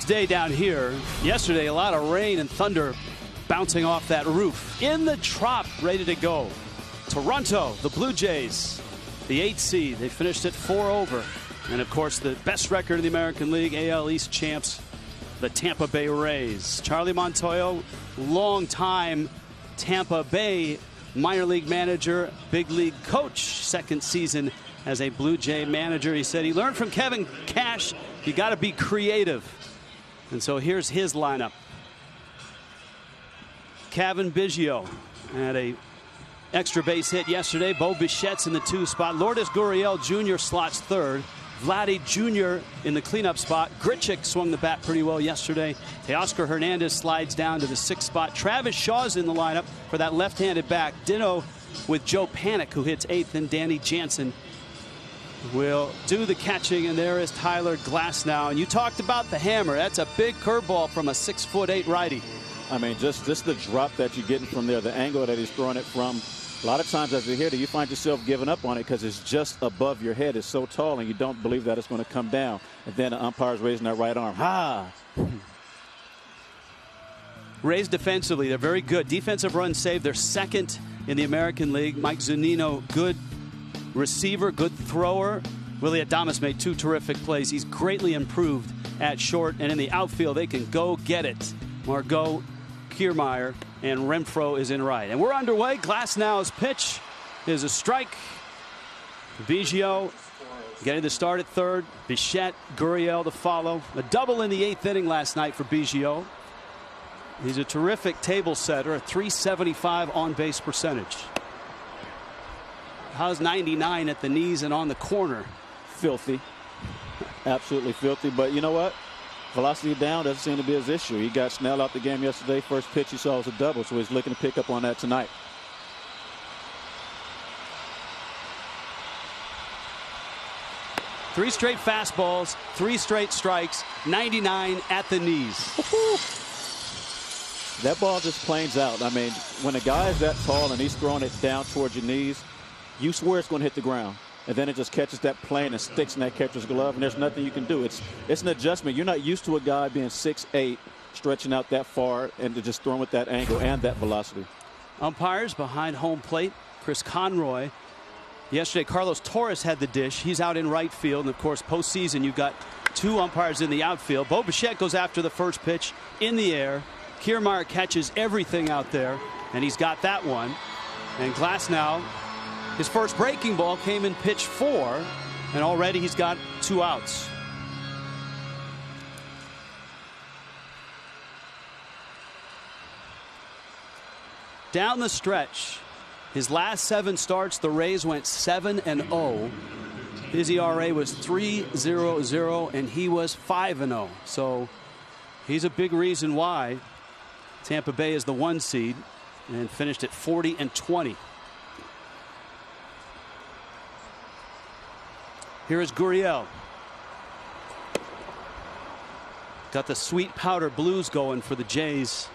Perfect day down here. Yesterday, a lot of rain and thunder bouncing off that roof. In the Trop, ready to go. Toronto, the Blue Jays, the 8th seed. They finished at 4 over. And, of course, the best record in the American League, AL East champs, the Tampa Bay Rays. Charlie Montoyo, long-time Tampa Bay minor league manager, big league coach, second season as a Blue Jay manager. He said he learned from Kevin Cash, you got to be creative. And so here's his lineup. Cavan Biggio had a extra base hit yesterday. Bo Bichette's in the 2 spot. Lourdes Gurriel Jr. slots 3rd. Vladdy Jr. in the cleanup spot. Grichuk swung the bat pretty well yesterday. Teoscar Hernandez slides down to the 6th spot. Travis Shaw's in the lineup for that left-handed back. Ditto with Joe Panik, who hits 8th, and Danny Jansen will do the catching. And there is Tyler Glasnow. And you talked about the hammer. That's a big curveball from a 6'8" righty. I mean, just the drop that you're getting from there, the angle that he's throwing it from. A lot of times as a hitter, you find yourself giving up on it because it's just above your head. It's so tall, and you don't believe that it's going to come down. And then the umpire's raising that right arm. Ha! Rays defensively, they're very good. Defensive runs saved. They're 2nd in the American League. Mike Zunino, good receiver, good thrower. Willie Adames made 2 terrific plays. He's greatly improved at short. And in the outfield, they can go get it. Margot, Kiermaier, and Renfroe is in right. And we're underway. Glasnow's pitch is a strike. Biggio getting the start at 3rd. Bichette, Gurriel to follow. A double in the 8th inning last night for Biggio. He's a terrific table setter, a .375 on-base percentage. How's 99 at the knees and on the corner? Filthy. Absolutely filthy. But you know what? Velocity down doesn't seem to be his issue. He got Snell out the game yesterday. First pitch he saw was a double, so he's looking to pick up on that tonight. Three straight fastballs, 3 straight strikes, 99 at the knees. That ball just planes out. I mean, when a guy is that tall and he's throwing it down towards your knees, you swear it's going to hit the ground. And then it just catches that plane and sticks in that catcher's glove, and there's nothing you can do. It's an adjustment. You're not used to a guy being 6'8", stretching out that far, and to just throwing with that angle and that velocity. Umpires behind home plate, Chris Conroy. Yesterday, Carlos Torres had the dish. He's out in right field. And, of course, postseason, you've got 2 umpires in the outfield. Bo Bichette goes after the first pitch in the air. Kiermaier catches everything out there, and he's got that one. And Glasnow, his first breaking ball came in pitch 4, and already he's got 2 outs. Down the stretch, his last 7 starts, the Rays went 7-0. His ERA was 3.00, and he was 5-0. So he's a big reason why Tampa Bay is the 1 seed and finished at 40-20. Here is Gurriel. Got the sweet powder blues going for the Jays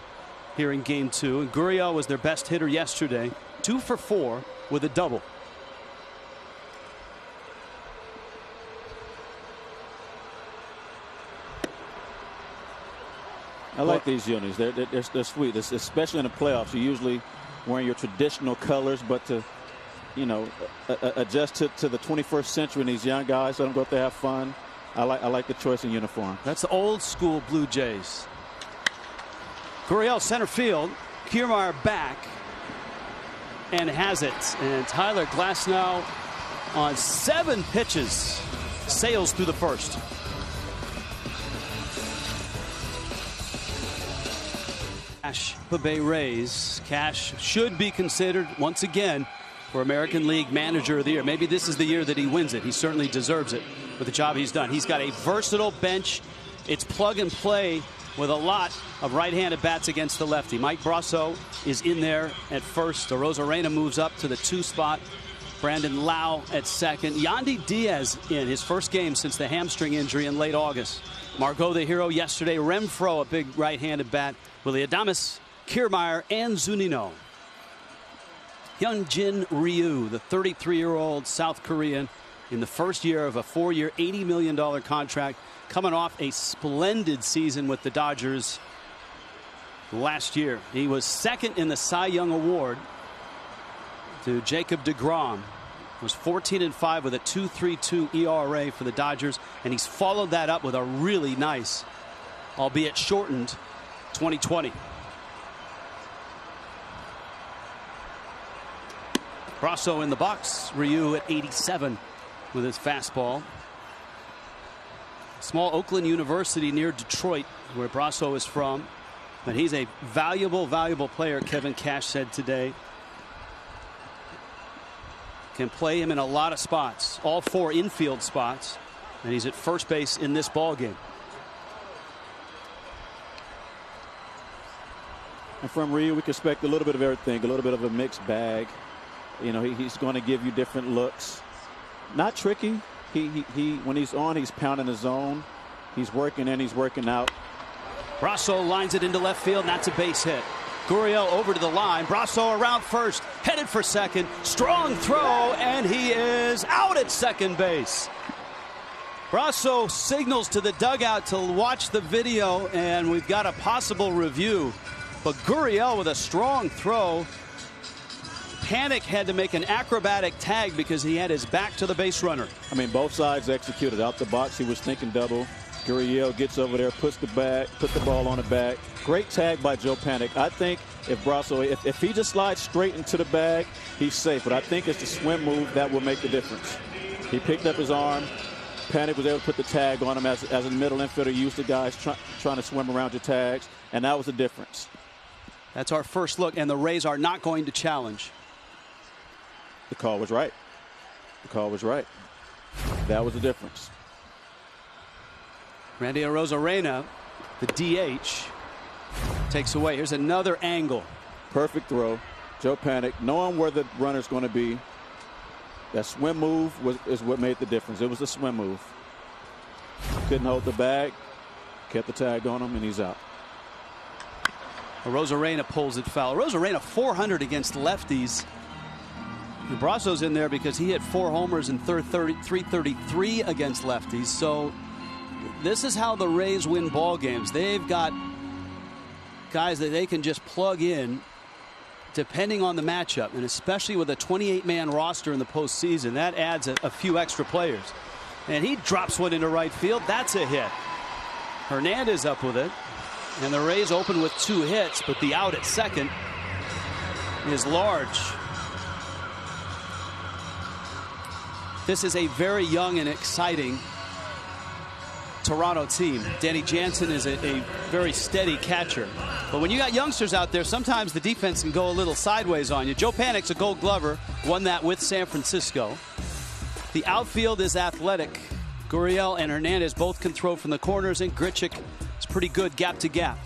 here in game 2. And Gurriel was their best hitter yesterday. 2 for 4 with a double. I like these unis. They're sweet, especially in the playoffs. You're usually wearing your traditional colors, but to adjust to the 21st century and these young guys, let them go out there, have fun. I like the choice in uniform. That's the old school Blue Jays. Gurriel center field. Kiermaier back and has it. And Tyler Glasnow on 7 pitches sails through the first. Cash, the Bay Rays. Cash should be considered once again for American League Manager of the Year. Maybe this is the year that he wins it. He certainly deserves it with the job he's done. He's got a versatile bench. It's plug and play with a lot of right-handed bats against the lefty. Mike Brasso is in there at first. Arozarena moves up to the 2 spot. Brandon Lau at second. Yandy Diaz in his first game since the hamstring injury in late August. Margot the hero yesterday. Renfroe, a big right-handed bat. Willie Adames, Kiermaier, and Zunino. Hyunjin Ryu, the 33-year-old South Korean, in the first year of a 4-year, $80 million contract, coming off a splendid season with the Dodgers last year. He was second in the Cy Young Award to Jacob deGrom. Was 14-5 with a 2.32 ERA for the Dodgers, and he's followed that up with a really nice, albeit shortened, 2020. Brasso in the box. Ryu at 87 with his fastball. Small Oakland University near Detroit, where Brasso is from. But he's a valuable player, Kevin Cash said today. Can play him in a lot of spots, all 4 infield spots, and he's at first base in this ball game. And from Ryu, we can expect a little bit of everything, a little bit of a mixed bag. You know, he's going to give you different looks. Not tricky. He when he's on, he's pounding the zone. He's working in, he's working out. Brasso lines it into left field, and that's a base hit. Gurriel over to the line. Brasso around first, headed for second. Strong throw, and he is out at second base. Brasso signals to the dugout to watch the video, and we've got a possible review. But Gurriel with a strong throw. Panik had to make an acrobatic tag because he had his back to the base runner. I mean, both sides executed. Out the box, he was thinking double. Gurriel gets over there, puts the ball on the bag. Great tag by Joe Panik. I think if Brasso, if he just slides straight into the bag, he's safe. But I think it's the swim move that will make the difference. He picked up his arm. Panik was able to put the tag on him as a middle infielder. Used to guys trying to swim around your tags, and that was the difference. That's our first look, and the Rays are not going to challenge. The call was right. The call was right. That was the difference. Randy Arozarena, the DH, takes away. Here's another angle. Perfect throw. Joe Panik, knowing where the runner's going to be. That swim move is what made the difference. It was the swim move. Couldn't hold the bag. Kept the tag on him, and he's out. Arozarena pulls it foul. Arozarena 400 against lefties. And Brasso's in there because he hit 4 homers and 333 against lefties. So this is how the Rays win ball games. They've got guys that they can just plug in depending on the matchup, and especially with a 28-man roster in the postseason, that adds a few extra players. And he drops one into right field. That's a hit. Hernandez up with it, and the Rays open with 2 hits, but the out at second is large. This is a very young and exciting Toronto team. Danny Jansen is a very steady catcher. But when you got youngsters out there, sometimes the defense can go a little sideways on you. Joe Panik's a Gold Glover, won that with San Francisco. The outfield is athletic. Gurriel and Hernandez both can throw from the corners, and Grichuk is pretty good gap to gap.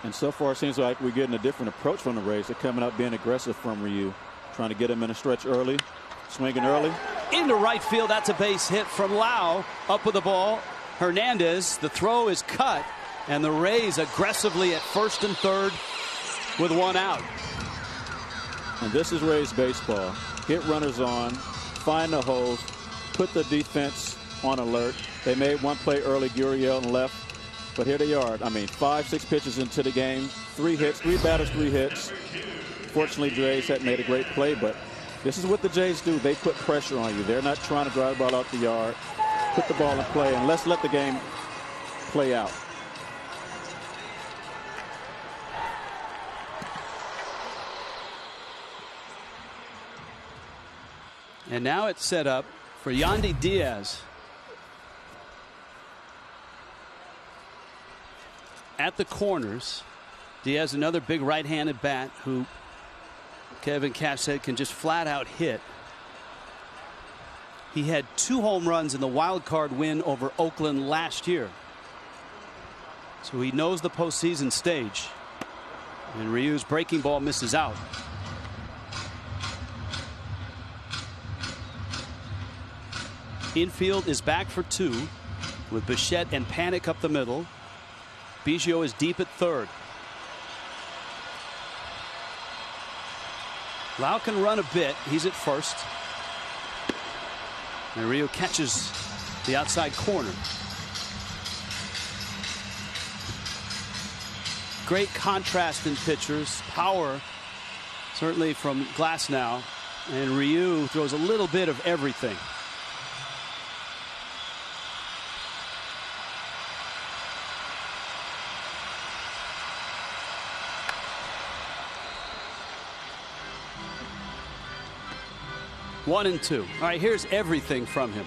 And so far, it seems like we're getting a different approach from the Rays. They're coming out being aggressive from Ryu, trying to get him in a stretch early, swinging early. Into right field, that's a base hit from Lau. Up with the ball, Hernandez. The throw is cut, and the Rays aggressively at first and third with 1 out. And this is Rays baseball. Get runners on, find the holes, put the defense on alert. They made 1 play early, Gurriel and left. But here they are. I mean, 5-6 pitches into the game, 3 hits, 3 batters, 3 hits. Fortunately, Jays had made a great play, but this is what the Jays do. They put pressure on you. They're not trying to drive the ball out the yard. Put the ball in play, and let's let the game play out. And now it's set up for Yandy Diaz. At the corners, Diaz, another big right-handed bat who Kevin Cash said can just flat out hit. He had 2 home runs in the wild card win over Oakland last year. So he knows the postseason stage. And Ryu's breaking ball misses out. Infield is back for 2 with Bichette and Panik up the middle. Biggio is deep at third. Lau can run a bit. He's at first. And Ryu catches the outside corner. Great contrast in pitchers. Power, certainly from Glasnow. And Ryu throws a little bit of everything. One and two. All right, here's everything from him.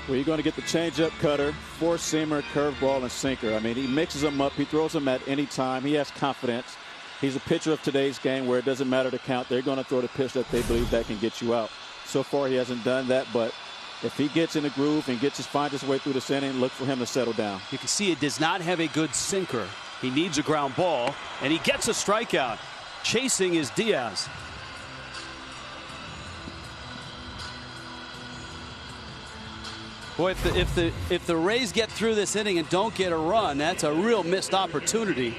Well, you're going to get the changeup, cutter, four-seamer, curveball, and sinker. I mean, he mixes them up. He throws them at any time. He has confidence. He's a pitcher of today's game where it doesn't matter the count. They're going to throw the pitch that they believe that can get you out. So far, he hasn't done that, but if he gets in the groove and finds his way through this inning, look for him to settle down. You can see he does not have a good sinker. He needs a ground ball, and he gets a strikeout. Chasing is Diaz. Boy, if the Rays get through this inning and don't get a run, that's a real missed opportunity.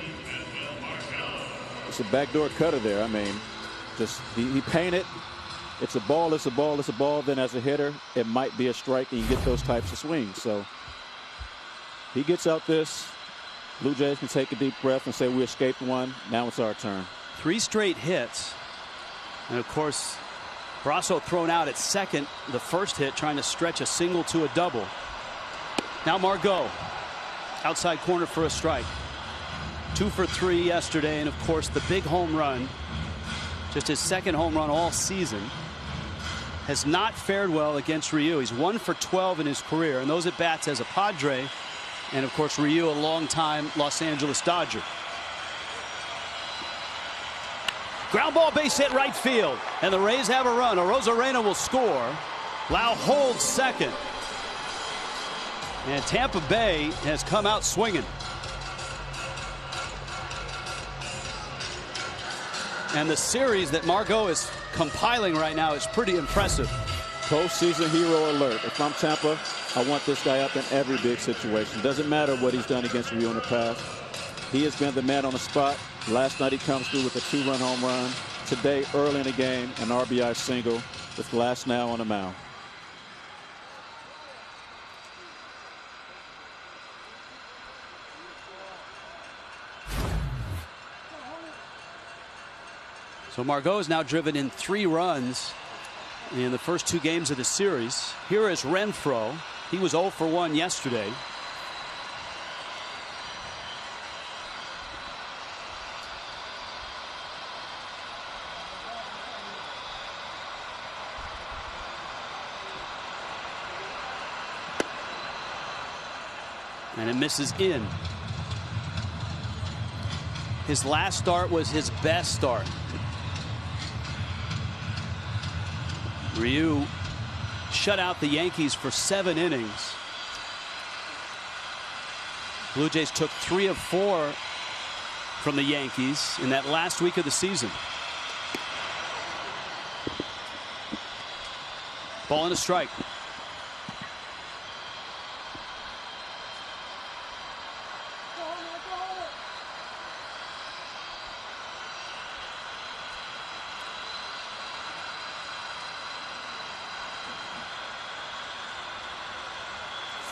It's a backdoor cutter there. I mean, just he painted. It's a ball. It's a ball. It's a ball. Then as a hitter, it might be a strike, and you get those types of swings. So he gets out this. Blue Jays can take a deep breath and say we escaped one. Now it's our turn. 3 straight hits, and of course, Brasso thrown out at second. The first hit trying to stretch a single to a double. Now Margot outside corner for a strike. 2 for 3 yesterday, and of course the big home run, just his second home run all season. Has not fared well against Ryu. He's 1 for 12 in his career, and those at bats as a Padre, and of course Ryu, a long-time Los Angeles Dodger. Ground ball, base hit right field, and the Rays have a run. Arozarena will score. Lau holds second, and Tampa Bay has come out swinging. And the series that Margot is compiling right now is pretty impressive. Postseason hero alert. If I'm Tampa, I want this guy up in every big situation. Doesn't matter what he's done against Ryu in the past. He has been the man on the spot. Last night he comes through with a 2-run home run. Today, early in the game, an RBI single with Glasnow on the mound. So Margot has now driven in 3 runs in the first 2 games of the series. Here is Renfroe. He was 0 for 1 yesterday. And it misses in. His last start was his best start. Ryu shut out the Yankees for 7 innings. Blue Jays took 3 of 4 from the Yankees in that last week of the season. Ball and a strike.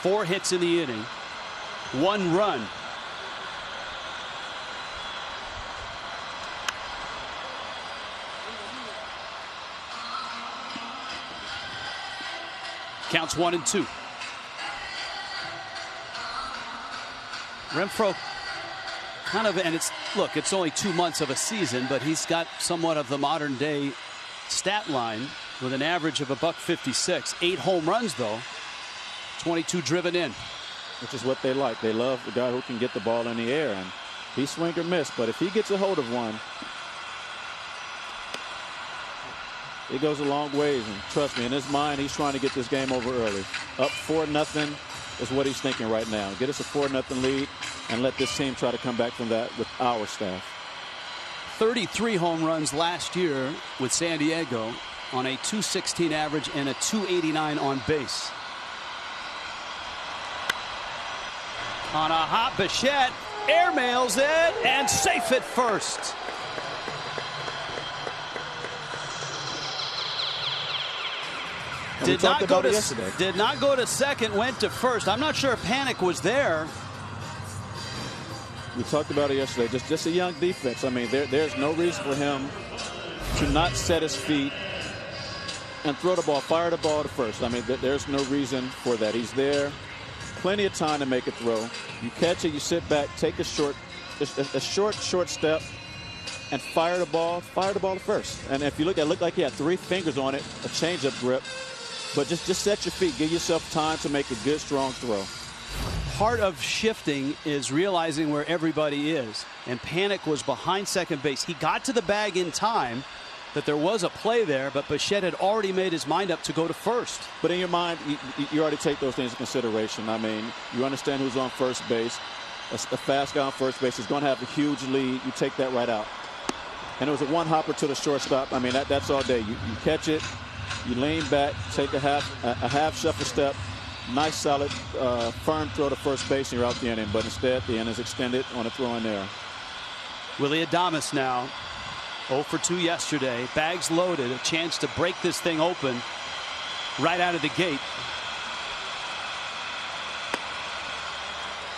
Four hits in the inning, 1 run. Counts 1 and 2. Renfroe kind of, and it's only 2 months of a season, but he's got somewhat of the modern day stat line with an average of $156. 8 home runs though. 22 driven in. Which is what they like. They love the guy who can get the ball in the air, and he swing or miss, but if he gets a hold of one, it goes a long ways. And trust me, in his mind, he's trying to get this game over early. Up 4-0 is what he's thinking right now. Get us a 4-0 lead and let this team try to come back from that with our staff. 33 home runs last year with San Diego on a .216 average and a .289 on base. On a hot Bichette, airmails it and safe at first. Did not go to second, went to first. I'm not sure if Panic was there. We talked about it yesterday. Just a young defense. I mean, there's no reason for him to not set his feet and throw the ball, fire the ball to first. I mean, there's no reason for that. He's there, plenty of time to make a throw. You catch it, you sit back, take a short step, and fire the ball to first. And if you look, it looked like he had 3 fingers on it, a changeup grip. But just set your feet, give yourself time to make a good, strong throw. Part of shifting is realizing where everybody is. And Panic was behind second base. He got to the bag in time that there was a play there, but Bichette had already made his mind up to go to first. But in your mind, you already take those things into consideration. I mean, you understand who's on first base. A fast guy on first base is going to have a huge lead. You take that right out. And it was a one hopper to the shortstop. I mean, that's all day. You catch it, you lean back, take a half shuffle step, nice solid firm throw to first base, and you're out the inning. But instead, the inning is extended on a throw in there. Willie Adames now 0 for 2 yesterday. Bags loaded, a chance to break this thing open right out of the gate.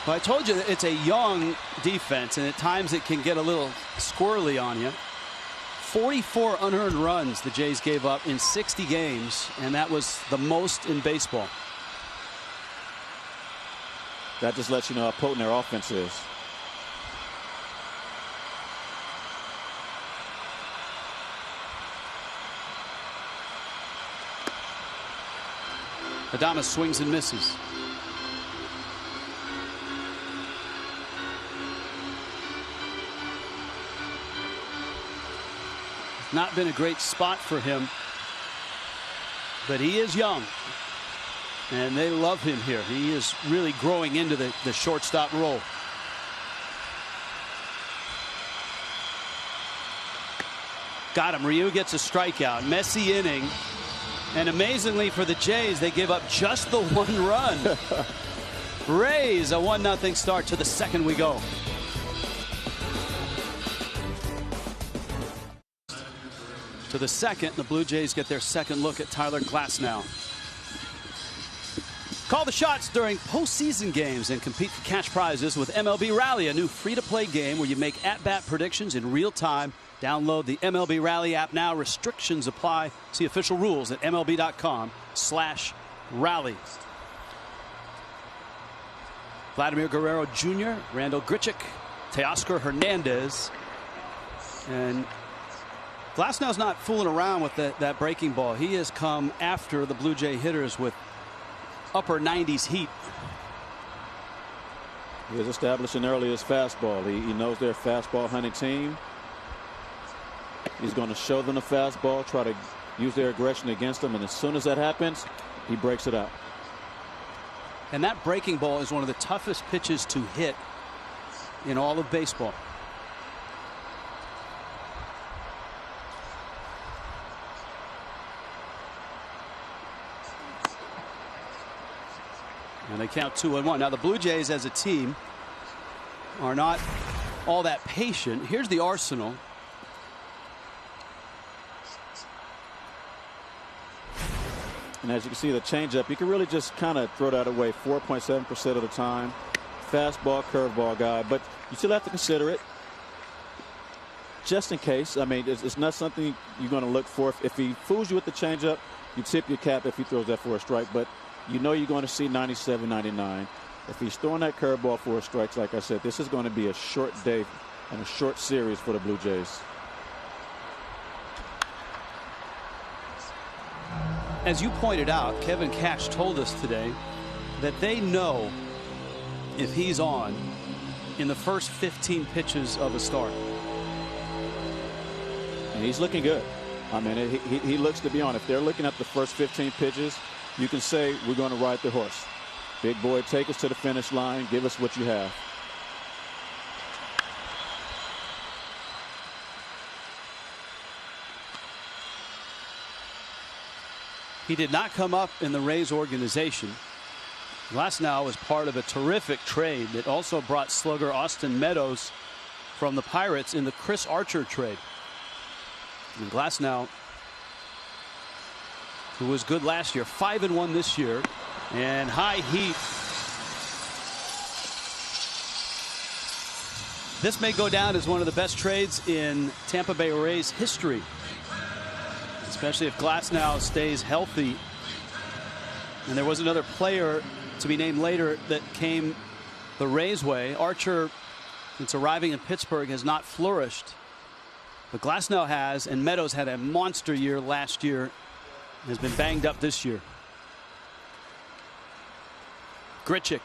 Well, I told you it's a young defense, and at times it can get a little squirrely on you. 44 unearned runs the Jays gave up in 60 games, and that was the most in baseball. That just lets you know how potent their offense is. Adames swings and misses. Not been a great spot for him, but he is young, and they love him here. He is really growing into the shortstop role. Got him. Ryu gets a strikeout. Messy inning, and amazingly for the Jays, they give up just the 1 run. Rays a 1-0 start. To the second we go. To the second, the Blue Jays get their second look at Tyler Glasnow. Call the shots during postseason games and compete for cash prizes with MLB Rally, a new free-to-play game where you make at-bat predictions in real time. Download the MLB Rally app now. Restrictions apply. See official rules at MLB.com/rally. Vladimir Guerrero Jr., Randall Grichuk, Teoscar Hernandez, and Glasnow's not fooling around with that breaking ball. He has come after the Blue Jay hitters with upper 90s heat. He was establishing early his fastball. He knows they're a fastball hunting team. He's going to show them the fastball, try to use their aggression against them, and as soon as that happens, he breaks it out. And that breaking ball is one of the toughest pitches to hit in all of baseball. And they count 2-1. Now the Blue Jays as a team are not all that patient. Here's the arsenal. And as you can see, the changeup, you can really just kind of throw that away 4.7% of the time. Fastball, curveball guy, but you still have to consider it just in case. I mean, it's not something you're going to look for. If he fools you with the changeup, you tip your cap if he throws that for a strike. But you know you're going to see 97, 99. If he's throwing that curveball for strikes, like I said, this is going to be a short day and a short series for the Blue Jays. As you pointed out, Kevin Cash told us today that they know if he's on in the first 15 pitches of a start. And he's looking good. I mean, he looks to be on. If they're looking at the first 15 pitches, you can say we're going to ride the horse. Big boy, take us to the finish line. Give us what you have. He did not come up in the Rays organization. Glasnow was part of a terrific trade that also brought slugger Austin Meadows from the Pirates in the Chris Archer trade. And Glasnow who was good last year, 5-1 this year, and high heat. This may go down as one of the best trades in Tampa Bay Rays history, especially if Glasnow stays healthy. And there was another player to be named later that came the Rays' way. Archer, since arriving in Pittsburgh, has not flourished, but Glasnow has, and Meadows had a monster year last year, has been banged up this year. Grichuk.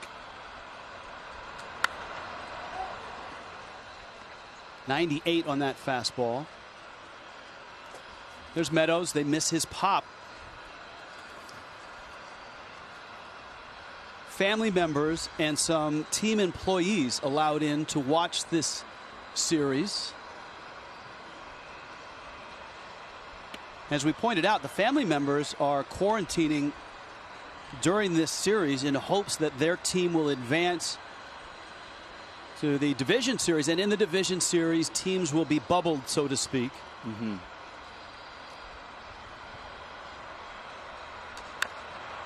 98 on that fastball. There's Meadows. They miss his pop. Family members and some team employees allowed in to watch this series. As we pointed out, the family members are quarantining during this series in hopes that their team will advance to the division series, and in the division series teams will be bubbled, so to speak.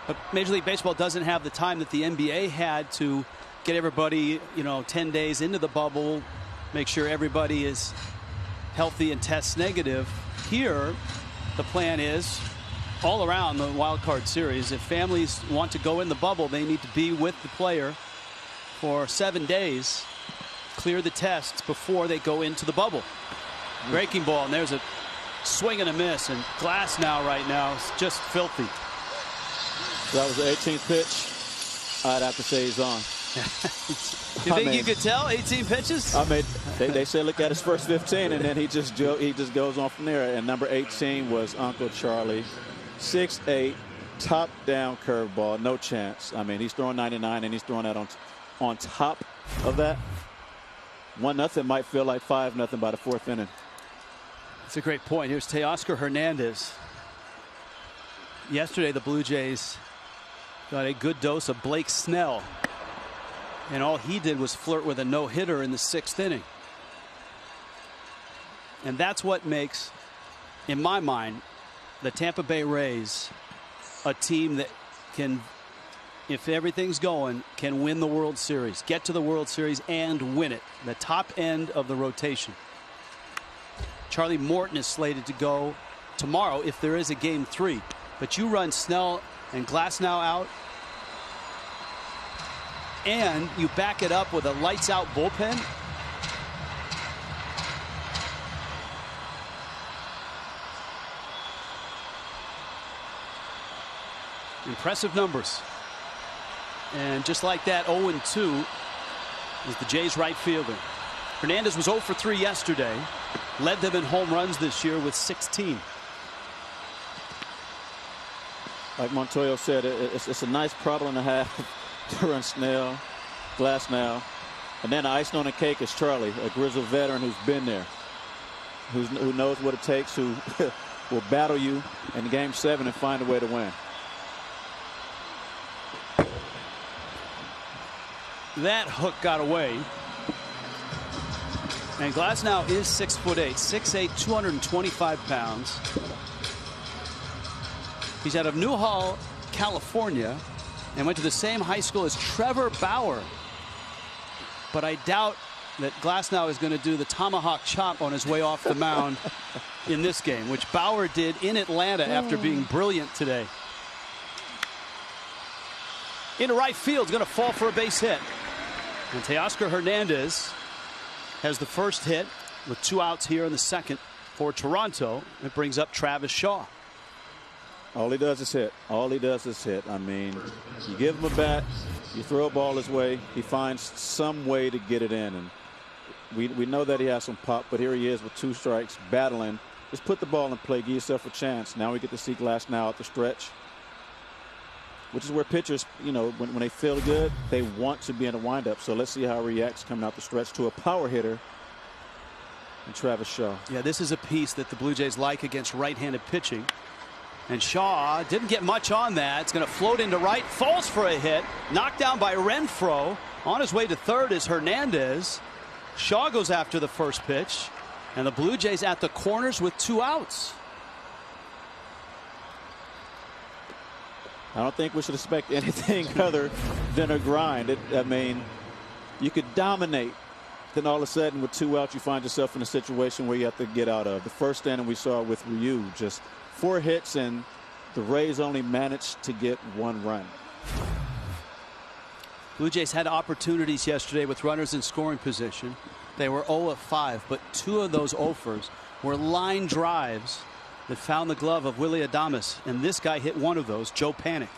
But Major League Baseball doesn't have the time that the NBA had to get everybody, 10 days into the bubble, make sure everybody is healthy and tests negative. Here, the plan is all around the wild card series, if families want to go in the bubble, they need to be with the player for 7 days, clear the tests before they go into the bubble. Breaking ball, and there's a swing and a miss, and Glasnow right now is just filthy. That was the 18th pitch. I'd have to say he's on. You think you could tell 18 pitches? I mean, they say look at his first 15, and then he just goes on from there. And number 18 was Uncle Charlie, 6'8", top down curveball, no chance. I mean, he's throwing 99, and he's throwing that on top of that. 1-0 might feel like 5-0 by the fourth inning. That's a great point. Here's Teoscar Hernandez. Yesterday, the Blue Jays got a good dose of Blake Snell, and all he did was flirt with a no-hitter in the 6th inning. And that's what makes, in my mind, the Tampa Bay Rays a team that can, if everything's going, can win the World Series, get to the World Series and win it. The top end of the rotation. Charlie Morton is slated to go tomorrow if there is a Game 3. But you run Snell and Glasnow out, and you back it up with a lights-out bullpen. Impressive numbers. And just like that, 0-2 is the Jays' right fielder. Hernandez was 0 for 3 yesterday. Led them in home runs this year with 16. Like Montoyo said, it's a nice problem to have to run Snell, Glasnow, and then icing on the cake is Charlie, a grizzled veteran who's been there, who knows what it takes, who will battle you in Game 7 and find a way to win. That hook got away. And Glasnow is 6'8", 6'8", 225 pounds. He's out of Newhall, California, and went to the same high school as Trevor Bauer. But I doubt that Glasnow is going to do the tomahawk chop on his way off the mound in this game, which Bauer did in Atlanta after being brilliant today. Into right field, going to fall for a base hit. And Teoscar Hernandez has the first hit with 2 outs here in the second for Toronto. It brings up Travis Shaw. All he does is hit. All he does is hit. I mean, you give him a bat, you throw a ball his way, he finds some way to get it in. And we know that he has some pop, but here he is with 2 strikes, battling. Just put the ball in play, give yourself a chance. Now we get to see Glasnow at the stretch, which is where pitchers, when they feel good, they want to be in a windup. So let's see how he reacts coming out the stretch to a power hitter and Travis Shaw. Yeah, this is a piece that the Blue Jays like against right-handed pitching. And Shaw didn't get much on that. It's going to float into right, falls for a hit, knocked down by Renfroe. On his way to third is Hernandez. Shaw goes after the first pitch, and the Blue Jays at the corners with 2 outs. I don't think we should expect anything other than a grind. I mean, you could dominate. Then all of a sudden, with 2 outs, you find yourself in a situation where you have to get out of. The first inning we saw with Ryu, just 4 hits, and the Rays only managed to get 1 run. Blue Jays had opportunities yesterday with runners in scoring position. They were 0 of 5, but 2 of those offers were line drives that found the glove of Willy Adames, and this guy hit 1 of those, Joe Panic.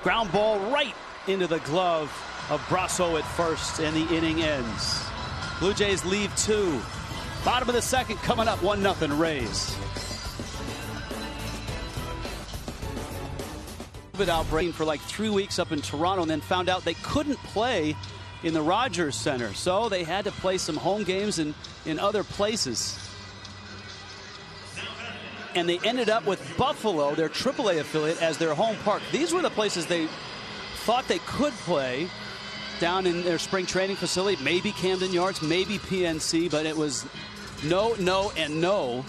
Ground ball right into the glove of Brasso at first, and the inning ends. Blue Jays leave 2. Bottom of the second coming up, 1-0 Rays. COVID outbreak for like 3 weeks up in Toronto, and then found out they couldn't play in the Rogers Center, so they had to play some home games in other places. And they ended up with Buffalo, their AAA affiliate, as their home park. These were the places they thought they could play down in their spring training facility, maybe Camden Yards, maybe PNC, but it was no, no, and no.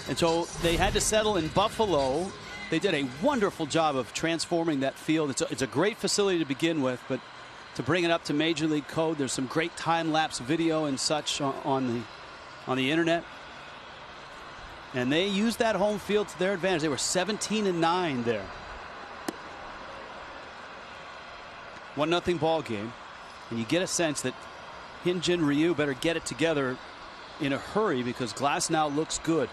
And so they had to settle in Buffalo. They did a wonderful job of transforming that field. It's a great facility to begin with, but to bring it up to Major League code, there's some great time-lapse video and such on the internet. And they used that home field to their advantage. They were 17-9 there. 1-0 ball game. And you get a sense that Hyun-Jin Ryu better get it together in a hurry, because Glass now looks good.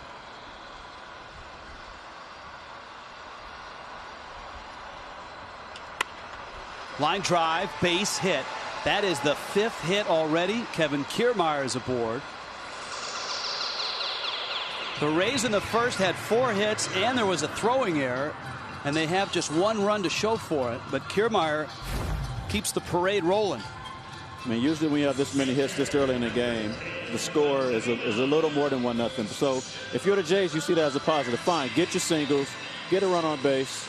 Line drive, base hit. That is the 5th hit already. Kevin Kiermaier is aboard. The Rays in the first had 4 hits, and there was a throwing error, and they have just 1 run to show for it. But Kiermaier keeps the parade rolling. I mean, usually when you have this many hits this early in the game, the score is a little more than 1-0. So if you're the Jays, you see that as a positive. Fine, get your singles, get a run on base,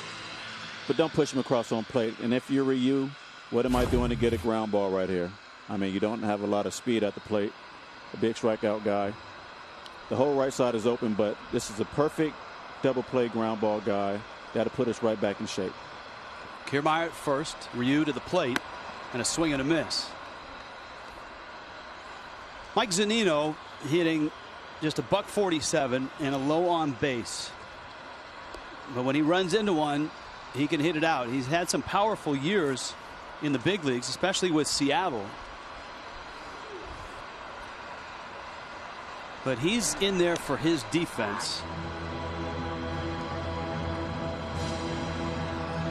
but don't push him across home plate. And if you're Ryu, what am I doing to get a ground ball right here? I mean, you don't have a lot of speed at the plate. A big strikeout guy. The whole right side is open, but this is a perfect double play ground ball guy. Got to put us right back in shape. Kiermaier at first, Ryu to the plate, and a swing and a miss. Mike Zunino hitting just a .147 and a low on base. But when he runs into one, he can hit it out. He's had some powerful years in the big leagues, especially with Seattle. But he's in there for his defense.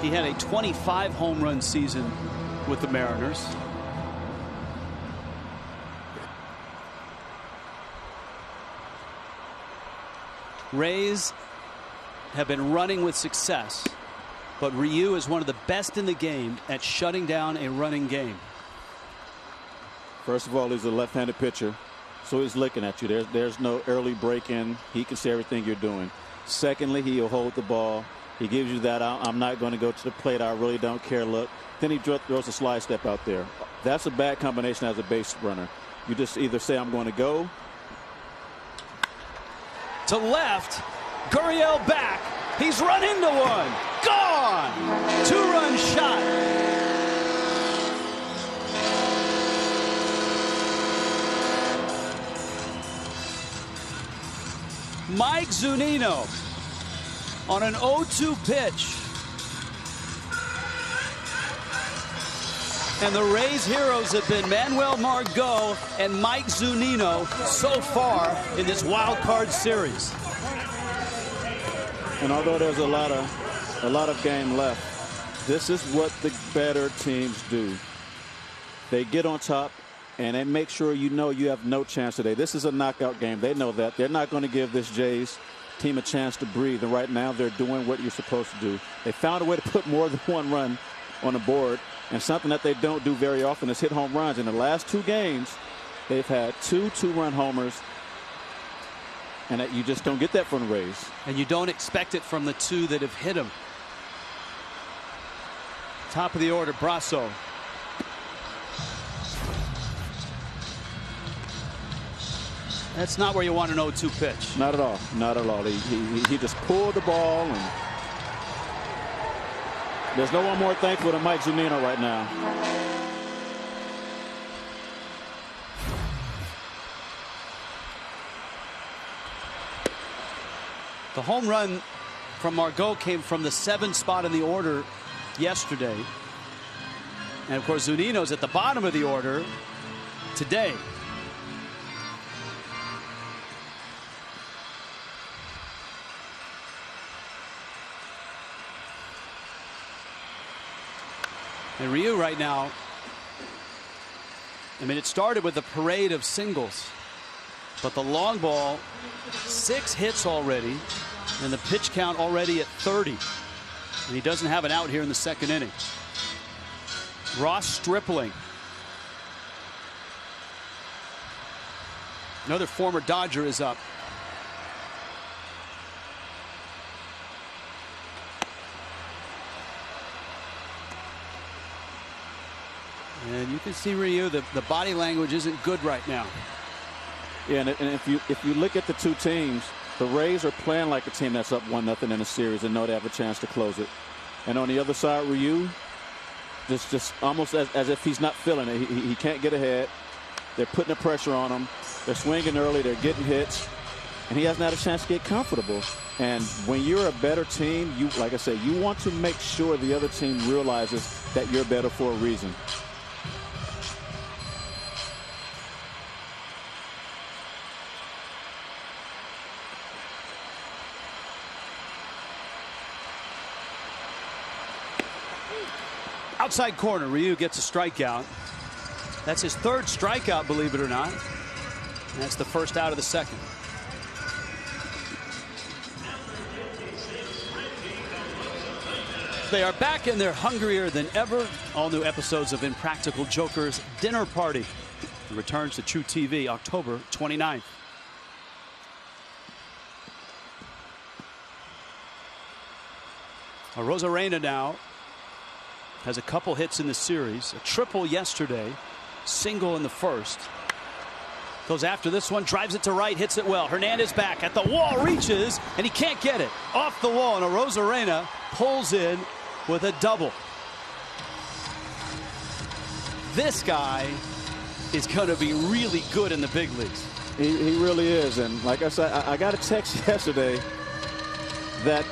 He had a 25 home run season with the Mariners. Rays have been running with success, but Ryu is one of the best in the game at shutting down a running game. First of all, he's a left-handed pitcher, so he's looking at you. There's no early break-in. He can see everything you're doing. Secondly, he'll hold the ball. He gives you that I'm not going to go to the plate, I really don't care look. Then he throws a slide step out there. That's a bad combination as a base runner. You just either say I'm going to go. To left, Gurriel back. He's run into one. Gone. 2-run shot. Mike Zunino on an 0-2 pitch. And the Rays heroes have been Manuel Margot and Mike Zunino so far in this wild card series. And although there's a lot of game left, this is what the better teams do. They get on top and they make sure you know you have no chance today. This is a knockout game. They know that. They're not going to give this Jays team a chance to breathe. And right now they're doing what you're supposed to do. They found a way to put more than 1 run on the board. And something that they don't do very often is hit home runs. In the last 2 games, they've had 2 2-run homers. And you just don't get that from the Rays. And you don't expect it from the 2 that have hit him. Top of the order, Brasso. That's not where you want an 0-2 pitch. Not at all. Not at all. He just pulled the ball and There's no one more thankful than Mike Zunino right now. The home run from Margot came from the 7th spot in the order yesterday. And of course, Zunino's at the bottom of the order today. And Ryu right now, I mean, it started with a parade of singles, but the long ball, 6 hits already, and the pitch count already at 30. And he doesn't have an out here in the 2nd inning. Ross Stripling, another former Dodger, is up. And you can see, Ryu, the body language isn't good right now. Yeah, and if you look at the two teams, the Rays are playing like a team that's up 1-0 in a series and know they have a chance to close it. And on the other side, Ryu, just almost as if he's not feeling it. He can't get ahead. They're putting the pressure on him. They're swinging early. They're getting hits. And he hasn't had a chance to get comfortable. And when you're a better team, like I said, you want to make sure the other team realizes that you're better for a reason. Outside corner, Ryu gets a strikeout. That's his 3rd strikeout, believe it or not. And that's the first out of the 2nd. They are back and they're hungrier than ever. All new episodes of Impractical Jokers Dinner Party. It returns to True TV October 29th. Rosarena now has a couple hits in the series. A triple yesterday, single in the 1st. Goes after this one, drives it to right, hits it well. Hernandez back at the wall, reaches, and he can't get it. Off the wall, and Rosarena pulls in with a double. This guy is going to be really good in the big leagues. He really is. And like I said, I got a text yesterday that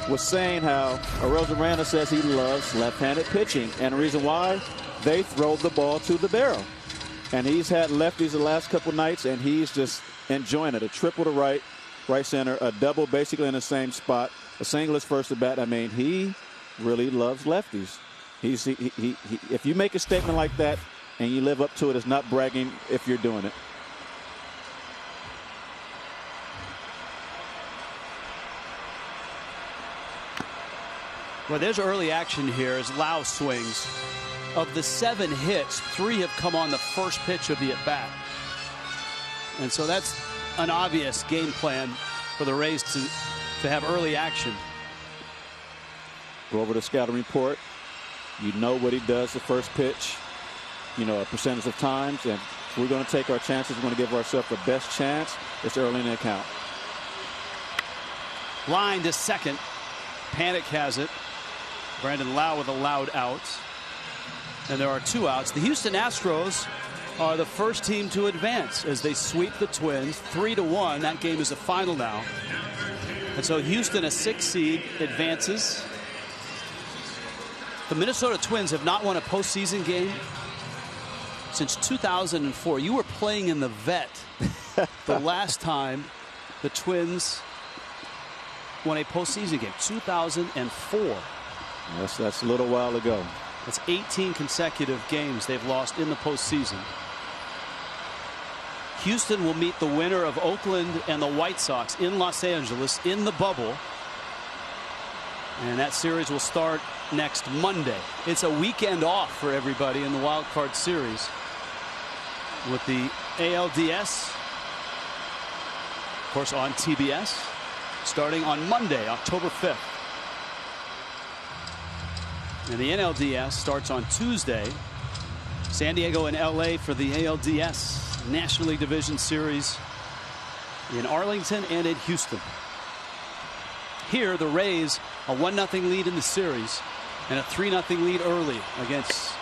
was saying how Rosarena says he loves left-handed pitching. And the reason why, they throw the ball to the barrel. And he's had lefties the last couple nights, and he's just enjoying it. A triple to right center, a double basically in the same spot, a single is first at bat. I mean, he really loves lefties. If you make a statement like that and you live up to it, it's not bragging if you're doing it. Well, there's early action here as Lau swings. Of the 7 hits, 3 have come on the first pitch of the at-bat. And so that's an obvious game plan for the Rays to have early action. Go over the scouting report. You know what he does the first pitch, you know, a percentage of times. And we're going to take our chances. We're going to give ourselves the best chance. It's early in the account. Line to second. Panic has it. Brandon Lau with a loud out. And there are 2 outs. The Houston Astros are the first team to advance as they sweep the Twins 3-1. That game is a final now. And so Houston, a 6 seed, advances. The Minnesota Twins have not won a postseason game since 2004. You were playing in the vet the last time the Twins won a postseason game, 2004. That's a little while ago. That's 18 consecutive games they've lost in the postseason. Houston will meet the winner of Oakland and the White Sox in Los Angeles in the bubble. And that series will start next Monday. It's a weekend off for everybody in the wild card series, with the ALDS, of course, on TBS starting on Monday, October 5th. And the NLDS starts on Tuesday. San Diego and LA for the ALDS National League Division Series in Arlington and in Houston. Here, the Rays, a 1-0 lead in the series. And a 3-0 lead early against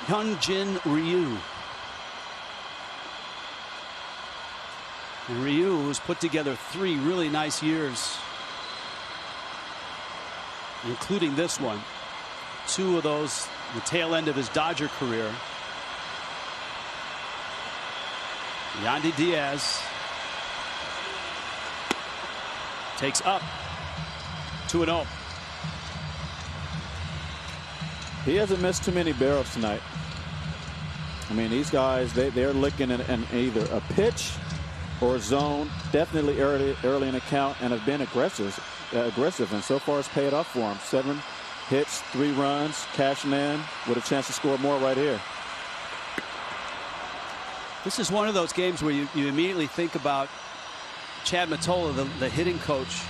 Hyunjin Ryu. And Ryu has put together 3 really nice years, including this one. 2 of those, the tail end of his Dodger career. Yandy Diaz takes up 2-0. He hasn't missed too many barrels tonight. I mean, these guys, they're looking at either a pitch or a zone, definitely early in the count, and have been aggressive, and so far it's paid off for him. 7 hits, 3 runs, cashing in with a chance to score more right here. This is one of those games where you immediately think about Chad Mottola, the hitting coach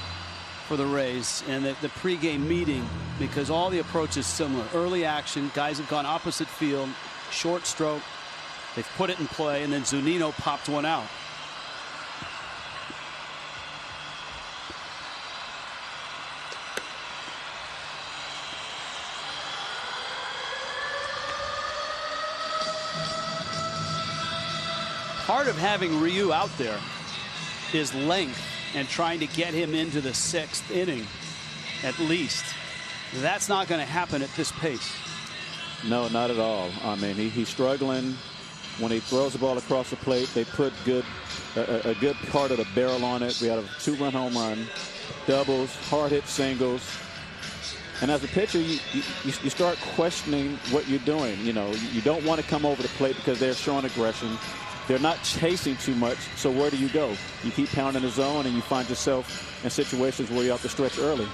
for the Rays, and the pregame meeting, because all the approach is similar. Early action, guys have gone opposite field, short stroke, they've put it in play, and then Zunino popped one out. Part of having Ryu out there is length and trying to get him into the 6th inning at least. That's not going to happen at this pace. No, not at all. I mean, he's struggling when he throws the ball across the plate. They put a good part of the barrel on it. We had a 2-run home run, doubles, hard hit singles. And as a pitcher, you start questioning what you're doing. You know, you don't want to come over the plate because they're showing aggression. They're not chasing too much, so where do you go? You keep pounding the zone, and you find yourself in situations where you have to stretch early.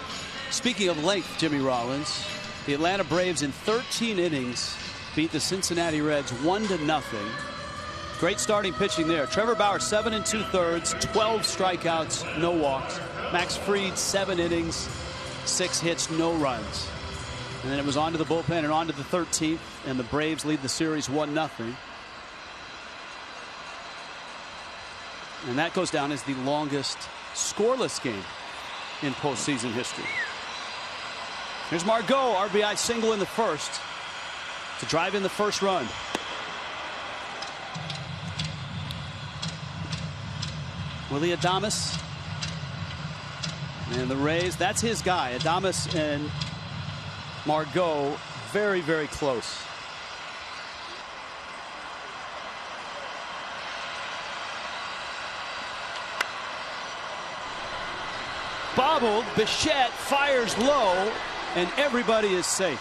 Speaking of length, Jimmy Rollins, the Atlanta Braves in 13 innings beat the Cincinnati Reds 1-0. Great starting pitching there. Trevor Bauer, 7 2/3, 12 strikeouts, no walks. Max Fried, 7 innings, 6 hits, no runs. And then it was on to the bullpen and on to the 13th, and the Braves lead the series 1-0. And that goes down as the longest scoreless game in postseason history. Here's Margot, RBI single in the first to drive in the first run. Willie Adames and the Rays, that's his guy. Adames and Margot very, very close. Bobbled, Bichette fires low, and everybody is safe.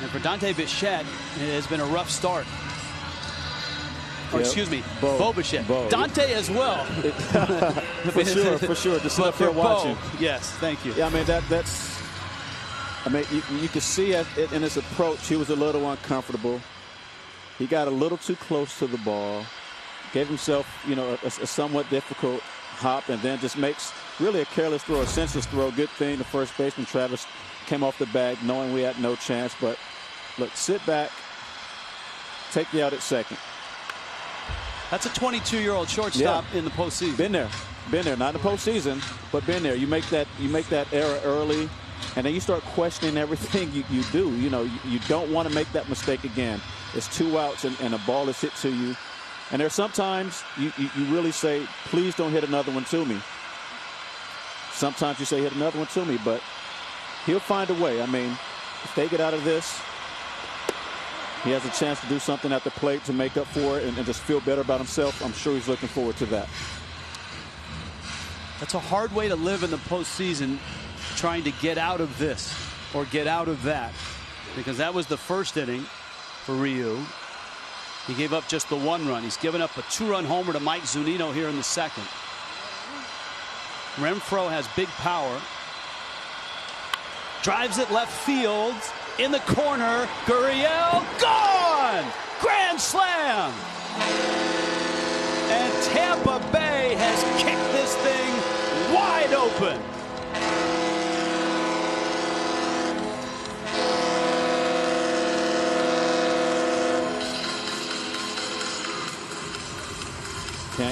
And for Dante Bichette, it has been a rough start. Or excuse me, Bo Bichette. Dante as well. For sure. Just up there watching. Yes, thank you. Yeah, I mean that's. I mean, you can see it in his approach. He was a little uncomfortable. He got a little too close to the ball. Gave himself, you know, a somewhat difficult hop, and then just makes really a careless throw, a senseless throw. Good thing the first baseman Travis came off the bag knowing we had no chance. But look, sit back, take the out at second. That's a 22-year-old shortstop in the postseason. Been there, not in the postseason, but been there. You make that error early, and then you start questioning everything you do. You know, you don't want to make that mistake again. It's 2 outs and a ball is hit to you. And there's sometimes you really say, please don't hit another one to me. Sometimes you say, hit another one to me, but he'll find a way. I mean, if they get out of this, he has a chance to do something at the plate to make up for it and just feel better about himself. I'm sure he's looking forward to that. That's a hard way to live in the postseason, trying to get out of this or get out of that, because that was the first inning for Ryu. He gave up just the 1 run. He's given up a 2-run homer to Mike Zunino here in the second. Renfroe has big power. Drives it left field. In the corner. Gurriel gone! Grand slam! And Tampa Bay has kicked this thing wide open.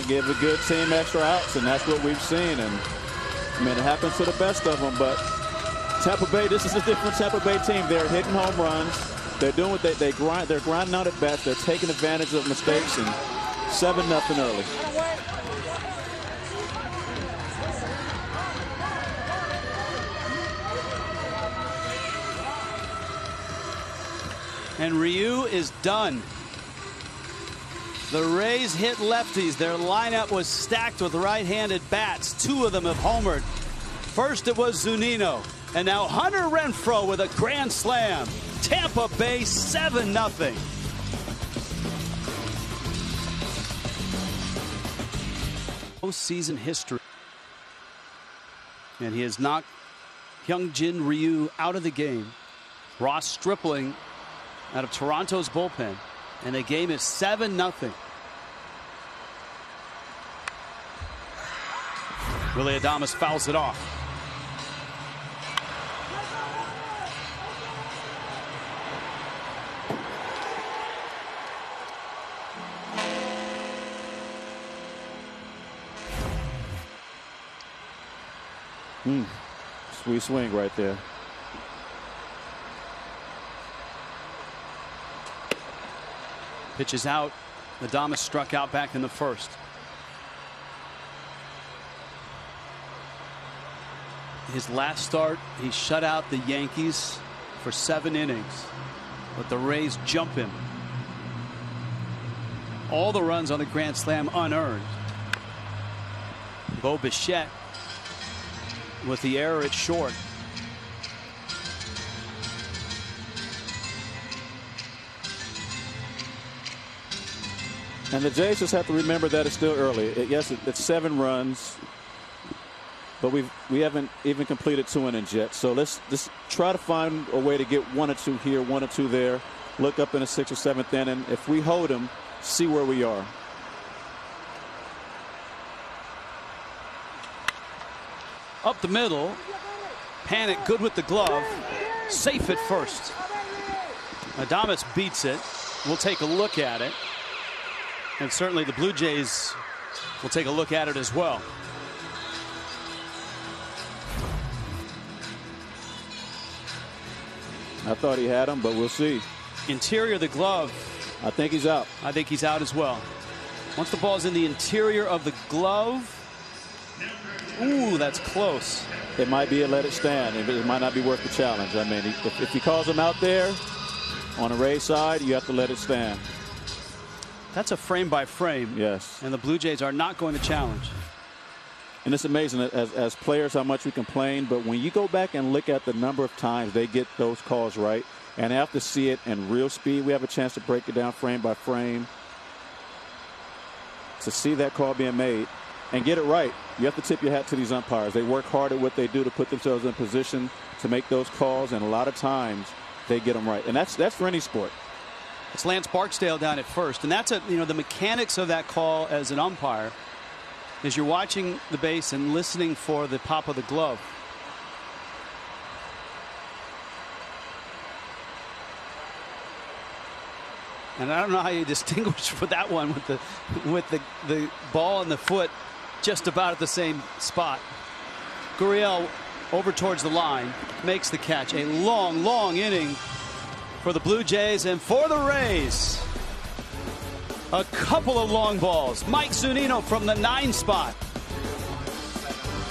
give a good team extra outs, and that's what we've seen. And I mean, it happens to the best of them. But Tampa Bay, this is a different Tampa Bay team. They're hitting home runs. They're doing what they grind. They're grinding out at bats. They're taking advantage of mistakes, and 7-0 early. And Ryu is done. The Rays hit lefties. Their lineup was stacked with right-handed bats. 2 of them have homered. First it was Zunino, and now Hunter Renfroe with a grand slam. Tampa Bay 7-0. Postseason history. And he has knocked Hyungjin Ryu out of the game. Ross Stripling out of Toronto's bullpen. And the game is 7-0. Willy Adames fouls it off. Sweet swing right there. Pitch is out. Adames struck out back in the first. His last start, he shut out the Yankees for 7 innings. But the Rays jump him. All the runs on the grand slam unearned. Bo Bichette with the error at short. And the Jays just have to remember that it's still early. Yes, it's 7 runs, but we haven't even completed 2 innings yet. So let's just try to find a way to get 1 or 2 here, 1 or 2 there. Look up in the 6th or 7th inning. If we hold them, see where we are. Up the middle. Panic good with the glove. Safe at first. Adames beats it. We'll take a look at it. And certainly the Blue Jays will take a look at it as well. I thought he had him, but we'll see. Interior of the glove. I think he's out. I think he's out as well. Once the ball's in the interior of the glove. Ooh, that's close. It might be a let it stand. It might not be worth the challenge. I mean, if he calls him out there on the Rays side, you have to let it stand. That's a frame by frame. Yes. And the Blue Jays are not going to challenge. And it's amazing as players how much we complain, but when you go back and look at the number of times they get those calls right, and have to see it in real speed, we have a chance to break it down frame by frame. To see that call being made and get it right, you have to tip your hat to these umpires. They work hard at what they do to put themselves in position to make those calls, and a lot of times they get them right. And that's for any sport. It's Lance Barksdale down at first, and that's the mechanics of that call as an umpire is you're watching the base and listening for the pop of the glove. And I don't know how you distinguish for that one with the ball and the foot just about at the same spot. Gurriel over towards the line, makes the catch. A long inning for the Blue Jays and for the Rays. A couple of long balls. Mike Zunino from the 9 spot.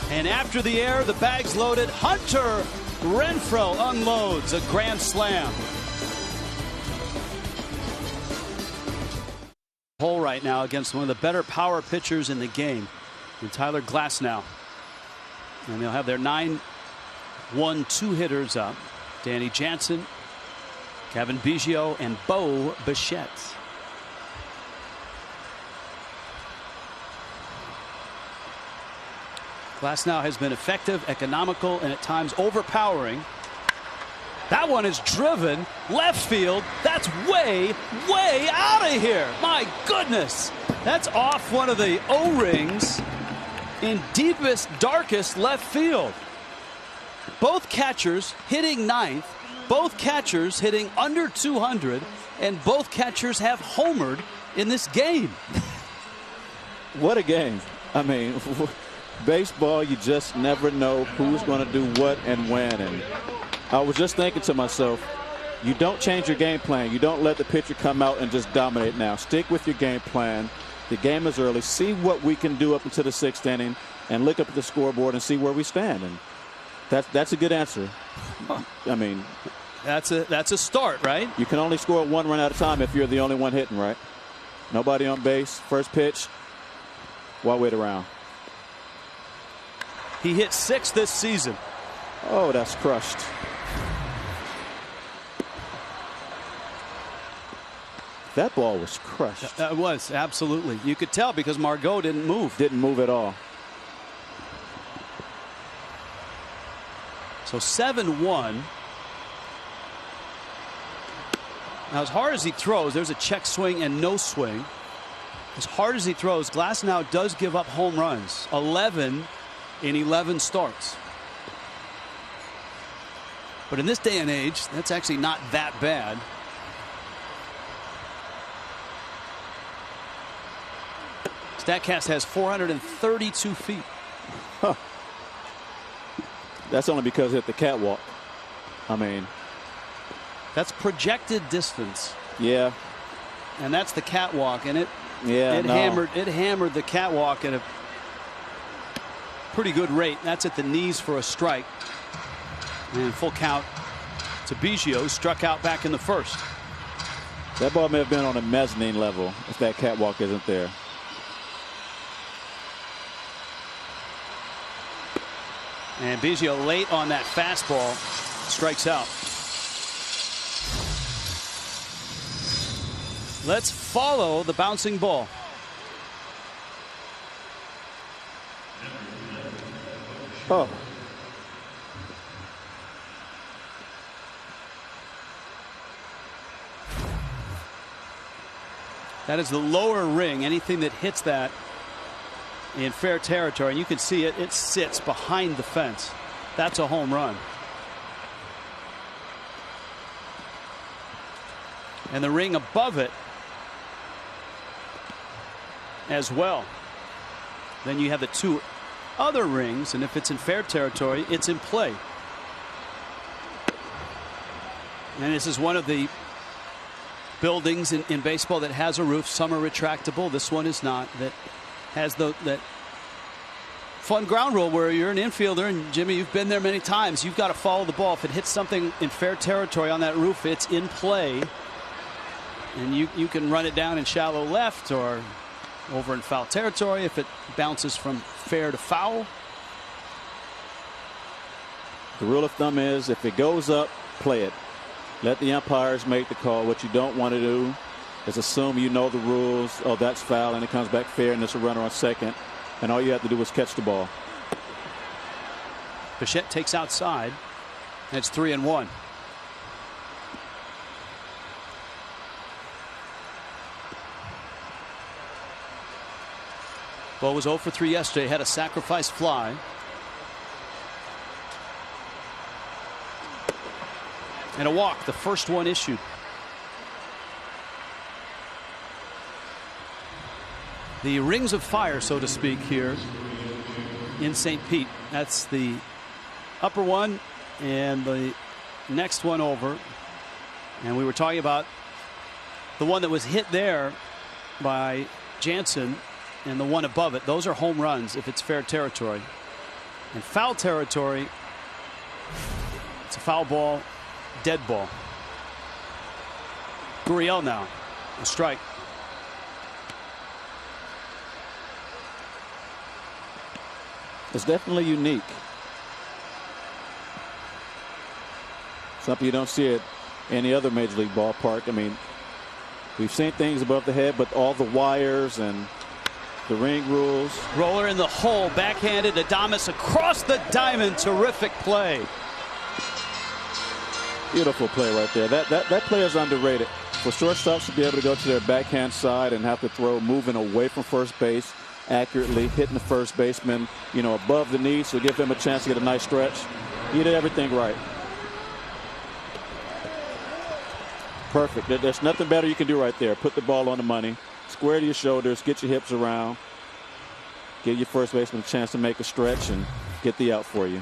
And after the air, the bag's loaded. Hunter Renfroe unloads a grand slam. Hole right now against one of the better power pitchers in the game, and Tyler Glasnow. And they'll have their 9-1-2 hitters up. Danny Jansen, Kevin Biggio, and Bo Bichette. Glasnow has been effective, economical, and at times overpowering. That one is driven left field. That's way out of here. My goodness. That's off one of the O-rings in deepest, darkest left field. Both catchers hitting 9th. Both catchers hitting under 200. And both catchers have homered in this game. What a game. I mean, baseball, you just never know who's going to do what and when. And I was just thinking to myself, you don't change your game plan. You don't let the pitcher come out and just dominate now. Stick with your game plan. The game is early. See what we can do up into the 6th inning and look up at the scoreboard and see where we stand. And that's a good answer. I mean, that's a start, right? You can only score 1 run at a time if you're the only one hitting, right? Nobody on base. First pitch. Why wait around? He hit 6 this season. Oh, that's crushed. That ball was crushed. That was, absolutely. You could tell because Margot didn't move. Didn't move at all. So 7-1. Now, as hard as he throws, there's a check swing and no swing. As hard as he throws, Glasnow does give up home runs. 11 in 11 starts. But in this day and age, that's actually not that bad. StatCast has 432 feet. Huh. That's only because it hit the catwalk. I mean, that's projected distance. Yeah. And that's the catwalk, and it hammered the catwalk at a pretty good rate. That's at the knees for a strike. And full count to Biggio, struck out back in the first. That ball may have been on a mezzanine level if that catwalk isn't there. And Biggio late on that fastball, strikes out. Let's follow the bouncing ball. Oh. That is the lower ring. Anything that hits that in fair territory, and you can see it sits behind the fence. That's a home run. And the ring above it as well. Then you have the 2 other rings, and if it's in fair territory, it's in play. And this is one of the buildings in baseball that has a roof. Some are retractable. This one is not. That has that fun ground rule where you're an infielder, and Jimmy, you've been there many times. You've got to follow the ball. If it hits something in fair territory on that roof, it's in play. And you can run it down in shallow left or over in foul territory if it bounces from fair to foul. The rule of thumb is if it goes up, play it. Let the umpires make the call. What you don't want to do is assume you know the rules. Oh, that's foul, and it comes back fair, and there's a runner on second. And all you have to do is catch the ball. Bichette takes outside. That's 3-1. Bo was 0 for 3 yesterday. Had a sacrifice fly. And a walk, the first one issued. The rings of fire, so to speak, here in St. Pete. That's the upper one and the next one over. And we were talking about the one that was hit there by Jansen and the one above it. Those are home runs if it's fair territory. And foul territory, it's a foul ball, dead ball. Gurriel now, a strike. It's definitely unique. Something you don't see at any other major league ballpark. I mean, we've seen things above the head, but all the wires and the ring rules. Roller in the hole, backhanded. Adames across the diamond. Terrific play. Beautiful play right there. That play is underrated. For shortstops to be able to go to their backhand side and have to throw moving away from first base accurately, hitting the first baseman, above the knee, so give him a chance to get a nice stretch. He did everything right. Perfect. There's nothing better you can do right there. Put the ball on the money, square to your shoulders, get your hips around, Give your first baseman a chance to make a stretch and get the out for you.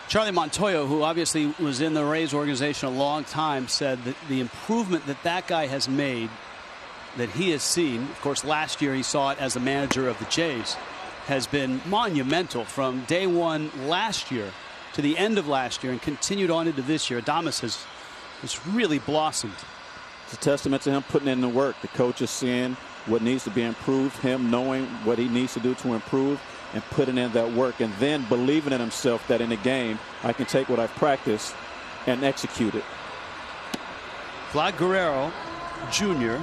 Charlie Montoyo, who obviously was in the Rays organization a long time, said that the improvement that guy has made, that he has seen, of course last year he saw it as the manager of the Jays, has been monumental from day one last year to the end of last year and continued on into this year. Adames has really blossomed. It's a testament to him putting in the work. The coach is seeing what needs to be improved, him knowing what he needs to do to improve and putting in that work, and then believing in himself that in a game I can take what I've practiced and execute it. Vlad Guerrero Jr.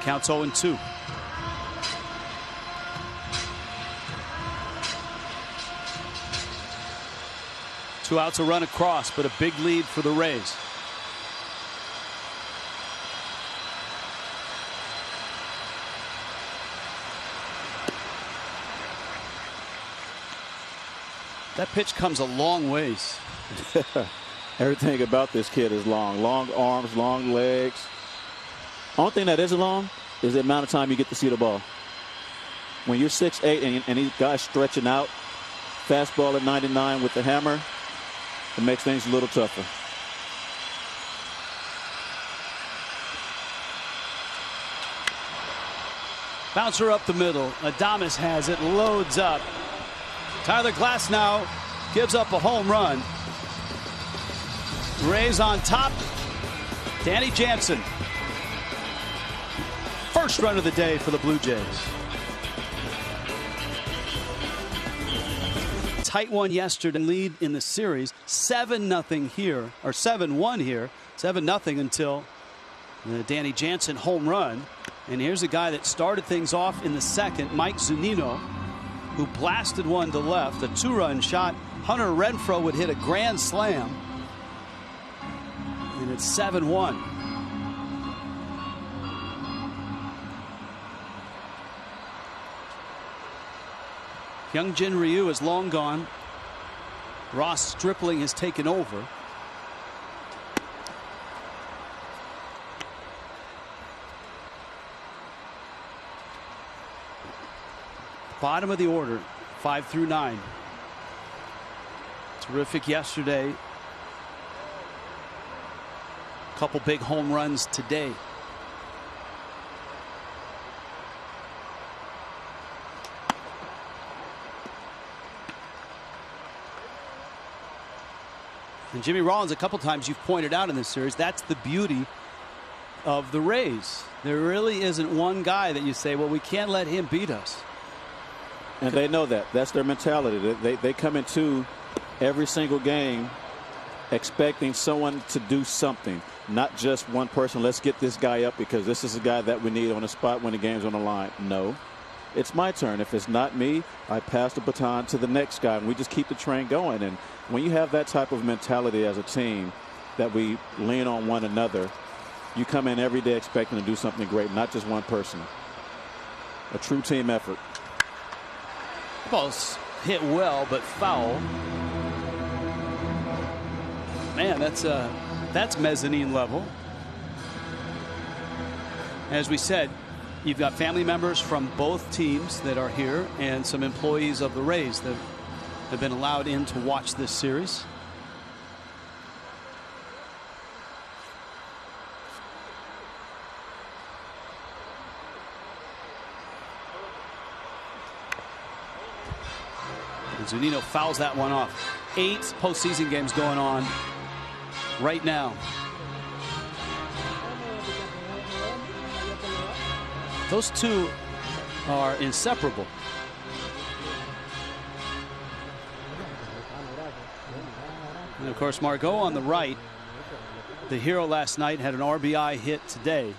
counts 0-2. Two outs, a run across, but a big lead for the Rays. That pitch comes a long ways. Everything about this kid is long. Long arms, long legs. Only thing that isn't long is the amount of time you get to see the ball. When you're 6'8" and these guys stretching out, fastball at 99 with the hammer, it makes things a little tougher. Bouncer up the middle. Adames has it, loads up. Tyler Glasnow gives up a home run. Rays on top. Danny Jansen. First run of the day for the Blue Jays. Tight one yesterday, lead in the series. 7-0 here, or 7-1 here. 7-0 until the Danny Jansen home run. And here's a guy that started things off in the second, Mike Zunino, who blasted one to left, a 2-run shot. Hunter Renfroe would hit a grand slam. And it's 7-1. Hyunjin Ryu is long gone. Ross Stripling has taken over. Bottom of the order, 5 through 9. Terrific yesterday. Couple big home runs today. And Jimmy Rollins, a couple times you've pointed out in this series, that's the beauty of the Rays. There really isn't one guy that you say, well, we can't let him beat us. And they know that. That's their mentality. They come into every single game expecting someone to do something, not just one person. Let's get this guy up because this is a guy that we need on the spot when the game's on the line. No, it's my turn. If it's not me, I pass the baton to the next guy, and we just keep the train going. And when you have that type of mentality as a team, that we lean on one another, you come in every day expecting to do something great, not just one person. A true team effort. Ball's hit well, but foul. Man, that's mezzanine level. As we said, you've got family members from both teams that are here and some employees of the Rays that have been allowed in to watch this series. And Zunino fouls that one off. 8 postseason games going on right now. Those two are inseparable. And of course, Margot on the right, the hero last night, had an RBI hit today.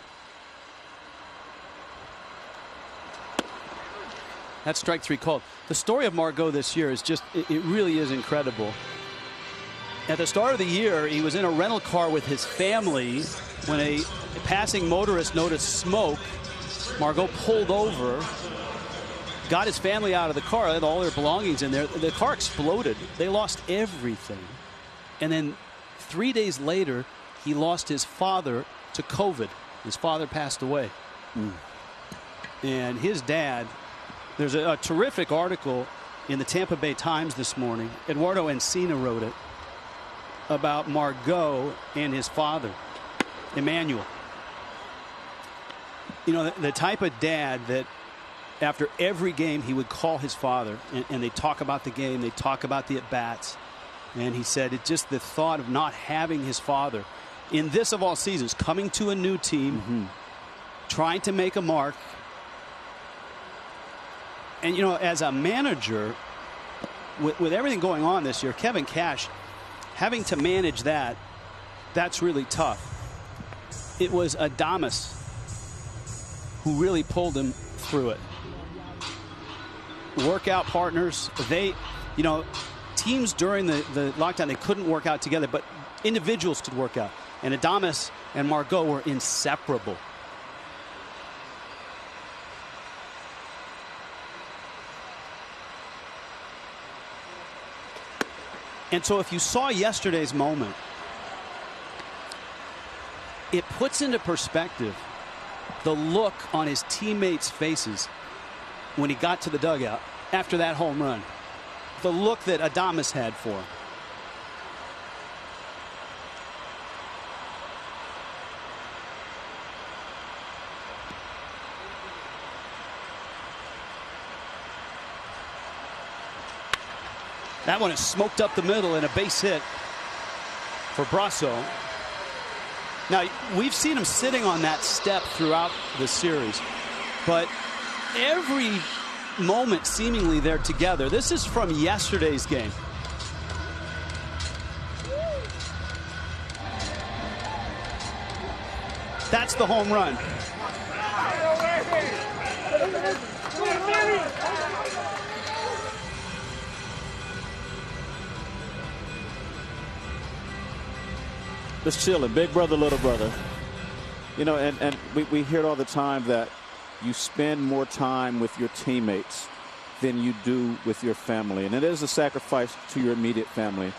That's strike 3 called. The story of Margot this year is just, it really is incredible. At the start of the year, he was in a rental car with his family when a passing motorist noticed smoke. Margot pulled over, got his family out of the car, had all their belongings in there. The car exploded. They lost everything. And then 3 days later, he lost his father to COVID. His father passed away. And his dad, there's a terrific article in the Tampa Bay Times this morning. Eduardo Encina wrote it about Margot and his father, Emmanuel. You know, the type of dad that after every game he would call his father and they talk about the game, they talk about the at-bats. And he said it just the thought of not having his father in this of all seasons, coming to a new team, trying to make a mark. And, you know, as a manager, with everything going on this year, Kevin Cash having to manage that's really tough. It was Adames who really pulled him through it. Workout partners, teams during the lockdown, they couldn't work out together, but individuals could work out. And Adames and Margot were inseparable. And so if you saw yesterday's moment, it puts into perspective the look on his teammates' faces when he got to the dugout after that home run. The look that Adames had for him. That one is smoked up the middle and a base hit for Brasso. Now, we've seen him sitting on that step throughout the series, but every moment seemingly they're together. This is from yesterday's game. That's the home run. Just chilling, big brother, little brother. You know, and we hear it all the time that you spend more time with your teammates than you do with your family. And it is a sacrifice to your immediate family.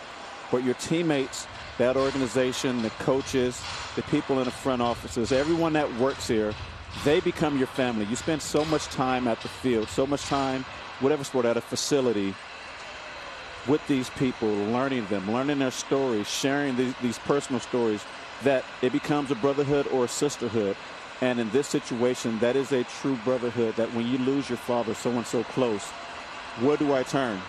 But your teammates, that organization, the coaches, the people in the front offices, everyone that works here, they become your family. You spend so much time at the field, so much time, whatever sport, at a facility, with these people, learning them, learning their stories, sharing these personal stories, that it becomes a brotherhood or a sisterhood. And in this situation, that is a true brotherhood, that when you lose your father, someone so close, where do I turn?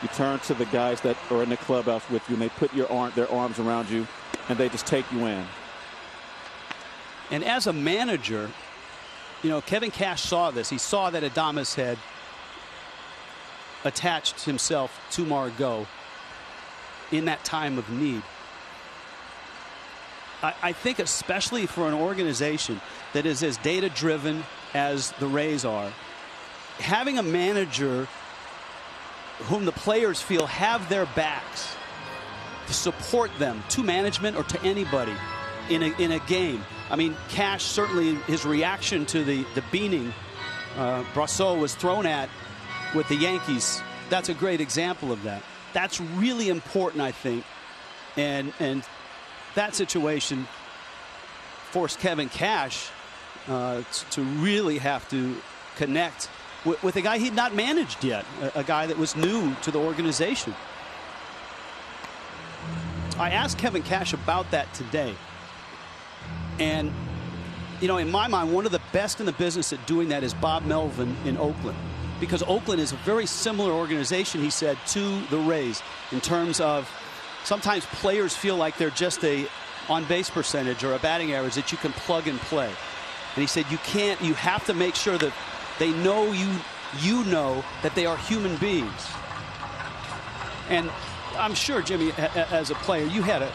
You turn to the guys that are in the clubhouse with you, and they put their arms around you, and they just take you in. And as a manager, you know, Kevin Cash saw this. He saw that Adames had attached himself to Margot in that time of need. I think especially for an organization that is as data-driven as the Rays are, having a manager whom the players feel have their backs to support them, to management or to anybody in a game. I mean, Cash, certainly his reaction to the beaning Brasso was thrown at with the Yankees, that's a great example of that. That's really important, I think. And that situation forced Kevin Cash to really have to connect with a guy he'd not managed yet, a guy that was new to the organization. I asked Kevin Cash about that today. And, you know, in my mind, one of the best in the business at doing that is Bob Melvin in Oakland. Because Oakland is a very similar organization, he said, to the Rays in terms of sometimes players feel like they're just a on-base percentage or a batting average that you can plug and play. And he said you have to make sure that they know you know that they are human beings. And I'm sure, Jimmy, as a player, you had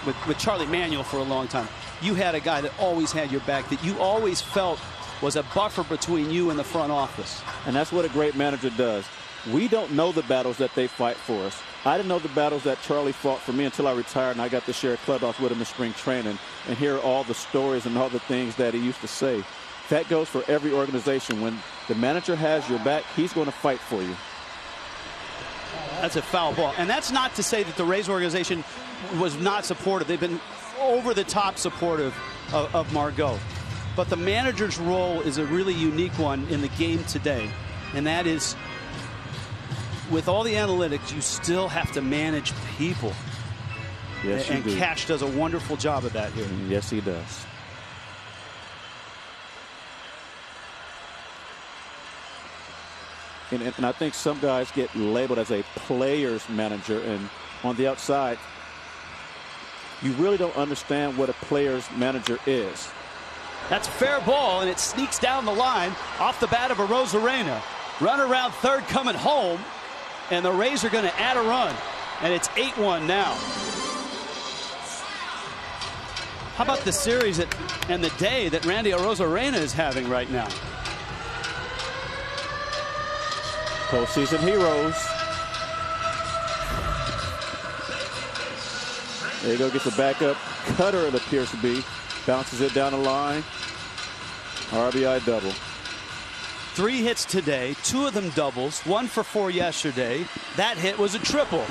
with Charlie Manuel for a long time, you had a guy that always had your back, that you always felt was a buffer between you and the front office. And that's what a great manager does. We don't know the battles that they fight for us. I didn't know the battles that Charlie fought for me until I retired and I got to share a clubhouse with him in spring training and hear all the stories and all the things that he used to say. That goes for every organization. When the manager has your back, he's going to fight for you. That's a foul ball. And that's not to say that the Rays organization was not supportive. They've been over-the-top supportive of Margot. But the manager's role is a really unique one in the game today. And that is, with all the analytics, you still have to manage people. Yes, and Cash does a wonderful job of that here. Yes, he does. And I think some guys get labeled as a player's manager, and on the outside, you really don't understand what a player's manager is. That's fair ball, and it sneaks down the line off the bat of Arozarena. Run around third coming home, and the Rays are going to add a run, and it's 8-1 now. How about the series and the day that Randy Arozarena is having right now? Postseason heroes. There you go, gets the backup cutter, it appears to be. Bounces it down the line. RBI double. 3 hits today, 2 of them doubles, 1 for 4 yesterday. That hit was a triple.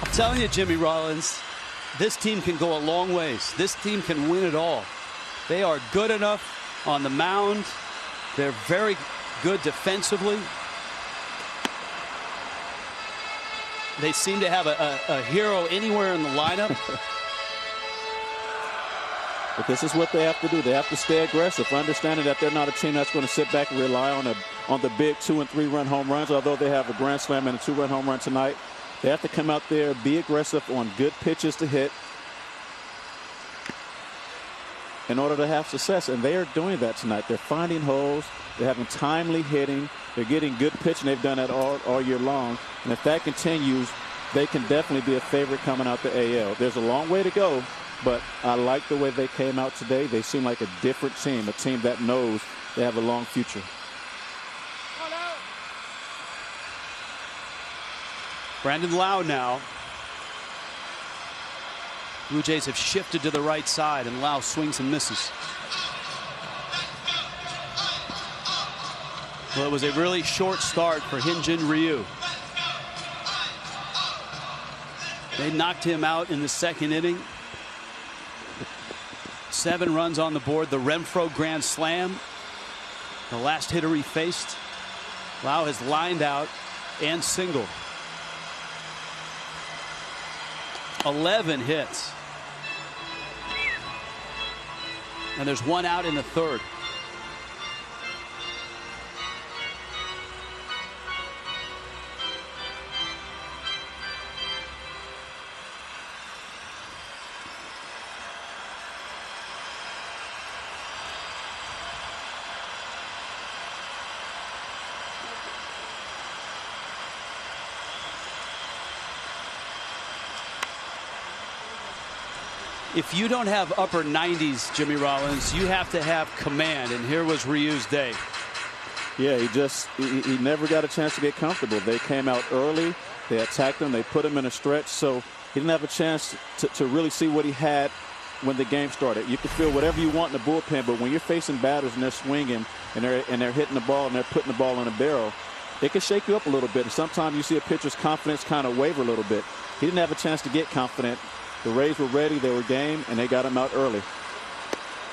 I'm telling you, Jimmy Rollins, this team can go a long ways. This team can win it all. They are good enough on the mound. They're very good defensively. They seem to have a hero anywhere in the lineup. But this is what they have to do. They have to stay aggressive, understanding that they're not a team that's going to sit back and rely on the big 2- and 3-run home runs. Although they have a grand slam and a 2-run home run tonight, they have to come out there, be aggressive on good pitches to hit in order to have success. And they are doing that tonight. They're finding holes. They're having timely hitting. They're getting good pitching. They've done that all year long. And if that continues, they can definitely be a favorite coming out the AL. There's a long way to go, but I like the way they came out today. They seem like a different team, a team that knows they have a long future. Brandon Lau now. Blue Jays have shifted to the right side, and Lau swings and misses. Well, it was a really short start for Hyun-Jin Ryu. They knocked him out in the second inning. 7 runs on the board. The Renfroe grand slam. The last hitter he faced. Lau has lined out and singled. 11 hits. And there's 1 out in the third. If you don't have upper 90s, Jimmy Rollins, you have to have command, and here was Ryu's day. Yeah, he never got a chance to get comfortable. They came out early, they attacked him, they put him in a stretch, so he didn't have a chance to really see what he had when the game started. You can feel whatever you want in the bullpen, but when you're facing batters and they're swinging and they're hitting the ball and they're putting the ball in a barrel, it can shake you up a little bit. And sometimes you see a pitcher's confidence kind of waver a little bit. He didn't have a chance to get confident. The Rays were ready, they were game, and they got him out early.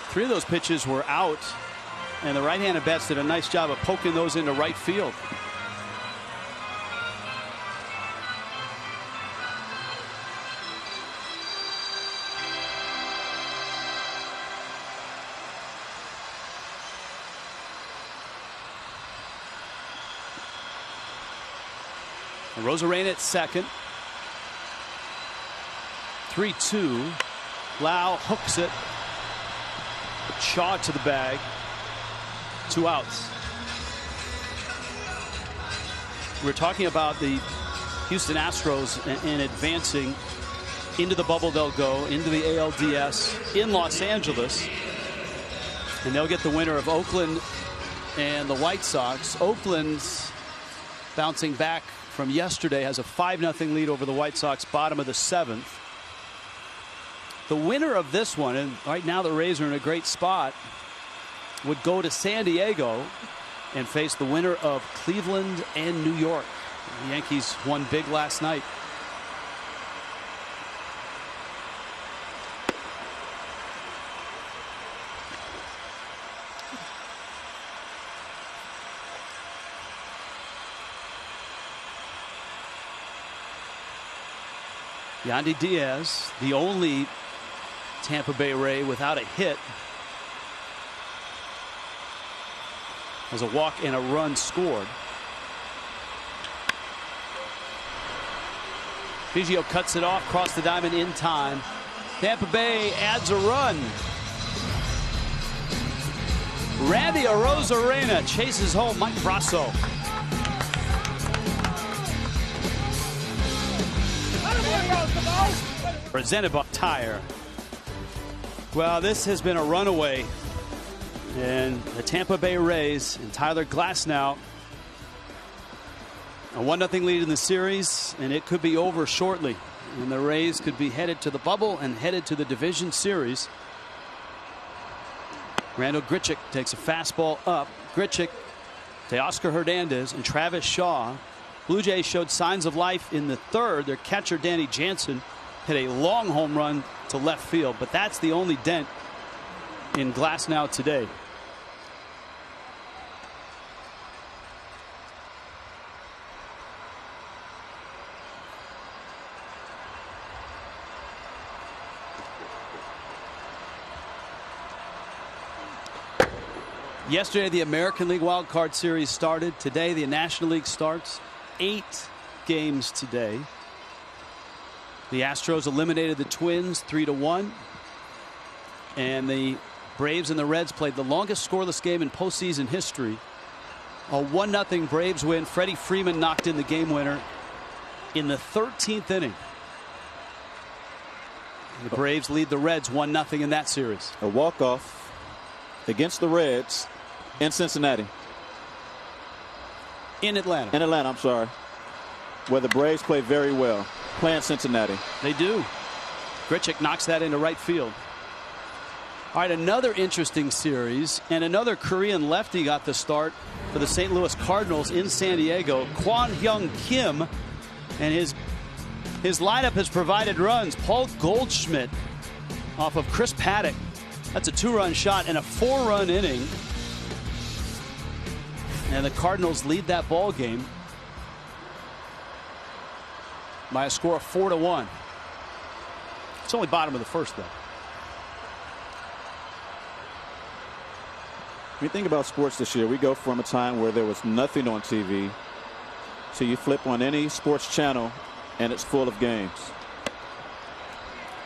3 of those pitches were out, and the right-handed bats did a nice job of poking those into right field. Arozarena at second. 3-2. Lau hooks it. Shaw to the bag. 2 outs. We're talking about the Houston Astros and advancing into the bubble. They'll go into the ALDS in Los Angeles, and they'll get the winner of Oakland and the White Sox. Oakland's bouncing back from yesterday, has a 5-0 lead over the White Sox, bottom of the 7th. The winner of this one, and right now the Rays are in a great spot, would go to San Diego and face the winner of Cleveland and New York. The Yankees won big last night. Yandy Diaz, the only Tampa Bay Ray without a hit. As a walk and a run scored. Biggio cuts it off, cross the diamond in time. Tampa Bay adds a run. Randy Arozarena chases home Mike Brasso. Presented by Tire. Well, this has been a runaway. And the Tampa Bay Rays and Tyler Glasnow. A 1-0 lead in the series, and it could be over shortly. And the Rays could be headed to the bubble and headed to the division series. Randall Grichuk takes a fastball up. Grichuk, Teoscar Hernandez, and Travis Shaw. Blue Jays showed signs of life in the third. Their catcher, Danny Jansen, hit a long home run to left field, but that's the only dent in Glasnow today. Yesterday, the American League Wild Card Series started. Today, the National League starts. 8 games today. The Astros eliminated the Twins 3-1. And the Braves and the Reds played the longest scoreless game in postseason history. A 1-0 Braves win. Freddie Freeman knocked in the game winner in the 13th inning. The Braves lead the Reds 1-0 in that series. A walk-off against the Reds in Cincinnati. In Atlanta. In Atlanta, I'm sorry. Where the Braves play very well. Playing Cincinnati. They do. Grichuk knocks that into right field. All right, another interesting series, and another Korean lefty got the start for the St. Louis Cardinals in San Diego. Kwon Hyung Kim, and his lineup has provided runs. Paul Goldschmidt off of Chris Paddock. That's a 2-run shot and a 4-run inning. And the Cardinals lead that ball game by a score of 4-1. It's only bottom of the first, though. When you think about sports this year, we go from a time where there was nothing on TV to you flip on any sports channel and it's full of games.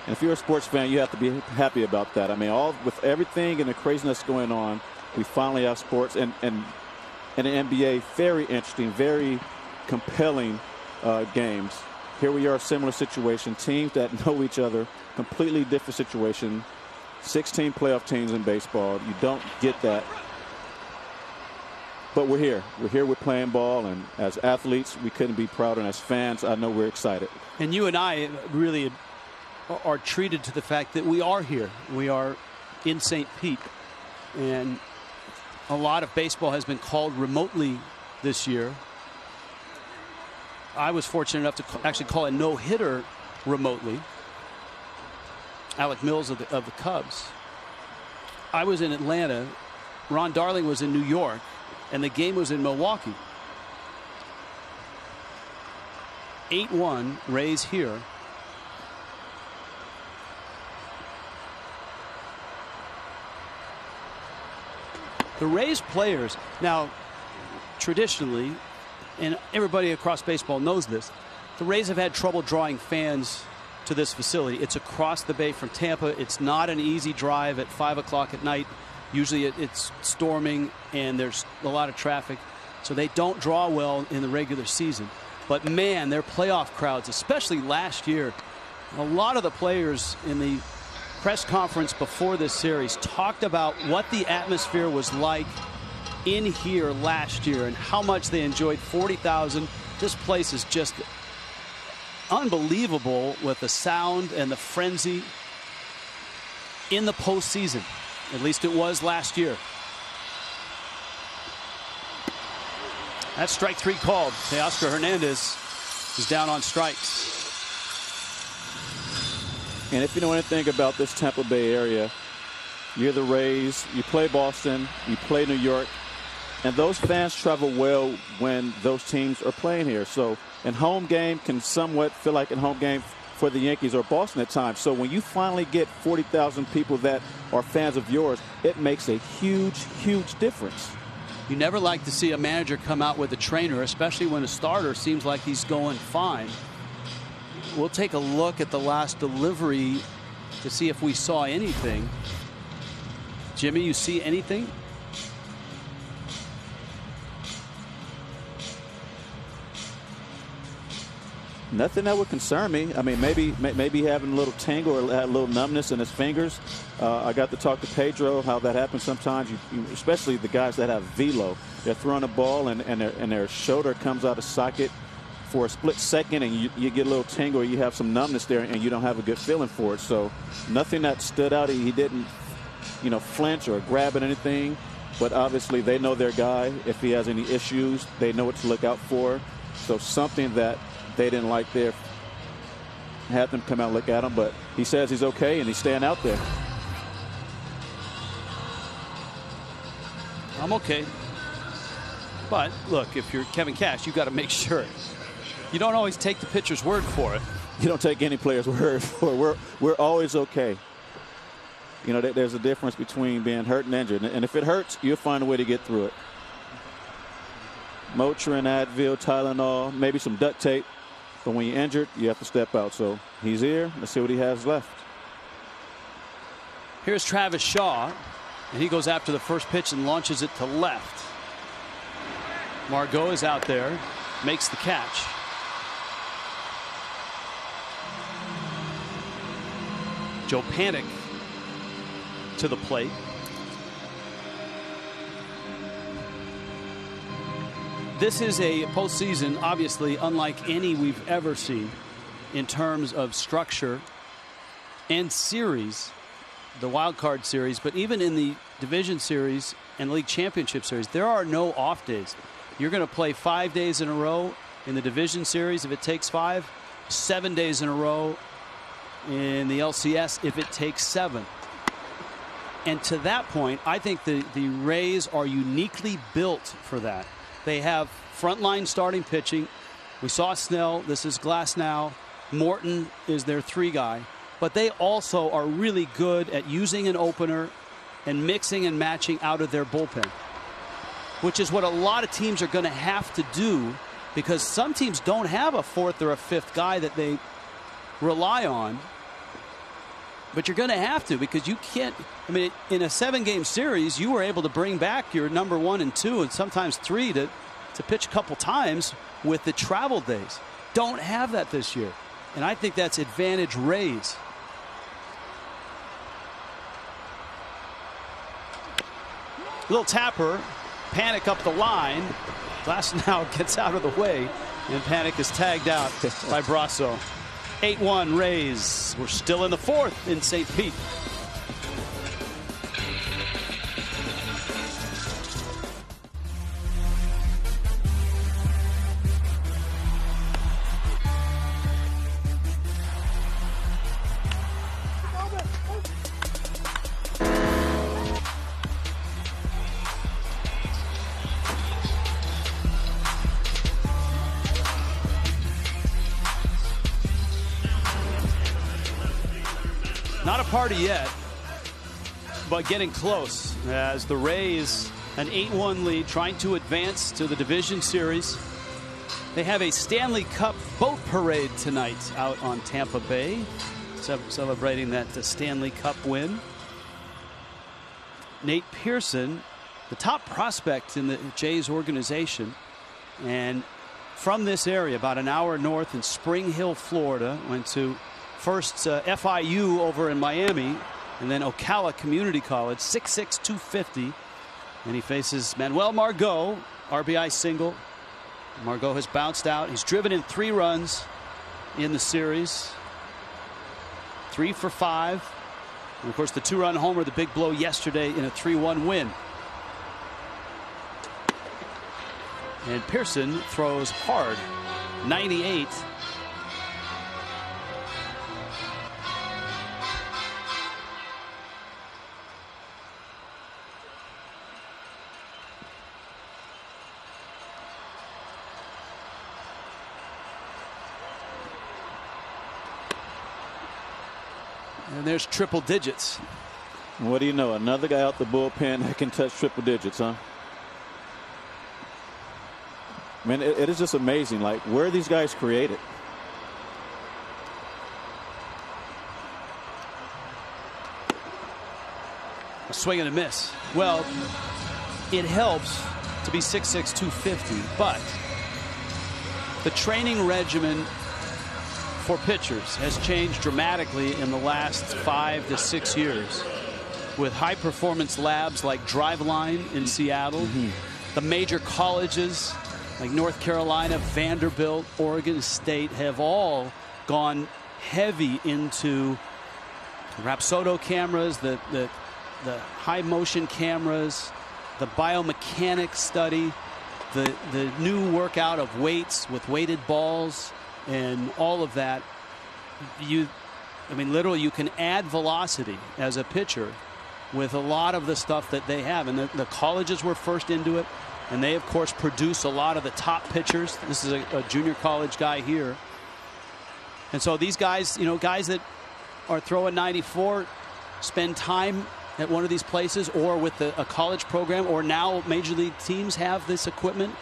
And if you're a sports fan, you have to be happy about that. I mean, with everything and the craziness going on, we finally have sports and the NBA, very interesting, very compelling games. Here we are, a similar situation. Teams that know each other, completely different situation. 16 playoff teams in baseball. You don't get that. But we're here. We're here. We're playing ball. And as athletes, we couldn't be prouder. And as fans, I know we're excited. And you and I really are treated to the fact that we are here. We are in St. Pete. And a lot of baseball has been called remotely this year. I was fortunate enough to actually call a no-hitter remotely. Alec Mills of the Cubs. I was in Atlanta. Ron Darling was in New York, and the game was in Milwaukee. 8-1 Rays here. The Rays players, now traditionally, and everybody across baseball knows this, the Rays have had trouble drawing fans to this facility. It's across the bay from Tampa. It's not an easy drive at 5 o'clock at night. Usually it's storming and there's a lot of traffic, so they don't draw well in the regular season. But man, their playoff crowds, especially last year, a lot of the players in the press conference before this series talked about what the atmosphere was like in here last year and how much they enjoyed 40,000. This place is just unbelievable with the sound and the frenzy in the postseason. At least it was last year. That's strike 3 called. Teoscar Hernandez is down on strikes. And if you know anything about this Tampa Bay area, you're the Rays, you play Boston, you play New York, and those fans travel well when those teams are playing here. So in home game can somewhat feel like in home game for the Yankees or Boston at times. So when you finally get 40,000 people that are fans of yours, it makes a huge, huge difference. You never like to see a manager come out with a trainer, especially when a starter seems like he's going fine. We'll take a look at the last delivery to see if we saw anything. Jimmy, you see anything? Nothing that would concern me. I mean, maybe having a little tingle or a little numbness in his fingers. I got to talk to Pedro how that happens sometimes. Especially the guys that have velo. They're throwing a ball and their shoulder comes out of socket for a split second, and you get a little tingle, or you have some numbness there, and you don't have a good feeling for it. So nothing that stood out. He didn't, flinch or grab at anything. But obviously they know their guy. If he has any issues, they know what to look out for. So something that they didn't like there, had them come out and look at him, but he says he's okay and he's staying out there. I'm okay. But look, if you're Kevin Cash, you've got to make sure. You don't always take the pitcher's word for it. You don't take any player's word for it. We're always okay. There's a difference between being hurt and injured. And if it hurts, you'll find a way to get through it. Motrin, Advil, Tylenol, maybe some duct tape. But when you're injured, you have to step out. So he's here. Let's see what he has left. Here's Travis Shaw, and he goes after the first pitch and launches it to left. Margot is out there, makes the catch. Joe Panik to the plate. This is a postseason, obviously, unlike any we've ever seen in terms of structure and series, the wild card series, but even in the division series and league championship series, there are no off days. You're going to play 5 days in a row in the division series if it takes 5, 7 days in a row in the LCS if it takes 7. And to that point, I think the Rays are uniquely built for that. They have frontline starting pitching. We saw Snell. This is Glasnow. Morton is their 3 guy. But they also are really good at using an opener and mixing and matching out of their bullpen, which is what a lot of teams are going to have to do, because some teams don't have a 4th or a 5th guy that they rely on. But you're going to have to, because you can't. I mean, in a 7-game series, you were able to bring back your number 1 and 2 and sometimes 3 to pitch a couple times with the travel days. Don't have that this year. And I think that's advantage Rays. Little tapper, Panik up the line. Glasnow gets out of the way, and Panik is tagged out by Brasso. 8-1 Rays. We're still in the 4th in St. Pete. Not a party yet, but getting close as the Rays, an 8-1 lead, trying to advance to the division series. They have a Stanley Cup boat parade tonight out on Tampa Bay, celebrating that Stanley Cup win. Nate Pearson, the top prospect in the Jays organization, and from this area, about an hour north in Spring Hill, Florida, went to first FIU over in Miami, and then Ocala Community College, 6'6", 250. And he faces Manuel Margot, RBI single. Margot has bounced out. He's driven in 3 runs in the series. 3 for 5. And of course, the 2-run homer, the big blow yesterday in a 3-1 win. And Pearson throws hard. 98. And there's triple digits. What do you know? Another guy out the bullpen that can touch triple digits, huh? Man, it is just amazing. Like, where are these guys created? A swing and a miss. Well, it helps to be 6'6", 250, but the training regimen for pitchers has changed dramatically in the last 5 to 6 years with high performance labs like Driveline in Seattle. The major colleges like North Carolina, Vanderbilt, Oregon State have all gone heavy into Rapsodo cameras, the high motion cameras, the biomechanics study, the new workout of weights with weighted balls. And all of that, I mean, literally, you can add velocity as a pitcher with a lot of the stuff that they have. And the colleges were first into it, and they, of course, produce a lot of the top pitchers. This is a junior college guy here. And so these guys, guys that are throwing 94 spend time at one of these places or with a college program, or now major league teams have this equipment.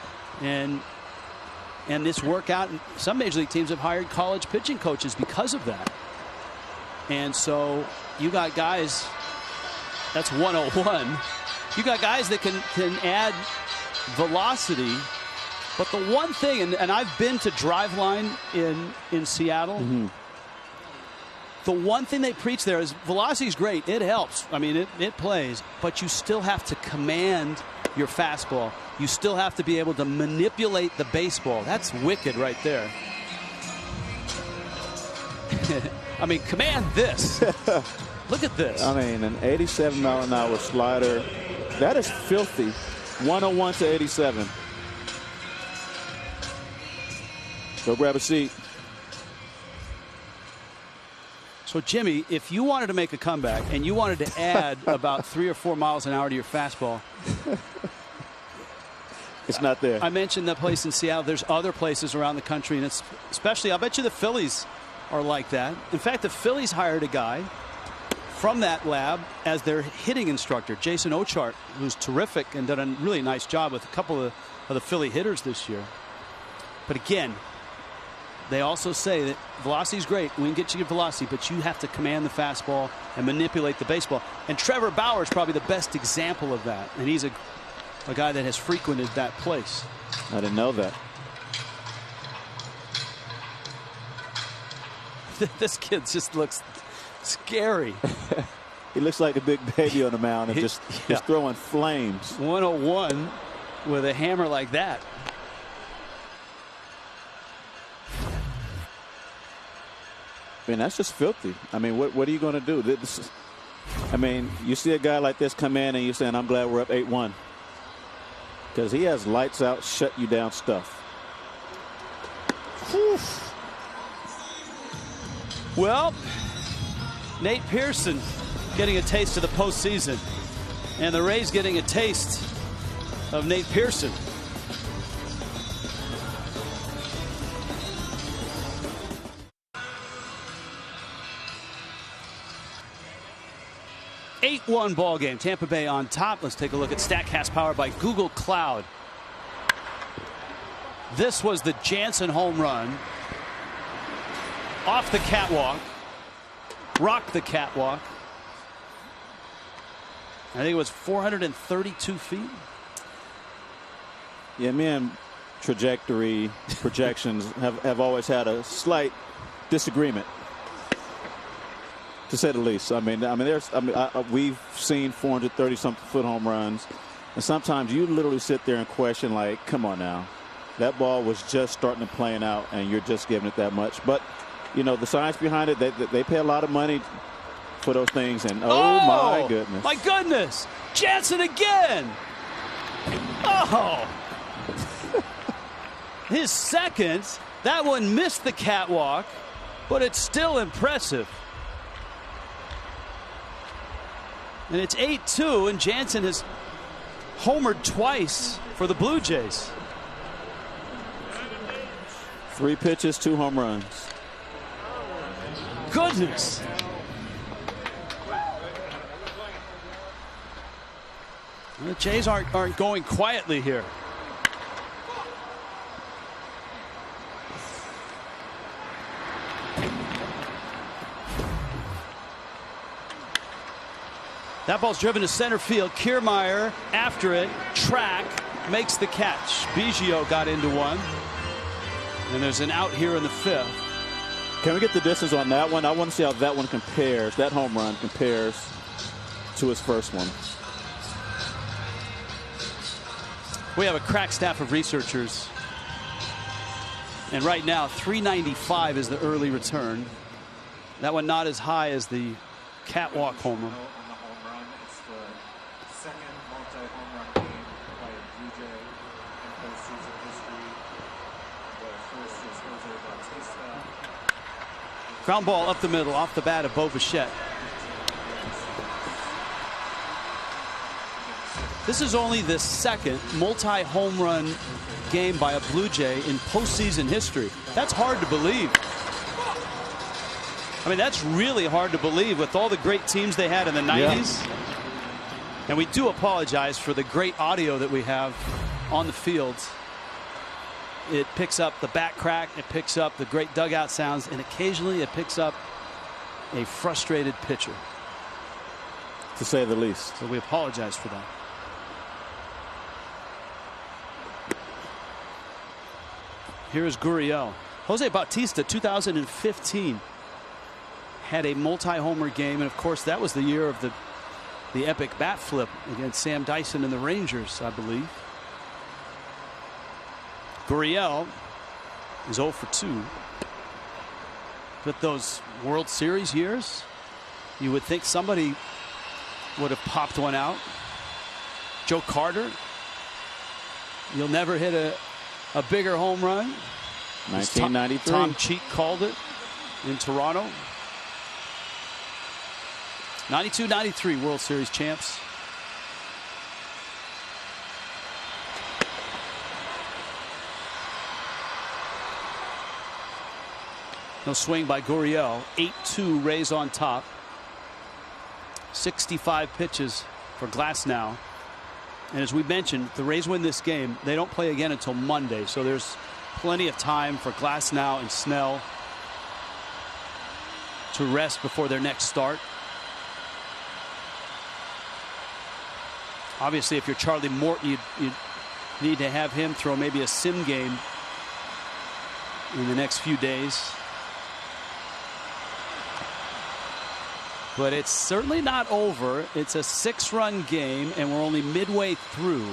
And this workout, some major league teams have hired college pitching coaches because of that. And so you got guys, that's 101. You got guys that can add velocity. But the one thing, and I've been to Driveline in Seattle. The one thing they preach there is velocity is great. It helps. I mean, it plays. But you still have to command your fastball. You still have to be able to manipulate the baseball. That's wicked right there. I mean, command this. Look at this. I mean, an 87-mile-an-hour slider. That is filthy. 101 to 87. Go grab a seat. So, Jimmy, if you wanted to make a comeback and you wanted to add about 3 or 4 miles an hour to your fastball, it's not there. I mentioned that place in Seattle. There's other places around the country, and it's especially, I'll bet you the Phillies are like that. In fact, the Phillies hired a guy from that lab as their hitting instructor, Jason Ochart, who's terrific and done a really nice job with a couple of the Philly hitters this year. But again, they also say that velocity is great. We can get you good velocity, but you have to command the fastball and manipulate the baseball. And Trevor Bauer is probably the best example of that. And he's a guy that has frequented that place. I didn't know that. This kid just looks scary. He looks like a big baby on the mound and just throwing flames. 101 with a hammer like that. I mean, that's just filthy. I mean, what are you going to do? I mean, you see a guy like this come in and you're saying, I'm glad we're up 8-1. Because he has lights out, shut you down stuff. Whew. Well, Nate Pearson getting a taste of the postseason. And the Rays getting a taste of Nate Pearson. One ball game. Tampa Bay on top. Let's take a look at StatCast powered by Google Cloud. This was the Jansen home run. Off the catwalk. Rocked the catwalk. I think it was 432 feet. Yeah, me and trajectory projections have always had a slight disagreement, to say the least. We've seen 430-something foot home runs, and sometimes you literally sit there and question, like, come on now, that ball was just starting to plane out, and you're just giving it that much. But the science behind it, they pay a lot of money for those things, and oh my goodness, my goodness, Jansen again. Oh. His second. That one missed the catwalk, but it's still impressive. And it's 8-2, and Jansen has homered twice for the Blue Jays. 3 pitches, 2 home runs. Goodness. The Jays aren't going quietly here. That ball's driven to center field. Kiermaier after it, track, makes the catch. Biggio got into one. And there's an out here in the 5th. Can we get the distance on that one? I want to see how that one compares, that home run compares to his first one. We have a crack staff of researchers. And right now, 395 is the early return. That one not as high as the catwalk homer. It's the second multi-home run game by a Blue Jay in postseason history. The first is Jose Bautista. Ground ball up the middle, off the bat of Bo Bichette. This is only the second multi-home run game by a Blue Jay in postseason history. That's hard to believe. I mean, that's really hard to believe with all the great teams they had in the 90s. Yeah. And we do apologize for the great audio that we have on the field. It picks up the back crack, it picks up the great dugout sounds, and occasionally it picks up a frustrated pitcher. To say the least. So we apologize for that. Here is Gurriel. Jose Bautista, 2015, had a multi-homer game, and of course that was the year of the epic bat flip against Sam Dyson and the Rangers, I believe. Gurriel is 0 for 2. With those World Series years, you would think somebody would have popped one out. Joe Carter. You'll never hit a bigger home run. 1993. Tom Cheek called it in Toronto. 92-93 World Series champs. No swing by Gurriel. 8-2 Rays on top. 65 pitches for Glasnow. And as we mentioned, the Rays win this game. They don't play again until Monday, so there's plenty of time for Glasnow and Snell to rest before their next start. Obviously, if you're Charlie Morton, you need to have him throw maybe a sim game in the next few days. But it's certainly not over. It's a 6-run game, and we're only midway through.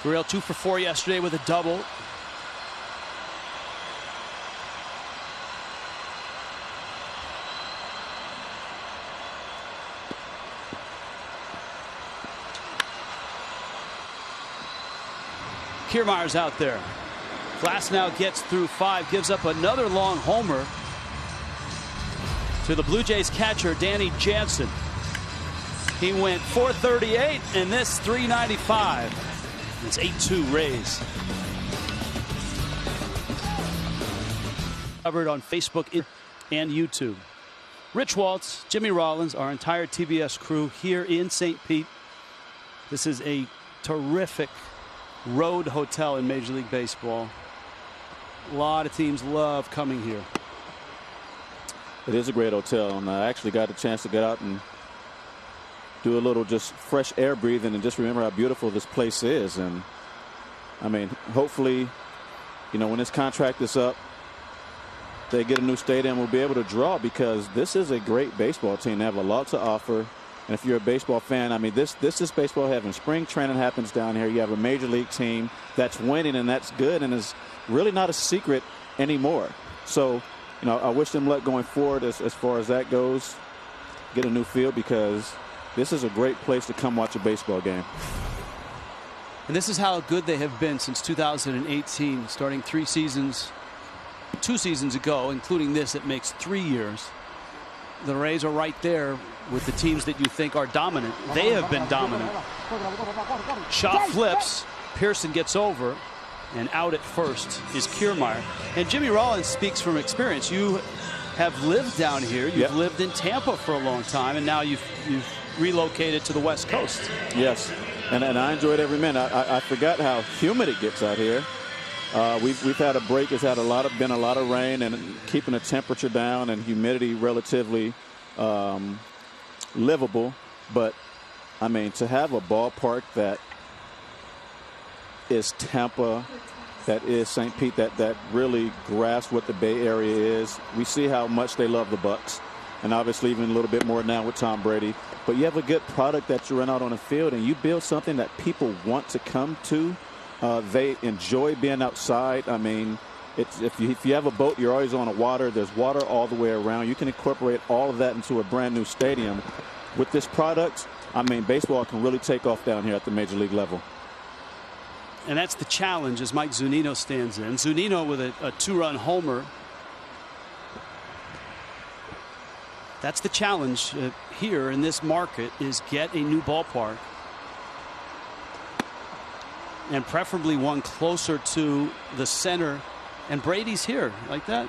Gurriel 2 for 4 yesterday with a double. Kiermaier's out there. Glasnow gets through 5, gives up another long homer to the Blue Jays catcher, Danny Jansen. He went 438, and this 395. It's 8-2 Rays. Covered on Facebook and YouTube. Rich Waltz, Jimmy Rollins, our entire TBS crew here in St. Pete. This is a terrific road hotel in Major League Baseball. A lot of teams love coming here. It is a great hotel, and I actually got a chance to get out and do a little just fresh air breathing and just remember how beautiful this place is. And I mean, hopefully, you know, when this contract is up, they get a new stadium, we'll be able to draw, because this is a great baseball team. They have a lot to offer. And if you're a baseball fan, I mean, this is baseball heaven. Spring training happens down here. You have a major league team that's winning, and that's good, and is really not a secret anymore. So, you know, I wish them luck going forward as far as that goes. Get a new field, because this is a great place to come watch a baseball game. And this is how good they have been since 2018, starting 2 seasons ago, including this. It makes 3 years. The Rays are right there with the teams that you think are dominant. They have been dominant. Shaw flips. Pearson gets over. And out at first is Kiermaier. And Jimmy Rollins speaks from experience. You have lived down here. You've lived in Tampa for a long time, and now you've relocated to the West Coast. Yes, and I enjoyed every minute. I forgot how humid it gets out here. We've had a break. It's had been a lot of rain, and keeping the temperature down and humidity relatively livable. But I mean, to have a ballpark that is Tampa, that is St. Pete, that really grasps what the Bay Area is. We see how much they love the Bucks, and obviously even a little bit more now with Tom Brady. But you have a good product that you run out on the field, and you build something that people want to come to. They enjoy being outside. I mean, if you have a boat, you're always on the water. There's water all the way around. You can incorporate all of that into a brand new stadium. With this product, I mean, baseball can really take off down here at the major league level. And that's the challenge as Mike Zunino stands in. Zunino with a 2-run homer. That's the challenge here in this market, is get a new ballpark. And preferably one closer to the center. And Brady's here like that.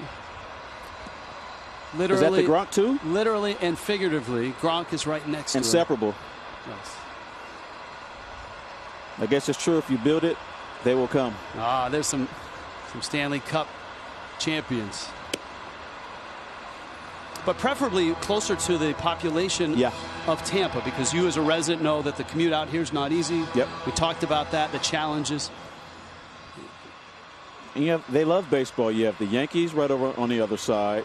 Literally, is that the Gronk too? Literally and figuratively, Gronk is right next to him. Inseparable. Yes. I guess it's true. If you build it, they will come. There's some Stanley Cup champions. But preferably closer to the population of Tampa, because you as a resident know that the commute out here is not easy. Yep. We talked about that, the challenges. And they love baseball. You have the Yankees right over on the other side,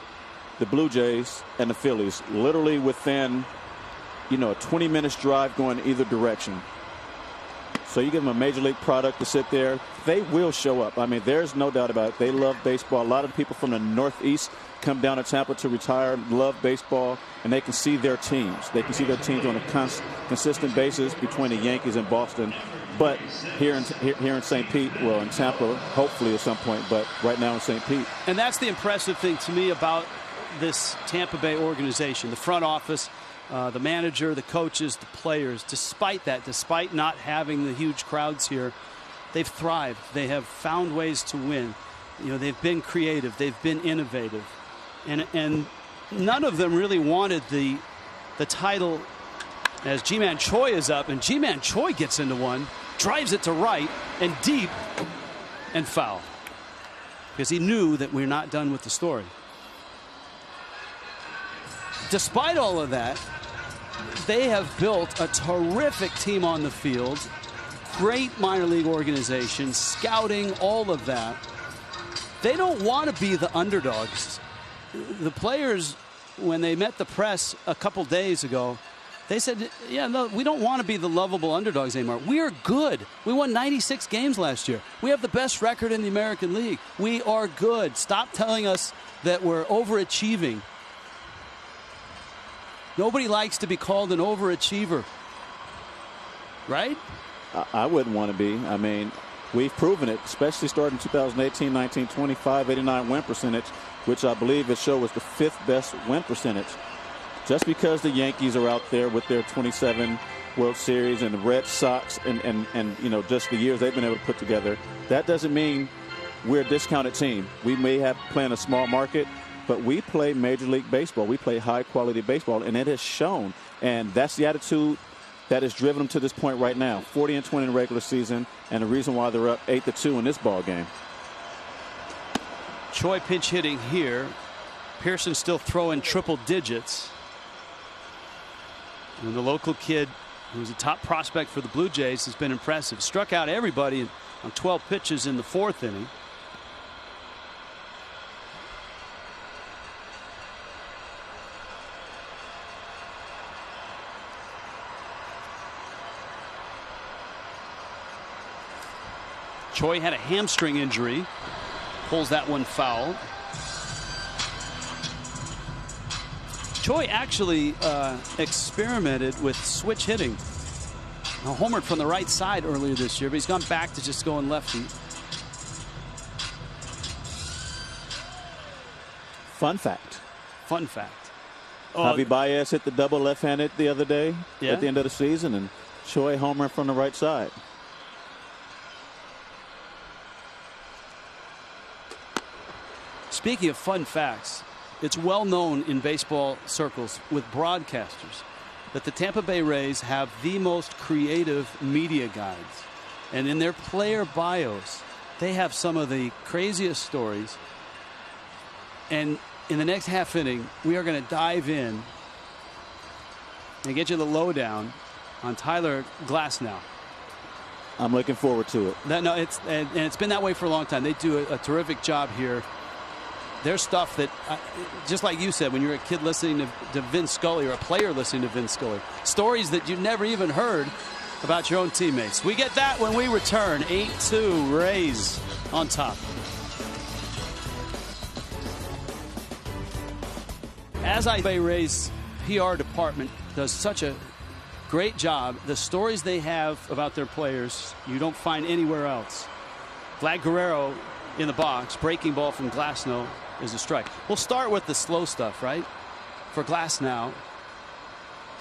the Blue Jays, and the Phillies, literally within, a 20 minutes drive going either direction. So you give them a major league product to sit there, they will show up. I mean, there's no doubt about it. They love baseball. A lot of people from the Northeast come down to Tampa to retire, love baseball, and they can see their teams. They can see their teams on a consistent basis between the Yankees and Boston. But here in St. Pete, well, in Tampa, hopefully at some point, but right now in St. Pete. And that's the impressive thing to me about this Tampa Bay organization, the front office, the manager, the coaches, the players. Despite not having the huge crowds here, they've thrived. They have found ways to win. They've been creative. They've been innovative. And none of them really wanted the title as Ji-Man Choi is up. And Ji-Man Choi gets into one, drives it to right and deep and foul. Because he knew that we're not done with the story. Despite all of that, they have built a terrific team on the field, great minor league organization, scouting, all of that. They don't want to be the underdogs. The players, when they met the press a couple days ago, they said, yeah, no, we don't want to be the lovable underdogs anymore. We are good. We won 96 games last year. We have the best record in the American League. We are good. Stop telling us that we're overachieving. Nobody likes to be called an overachiever, right? I wouldn't want to be. I mean, we've proven it, especially starting 2018, 19, 25, 89 win percentage, which I believe it showed was the 5th best win percentage. Just because the Yankees are out there with their 27 World Series and the Red Sox and just the years they've been able to put together, that doesn't mean we're a discounted team. We may have play in a small market, but we play Major League Baseball. We play high-quality baseball, and it has shown. And that's the attitude that has driven them to this point right now. 40-20 in the regular season, and the reason why they're up 8-2 in this ball game. Choi pinch hitting here. Pearson still throwing triple digits. And the local kid, who's a top prospect for the Blue Jays, has been impressive. Struck out everybody on 12 pitches in the 4th inning. Choi had a hamstring injury. Pulls that one foul. Choi actually experimented with switch hitting. A homered from the right side earlier this year, but he's gone back to just going lefty. Fun fact. Fun fact. Javi Baez hit the double left-handed the other day at the end of the season, and Choi homer from the right side. Speaking of fun facts, it's well known in baseball circles with broadcasters that the Tampa Bay Rays have the most creative media guides. And in their player bios, they have some of the craziest stories. And in the next half inning, we are going to dive in and get you the lowdown on Tyler Glasnow. I'm looking forward to it. It's been that way for a long time. They do a terrific job here. There's stuff that, just like you said, when you're a kid listening to Vince Scully or a player listening to Vince Scully, stories that you've never even heard about your own teammates. We get that when we return. 8-2 Rays on top. As I say, Rays PR department does such a great job. The stories they have about their players, you don't find anywhere else. Vlad Guerrero in the box, breaking ball from Glasnow is a strike. We'll start with the slow stuff, right? For Glasnow,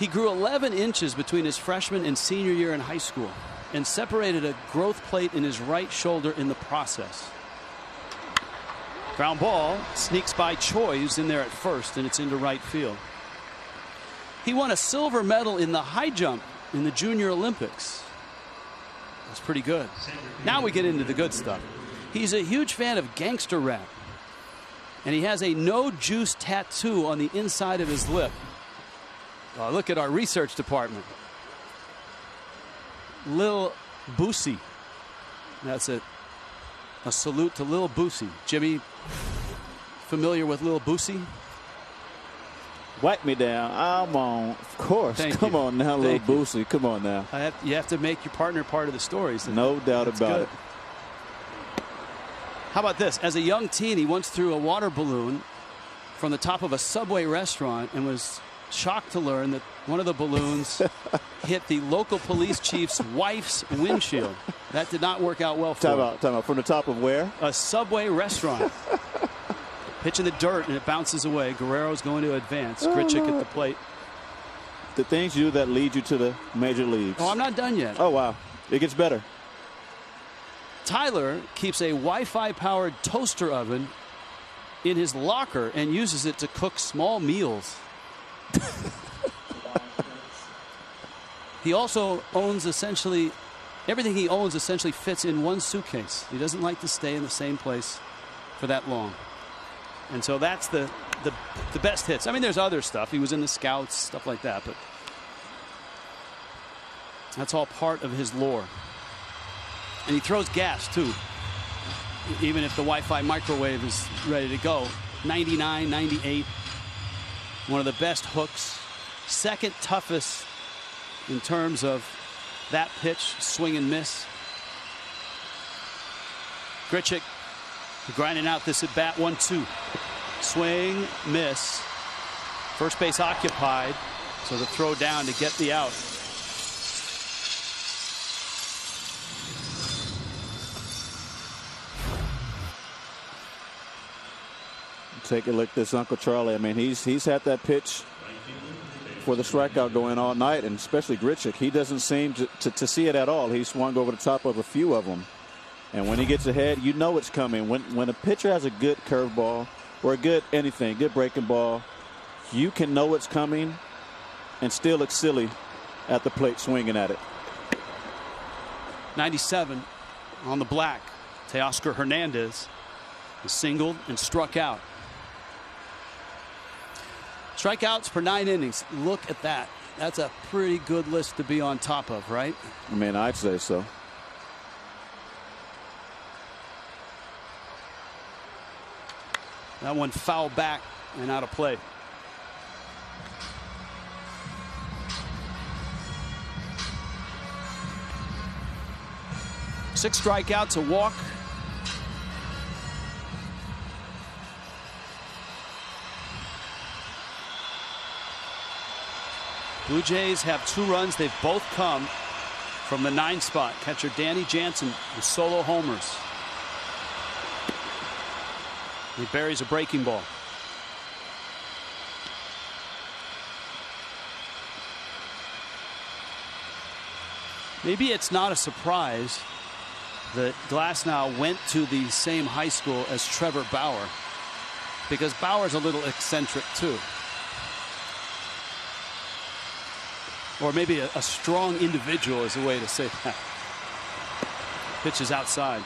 he grew 11 inches between his freshman and senior year in high school and separated a growth plate in his right shoulder in the process. Ground ball sneaks by Choi, who's in there at first, and it's into right field. He won a silver medal in the high jump in the Junior Olympics. That's pretty good. Now we get into the good stuff. He's a huge fan of gangster rap, and he has a no juice tattoo on the inside of his lip. Look at our research department. Lil Boosie. That's it. A salute to Lil Boosie. Jimmy, familiar with Lil Boosie? Wipe me down. I'm on. Of course. Come on now, Lil Boosie. Come on now. You have to make your partner part of the stories. No doubt about it. How about this? As a young teen, he once threw a water balloon from the top of a Subway restaurant and was shocked to learn that one of the balloons hit the local police chief's wife's windshield. That did not work out well for him. Time out. From the top of where? A Subway restaurant. Pitch in the dirt, and it bounces away. Guerrero's going to advance. Grichuk at the plate. The things you do that lead you to the major leagues. Oh, I'm not done yet. Oh, wow. It gets better. Tyler keeps a Wi-Fi powered toaster oven in his locker and uses it to cook small meals. He also owns essentially everything he owns essentially fits in one suitcase. He doesn't like to stay in the same place for that long. And so that's the best hits. I mean, there's other stuff. He was in the Scouts, stuff like that, but that's all part of his lore. And he throws gas, too, even if the Wi-Fi microwave is ready to go. 99, 98, one of the best hooks. Second toughest in terms of that pitch, swing and miss. Grichuk grinding out this at bat. 1-2. Swing, miss. First base occupied. So the throw down to get the out. Take a look at this Uncle Charlie. I mean, he's had that pitch for the strikeout going all night, and especially Grichuk. He doesn't seem to see it at all. He swung over the top of a few of them. And when he gets ahead, you know it's coming. When a pitcher has a good curveball or a good anything, good breaking ball, you can know it's coming and still look silly at the plate swinging at it. 97 on the black. Teoscar Hernandez is singled and struck out. Strikeouts per 9 innings. Look at that. That's a pretty good list to be on top of, right? I mean, I'd say so. That one fouled back and out of play. 6 strikeouts, a walk. Blue Jays have 2 runs. They've both come from the 9 spot. Catcher Danny Jansen with solo homers. He buries a breaking ball. Maybe it's not a surprise that Glasnow went to the same high school as Trevor Bauer, because Bauer's a little eccentric too. Or maybe a strong individual is a way to say that. Pitch is outside.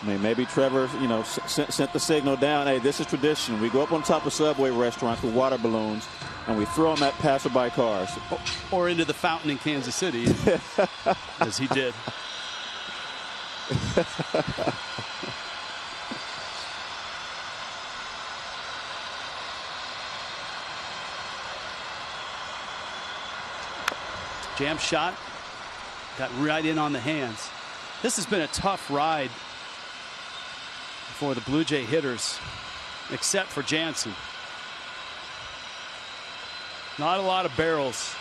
I mean, maybe Trevor, you know, sent the signal down. Hey, this is tradition. We go up on top of Subway restaurants with water balloons, and we throw them at passerby cars. Or into the fountain in Kansas City, as he did. Jam shot, got right in on the hands. This has been a tough ride for the Blue Jay hitters, except for Jansen. Not a lot of barrels.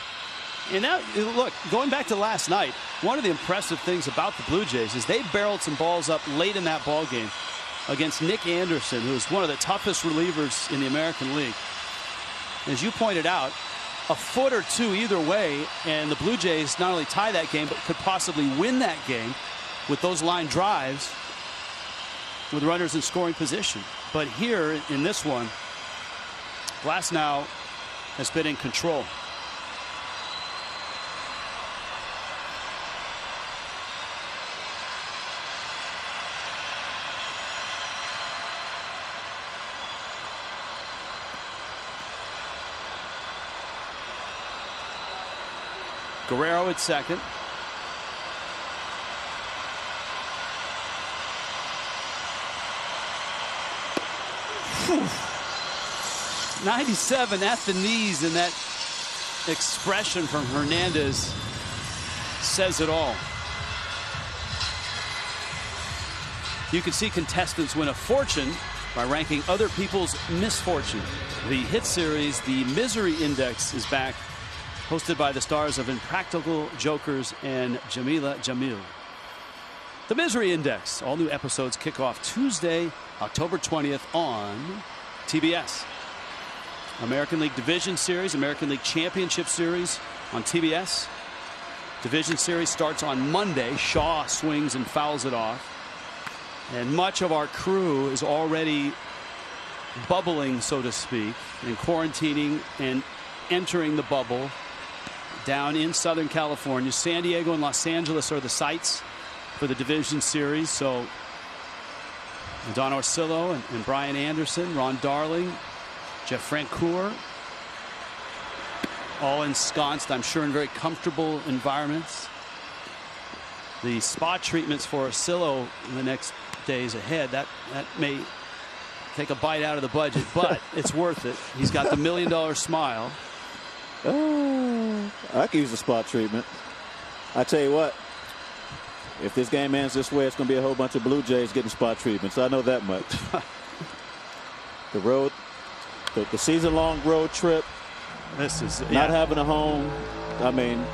And now, look, going back to last night, one of the impressive things about the Blue Jays is they barreled some balls up late in that ball game against Nick Anderson, who is one of the toughest relievers in the American League. As you pointed out, a foot or two either way, and the Blue Jays not only tie that game, but could possibly win that game with those line drives with runners in scoring position. But here in this one, Glasnow has been in control. Guerrero at second. Whew. 97 at the knees, and that expression from Hernandez says it all. You can see contestants win a fortune by ranking other people's misfortune. The hit series, the Misery Index, is back, hosted by the stars of Impractical Jokers and Jamila Jamil. The Misery Index. All new episodes kick off Tuesday, October 20th on TBS. American League Division Series, American League Championship Series on TBS. Division Series starts on Monday. Shaw swings and fouls it off. And much of our crew is already bubbling, so to speak, and quarantining and entering the bubble down in Southern California. San Diego and Los Angeles are the sites for the Division Series. So Don Orsillo and Brian Anderson, Ron Darling, Jeff Francoeur, all ensconced, I'm sure, in very comfortable environments. The spot treatments for Orsillo in the next days ahead, that may take a bite out of the budget, but it's worth it. He's got the $1 million smile. I could use a spot treatment. I tell you what, if this game ends this way, it's going to be a whole bunch of Blue Jays getting spot treatments. I know that much. The road, the season-long road trip. This is not having a home. I mean,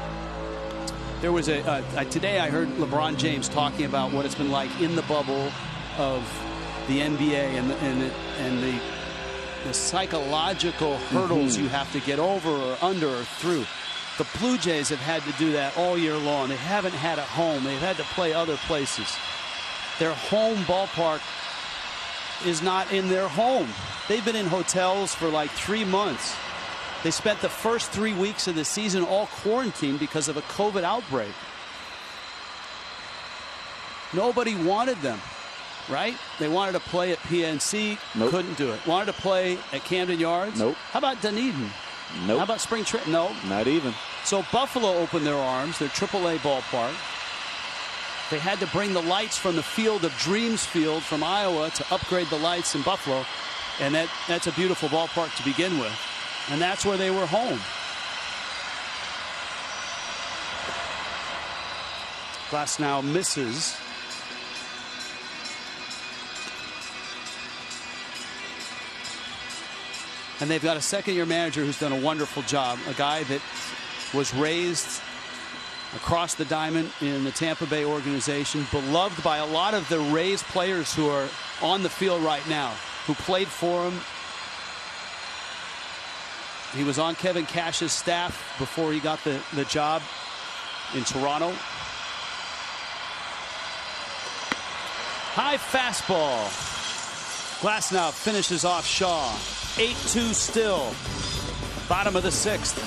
there was today I heard LeBron James talking about what it's been like in the bubble of the NBA and the psychological hurdles you have to get over or under or through. The Blue Jays have had to do that all year long. They haven't had a home. They've had to play other places. Their home ballpark is not in their home. They've been in hotels for like 3 months. They spent the first 3 weeks of the season all quarantined because of a COVID outbreak. Nobody wanted them, right? They wanted to play at PNC. Nope. Couldn't do it. Wanted to play at Camden Yards. Nope. How about Dunedin? Nope. How about Spring Training? No. Not even. So Buffalo opened their arms, their AAA ballpark. They had to bring the lights from the Field of Dreams field from Iowa to upgrade the lights in Buffalo. And that's a beautiful ballpark to begin with. And that's where they were home. Glasnow misses. And they've got a second-year manager who's done a wonderful job. A guy that was raised across the diamond in the Tampa Bay organization, beloved by a lot of the Rays players who are on the field right now, who played for him. He was on Kevin Cash's staff before he got the job in Toronto. High fastball. Glasnow finishes off Shaw. 8-2 still. Bottom of the 6th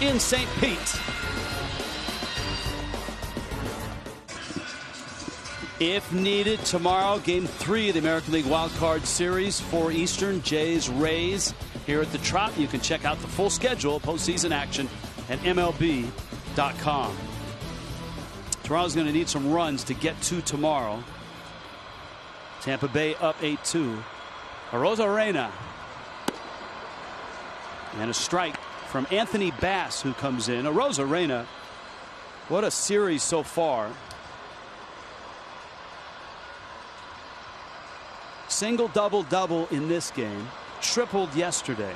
in St. Pete. If needed, tomorrow, Game 3 of the American League Wild Card Series, 4 Eastern, Jays, Rays. Here at the Trop, you can check out the full schedule, postseason action at MLB.com. Toronto's going to need some runs to get to tomorrow. Tampa Bay up 8-2. Arozarena. And a strike from Anthony Bass, who comes in. Arozarena, what a series so far. Single, double, double in this game. Tripled yesterday.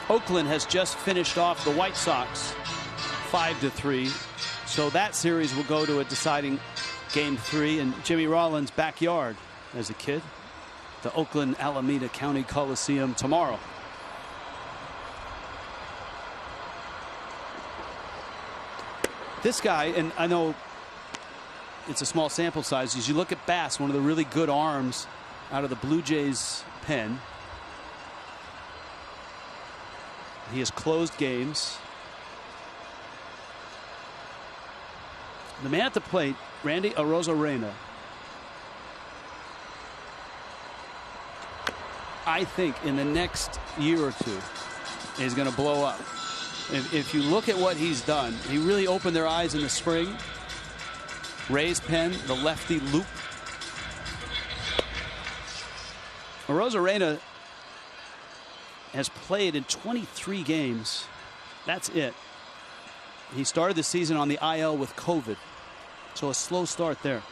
Oakland has just finished off the White Sox 5-3. So that series will go to a deciding Game 3 in Jimmy Rollins' backyard as a kid. The Oakland Alameda County Coliseum tomorrow. This guy, and I know it's a small sample size, as you look at Bass, one of the really good arms out of the Blue Jays pen. He has closed games. The man at the plate, Randy Arozarena, I think in the next year or two is going to blow up. If you look at what he's done, he really opened their eyes in the spring. Rays pen, the lefty loop. Arozarena has played in 23 games. That's it. He started the season on the IL with COVID. So a slow start there.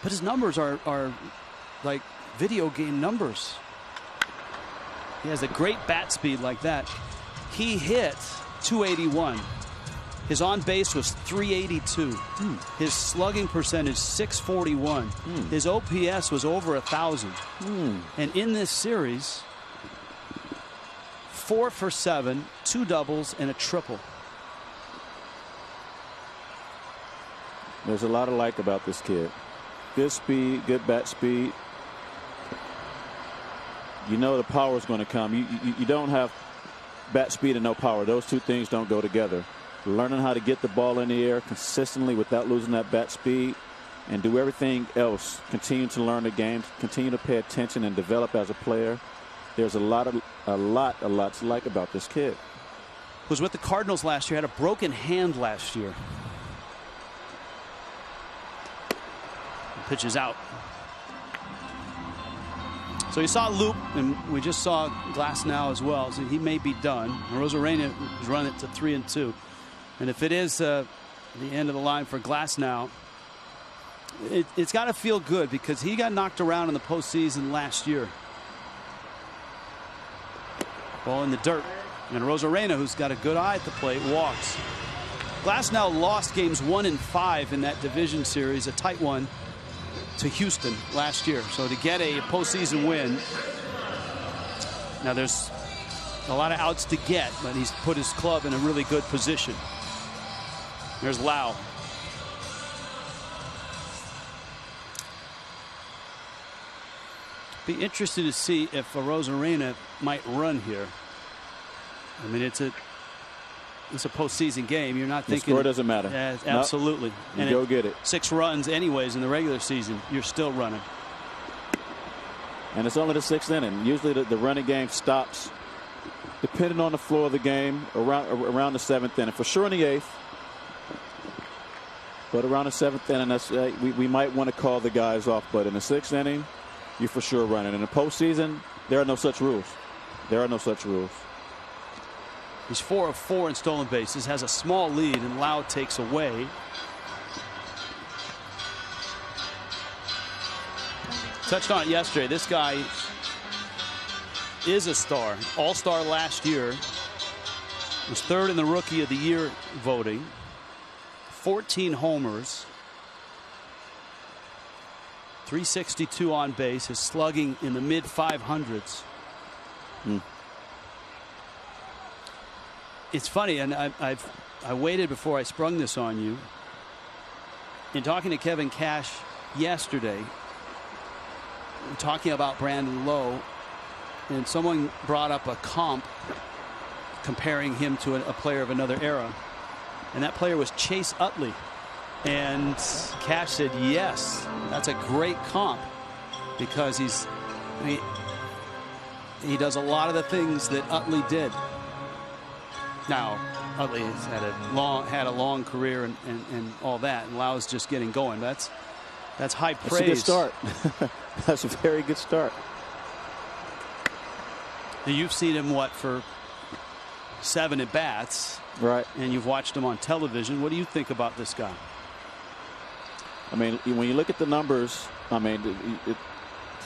But his numbers are like video game numbers. He has a great bat speed like that. He hit 281. His on base was 382. His slugging percentage 641. His OPS was over 1,000. And in this series, 4 for 7, 2 doubles and a triple. There's a lot to like about this kid. Good speed, good bat speed. You know the power is going to come. You don't have bat speed and no power. Those two things don't go together. Learning how to get the ball in the air consistently without losing that bat speed and do everything else. Continue to learn the game, continue to pay attention and develop as a player. There's a lot to like about this kid. Was with the Cardinals last year, had a broken hand last year. Pitches out. So you saw Loop, and we just saw Glasnow as well. So he may be done. Arozarena is running it to 3-2. And if it is the end of the line for Glasnow, it's got to feel good because he got knocked around in the postseason last year. Ball in the dirt. And Arozarena, who's got a good eye at the plate, walks. Glasnow lost games 1 and 5 in that division series, a tight one, to Houston last year. So to get a postseason win, now there's a lot of outs to get, but he's put his club in a really good position. There's Lau. Be interested to see if Arozarena might run here. I mean, it's a postseason game. You're not thinking the score doesn't matter. Yeah, absolutely. Nope. And go get it. 6 runs anyways in the regular season. You're still running. And it's only the 6th inning. Usually the running game stops, depending on the flow of the game, around the 7th inning. For sure in the 8th. But around the 7th inning, that's, we might want to call the guys off. But in the 6th inning, you're for sure running. In the postseason, there are no such rules. There are no such rules. He's 4 of 4 in stolen bases, has a small lead, and Lau takes away. Touched on it yesterday. This guy is a star. All-star last year. Was 3rd in the Rookie of the Year voting. 14 homers. 362 on base. His slugging in the mid-500s. It's funny, and I waited before I sprung this on you. In talking to Kevin Cash yesterday, talking about Brandon Lowe, and someone brought up a comp comparing him to a player of another era, and that player was Chase Utley. And Cash said, yes, that's a great comp, because he does a lot of the things that Utley did. Now, Utley has had a long career and all that, and Lau's just getting going. That's high praise. That's a good start. That's a very good start. Now, you've seen him, for 7 at bats, right? And you've watched him on television. What do you think about this guy? I mean, when you look at the numbers, I mean,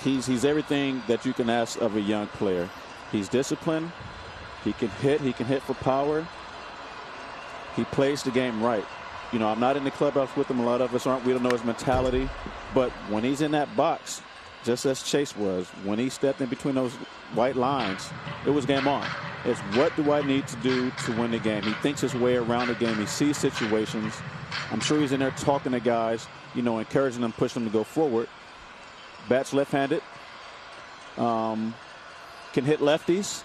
he's everything that you can ask of a young player. He's disciplined. He can hit. He can hit for power. He plays the game right. You know, I'm not in the clubhouse with him. A lot of us aren't. We don't know his mentality. But when he's in that box, just as Chase was, when he stepped in between those white lines, it was game on. It's what do I need to do to win the game? He thinks his way around the game. He sees situations. I'm sure he's in there talking to guys, you know, encouraging them, pushing them to go forward. Bats left-handed. Can hit lefties.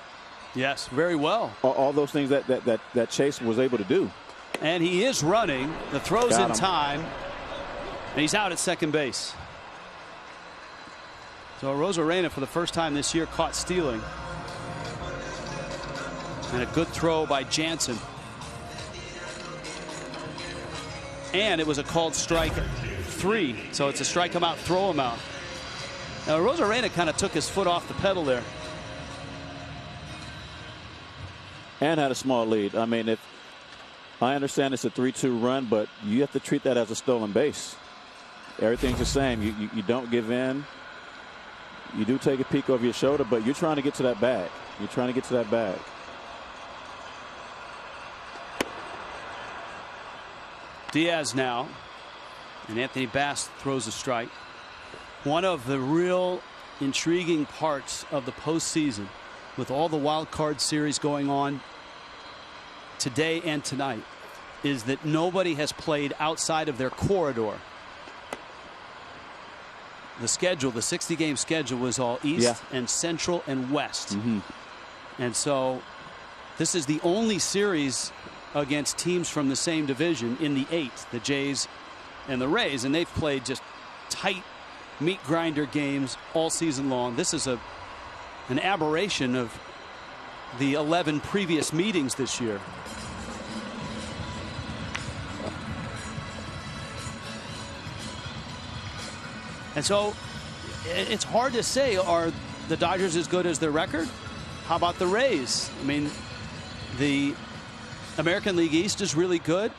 Yes, very well. All those things that Chase was able to do. And he is running. The throw's in time. And he's out at second base. So Rosarena, for the first time this year, caught stealing. And a good throw by Jansen. And it was a called strike 3. So it's a strike him out, throw him out. Now Rosarena kind of took his foot off the pedal there. And had a small lead. I mean, if I understand it's a 3-2 run, but you have to treat that as a stolen base. Everything's the same. You don't give in. You do take a peek over your shoulder, but you're trying to get to that bag. You're trying to get to that bag. Diaz now, and Anthony Bass throws a strike. One of the real intriguing parts of the postseason, with all the wild card series going on today and tonight, is that nobody has played outside of their corridor. The schedule, the 60-game schedule, was all East and Central and West. And so this is the only series against teams from the same division in the 8, the Jays and the Rays, and they've played just tight meat grinder games all season long. This is an aberration of the 11 previous meetings this year. And so it's hard to say, are the Dodgers as good as their record? How about the Rays? I mean, the American League East is really good.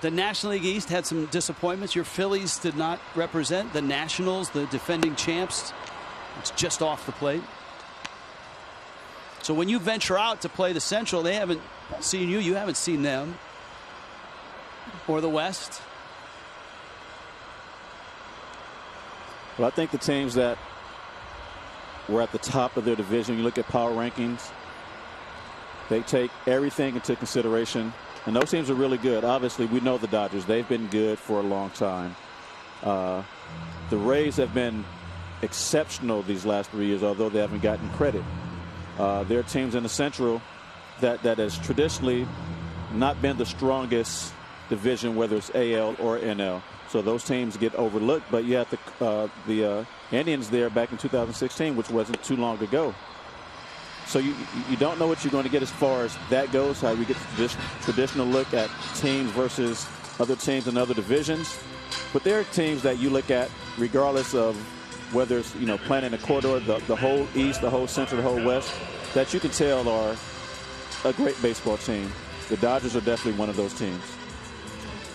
The National League East had some disappointments. Your Phillies did not represent. The Nationals, the defending champs, it's just off the plate. So when you venture out to play the Central, they haven't seen you. You haven't seen them. Or the West. Well, I think the teams that were at the top of their division, you look at power rankings, they take everything into consideration. And those teams are really good. Obviously, we know the Dodgers. They've been good for a long time. The Rays have been exceptional these last 3 years, although they haven't gotten credit. There are teams in the Central that has traditionally not been the strongest division, whether it's AL or NL. So those teams get overlooked. But you have the Indians there back in 2016, which wasn't too long ago. So you don't know what you're going to get as far as that goes, how we get this traditional look at teams versus other teams in other divisions. But there are teams that you look at regardless of whether it's, playing in the corridor, the whole East, the whole Central, the whole West. that you can tell are a great baseball team. The Dodgers are definitely one of those teams.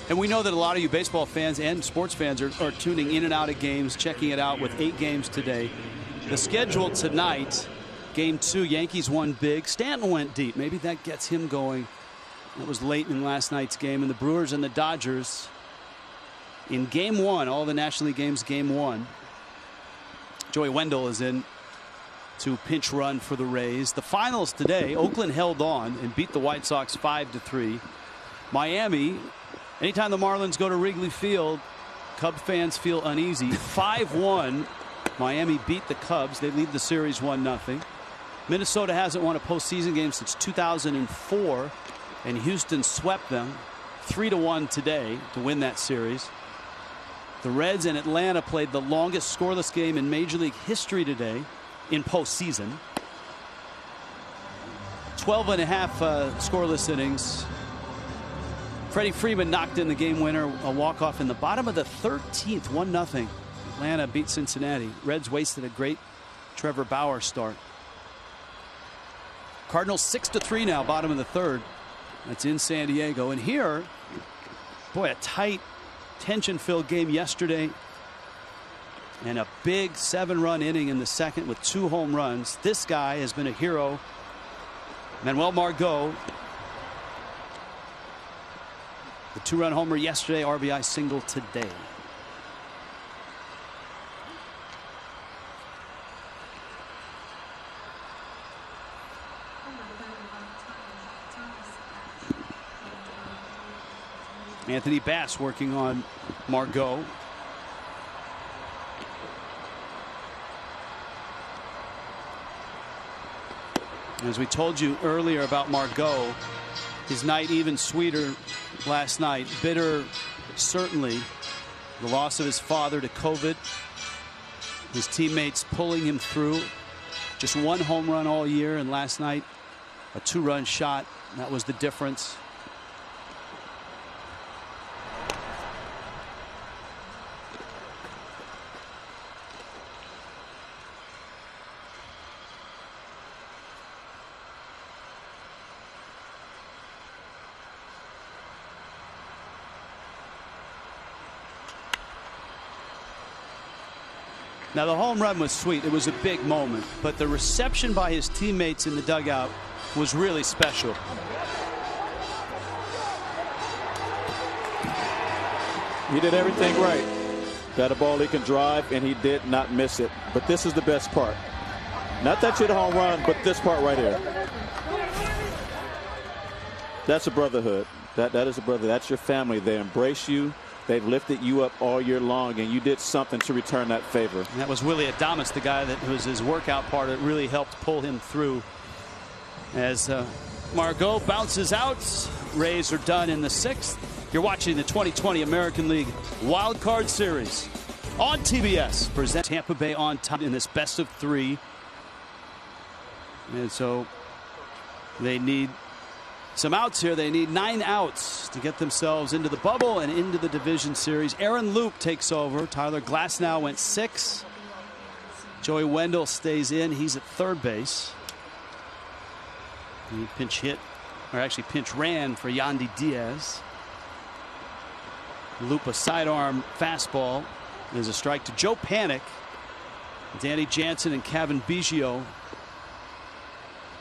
And we know that a lot of you baseball fans and sports fans are tuning in and out of games, checking it out with 8 games today. The schedule tonight, Game 2, Yankees won big. Stanton went deep. Maybe that gets him going. That was late in last night's game. And the Brewers and the Dodgers in Game 1, all the National League games, Game 1. Joey Wendell is in to pinch run for the Rays. The finals today, Oakland held on and beat the White Sox 5-3. Miami, anytime the Marlins go to Wrigley Field, Cub fans feel uneasy. 5-1. Miami beat the Cubs. They lead the series 1-0. Minnesota hasn't won a postseason game since 2004, and Houston swept them 3-1 today to win that series. The Reds and Atlanta played the longest scoreless game in Major League history today in postseason. 12.5 scoreless innings. Freddie Freeman knocked in the game winner, a walk-off in the bottom of the 13th, 1-0. Atlanta beat Cincinnati. Reds wasted a great Trevor Bauer start. Cardinals 6-3 now, bottom of the 3rd. That's in San Diego. And here, boy, a tight, tension-filled game yesterday. And a big 7-run inning in the second with 2 home runs. This guy has been a hero. Manuel Margot. The 2-run homer yesterday, RBI single today. Anthony Bass working on Margot. As we told you earlier about Margot, his night even sweeter last night. Bitter, certainly. The loss of his father to COVID. His teammates pulling him through. Just 1 home run all year, and last night a 2-run shot. That was the difference. Now, the home run was sweet. It was a big moment, but the reception by his teammates in the dugout was really special. He did everything right. Got a ball he can drive, and he did not miss it. But this is the best part. Not that you hit a home run, but this part right here. That's a brotherhood. That is a brother. That's your family. They embrace you. They've lifted you up all year long, and you did something to return that favor. And that was Willie Adames, the guy that was his workout part that really helped pull him through. As Margot bounces out, Rays are done in the 6th. You're watching the 2020 American League Wild Card Series on TBS. Present Tampa Bay on top in this best of 3. And so they need some outs here. They need 9 outs to get themselves into the bubble and into the division series. Aaron Loop takes over. Tyler Glasnow went 6. Joey Wendell stays in. He's at third base. He pinch hit, or actually pinch ran for Yandy Diaz. Loop a sidearm fastball. There's a strike to Joe Panik. Danny Jansen and Kevin Biggio.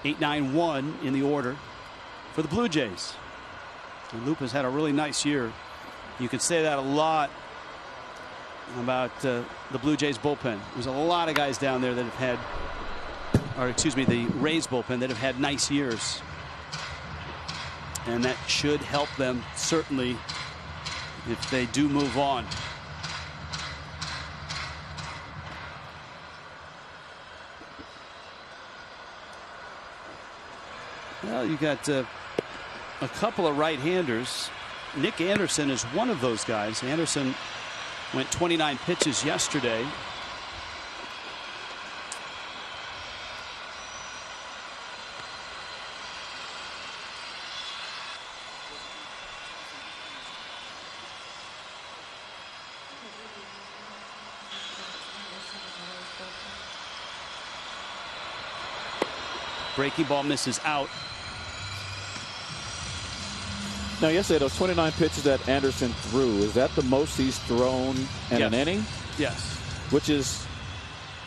8-9-1 in the order for the Blue Jays. And Loop has had a really nice year. You could say that a lot about the Blue Jays bullpen. There's a lot of guys down there that have had, or excuse me, the Rays bullpen that have had nice years. And that should help them certainly if they do move on. Well, you got a couple of right-handers. Nick Anderson is one of those guys. Anderson went 29 pitches yesterday. Breaking ball misses out. Now, yesterday, those 29 pitches that Anderson threw, is that the most he's thrown in an inning? Yes. Which is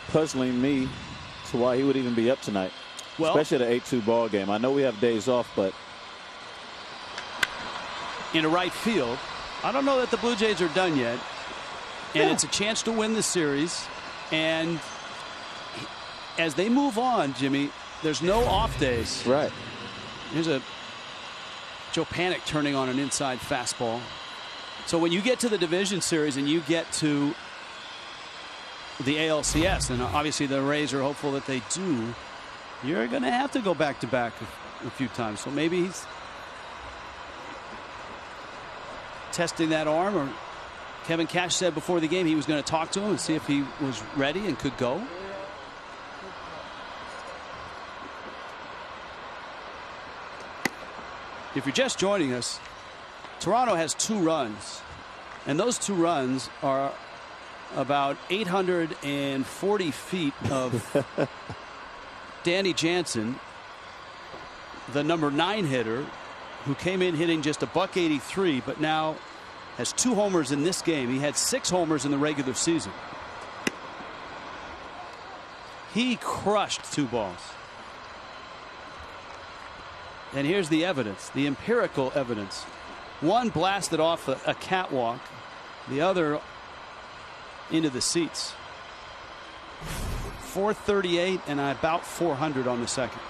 puzzling me to why he would even be up tonight, well, especially at an 8-2 ball game. I know we have days off, but in a right field, I don't know that the Blue Jays are done yet, and it's a chance to win the series. And as they move on, Jimmy, there's no off days. Right. Here's a Joe Panik turning on an inside fastball. So when you get to the division series and you get to the ALCS, and obviously the Rays are hopeful that they do, you're going to have to go back-to-back a few times. So maybe he's testing that arm, or Kevin Cash said before the game he was going to talk to him and see if he was ready and could go. If you're just joining us, Toronto has 2 runs, and those 2 runs are about 840 feet of Danny Jansen, the number 9 hitter, who came in hitting just a .183, but now has 2 homers in this game. He had 6 homers in the regular season. He crushed 2 balls. And here's the evidence, the empirical evidence. One blasted off a catwalk, the other into the seats. 438 and about 400 on the second.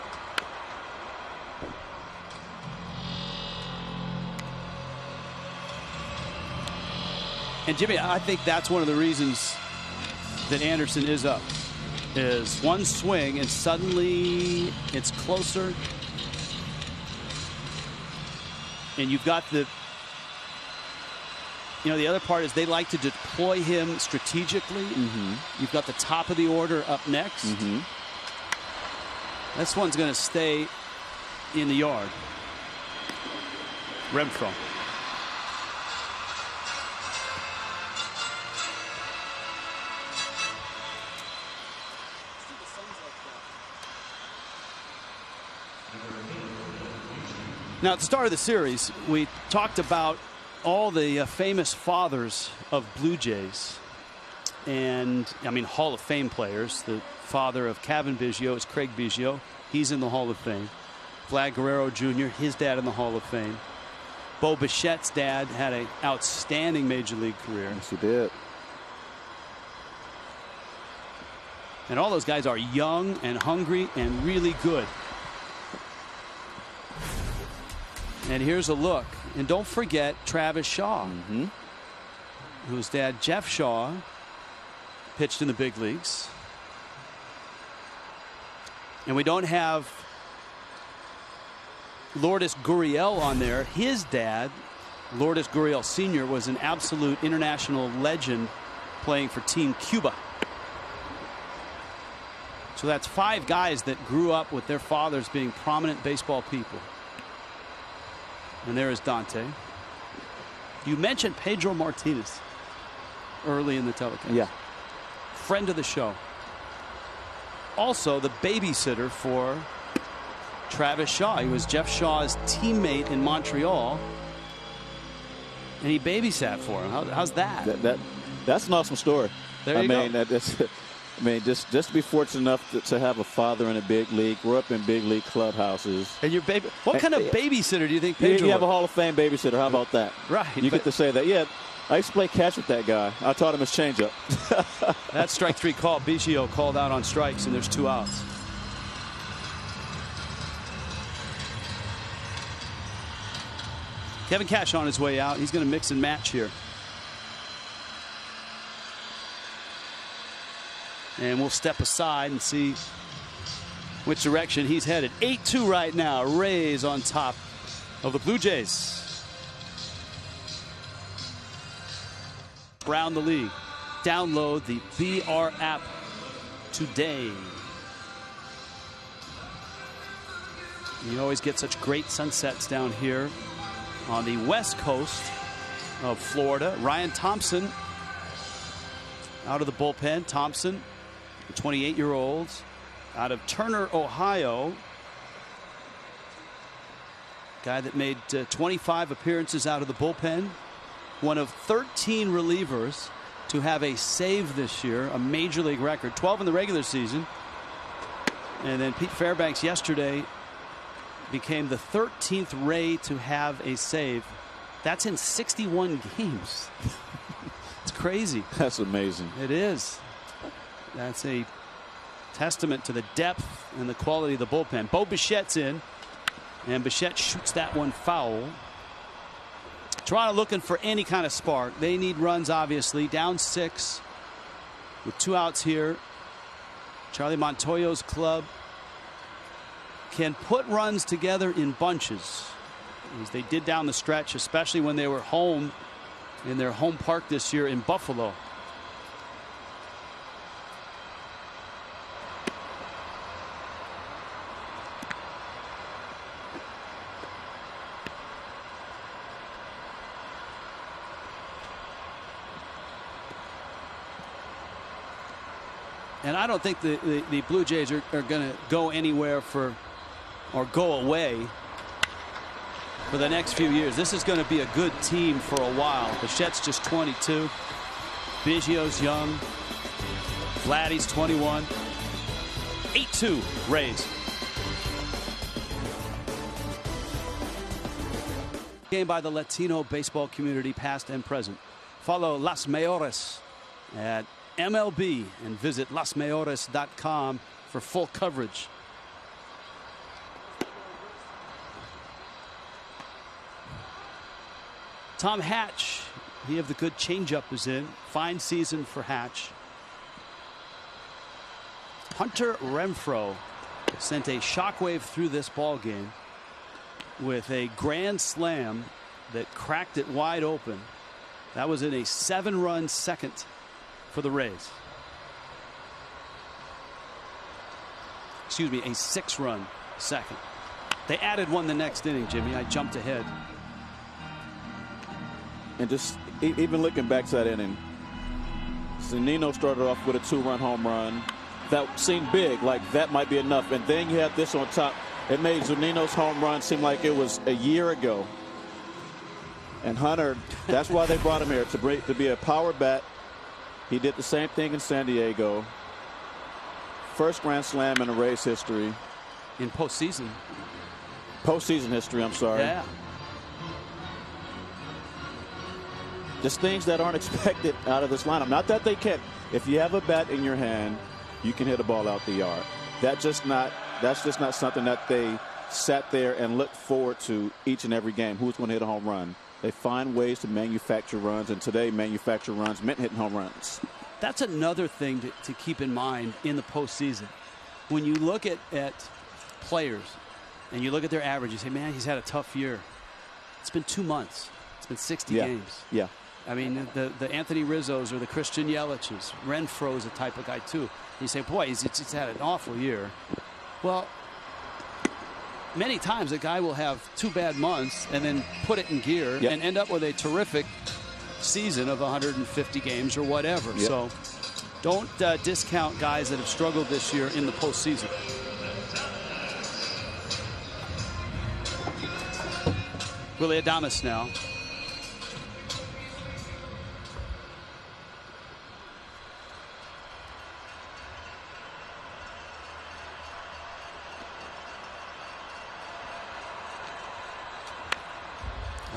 And Jimmy, I think that's one of the reasons that Anderson is up, is one swing and suddenly it's closer. And you've got the other part is they like to deploy him strategically. You've got the top of the order up next. This one's going to stay in the yard. Renfroe. Now, at the start of the series, we talked about all the famous fathers of Blue Jays. And, I mean, Hall of Fame players. The father of Kevin Biggio is Craig Biggio. He's in the Hall of Fame. Vlad Guerrero Jr., his dad in the Hall of Fame. Bo Bichette's dad had an outstanding Major League career. Yes, he did. And all those guys are young and hungry and really good. And here's a look. And don't forget Travis Shaw, whose dad, Jeff Shaw, pitched in the big leagues. And we don't have Lourdes Gurriel on there. His dad, Lourdes Gurriel Sr., was an absolute international legend playing for Team Cuba. So that's 5 guys that grew up with their fathers being prominent baseball people. And there is Dante. You mentioned Pedro Martinez early in the telecast. Yeah. Friend of the show. Also the babysitter for Travis Shaw. He was Jeff Shaw's teammate in Montreal. And he babysat for him. How's that? That's an awesome story. There you go. Just to be fortunate enough to have a father in a big league, grew up in big league clubhouses. And your baby, what kind of babysitter do you think Pedro? You have a Hall of Fame babysitter. How about that? Right. You get to say that. Yeah, I used to play catch with that guy. I taught him his changeup. That strike 3 call. Biggio called out on strikes, and there's 2 outs. Kevin Cash on his way out. He's going to mix and match here. And we'll step aside and see which direction he's headed. 8-2 right now. Rays on top of the Blue Jays. Around the league. Download the BR app today. You always get such great sunsets down here on the west coast of Florida. Ryan Thompson out of the bullpen. Thompson, the 28-year-old out of Turner, Ohio, Guy that made 25 appearances out of the bullpen. One of 13 relievers to have a save this year, a major league record. 12 in the regular season. And then Pete Fairbanks yesterday became the 13th Ray to have a save. That's in 61 games. It's crazy. That's amazing. It is. That's a testament to the depth and the quality of the bullpen. Bo Bichette's in, and Bichette shoots that one foul. Toronto looking for any kind of spark. They need runs, obviously. Down 6 with 2 outs here. Charlie Montoyo's club can put runs together in bunches, as they did down the stretch, especially when they were home in their home park this year in Buffalo. And I don't think the Blue Jays are going to go anywhere or go away for the next few years. This is going to be a good team for a while. Bichette's just 22. Biggio's young. Vladdy's 21. 8-2 Rays. Game by the Latino baseball community, past and present. Follow Las Mayores at MLB and visit lasmayores.com for full coverage. Tom Hatch, he of the good changeup, is in. Fine season for Hatch. Hunter Renfroe sent a shockwave through this ball game with a grand slam that cracked it wide open. That was in a 7-run second for the Rays. Excuse me, a 6-run second. They added one the next inning, Jimmy. I jumped ahead. And just even looking back to that inning, Zunino started off with a 2-run home run. That seemed big, like that might be enough. And then you had this on top. It made Zunino's home run seem like it was a year ago. And Hunter, that's why they brought him here, to be a power bat. He did the same thing in San Diego. First grand slam in the Rays history. In postseason. Postseason history, I'm sorry. Yeah. Just things that aren't expected out of this lineup. Not that they can't. If you have a bat in your hand, you can hit a ball out the yard. That's just not something that they sat there and looked forward to each and every game. Who's going to hit a home run? They find ways to manufacture runs, and today manufacture runs meant hitting home runs. That's another thing to keep in mind in the postseason. When you look at players and you look at their average, you say, man, he's had a tough year. It's been 2 months. It's been 60 games. Yeah. I mean, the Anthony Rizzos or the Christian Yelich's. Renfroe is a type of guy, too. You say, boy, he's had an awful year. Well, many times a guy will have 2 bad months and then put it in gear and end up with a terrific season of 150 games or whatever. Yep. So don't discount guys that have struggled this year in the postseason. Willy Adames now.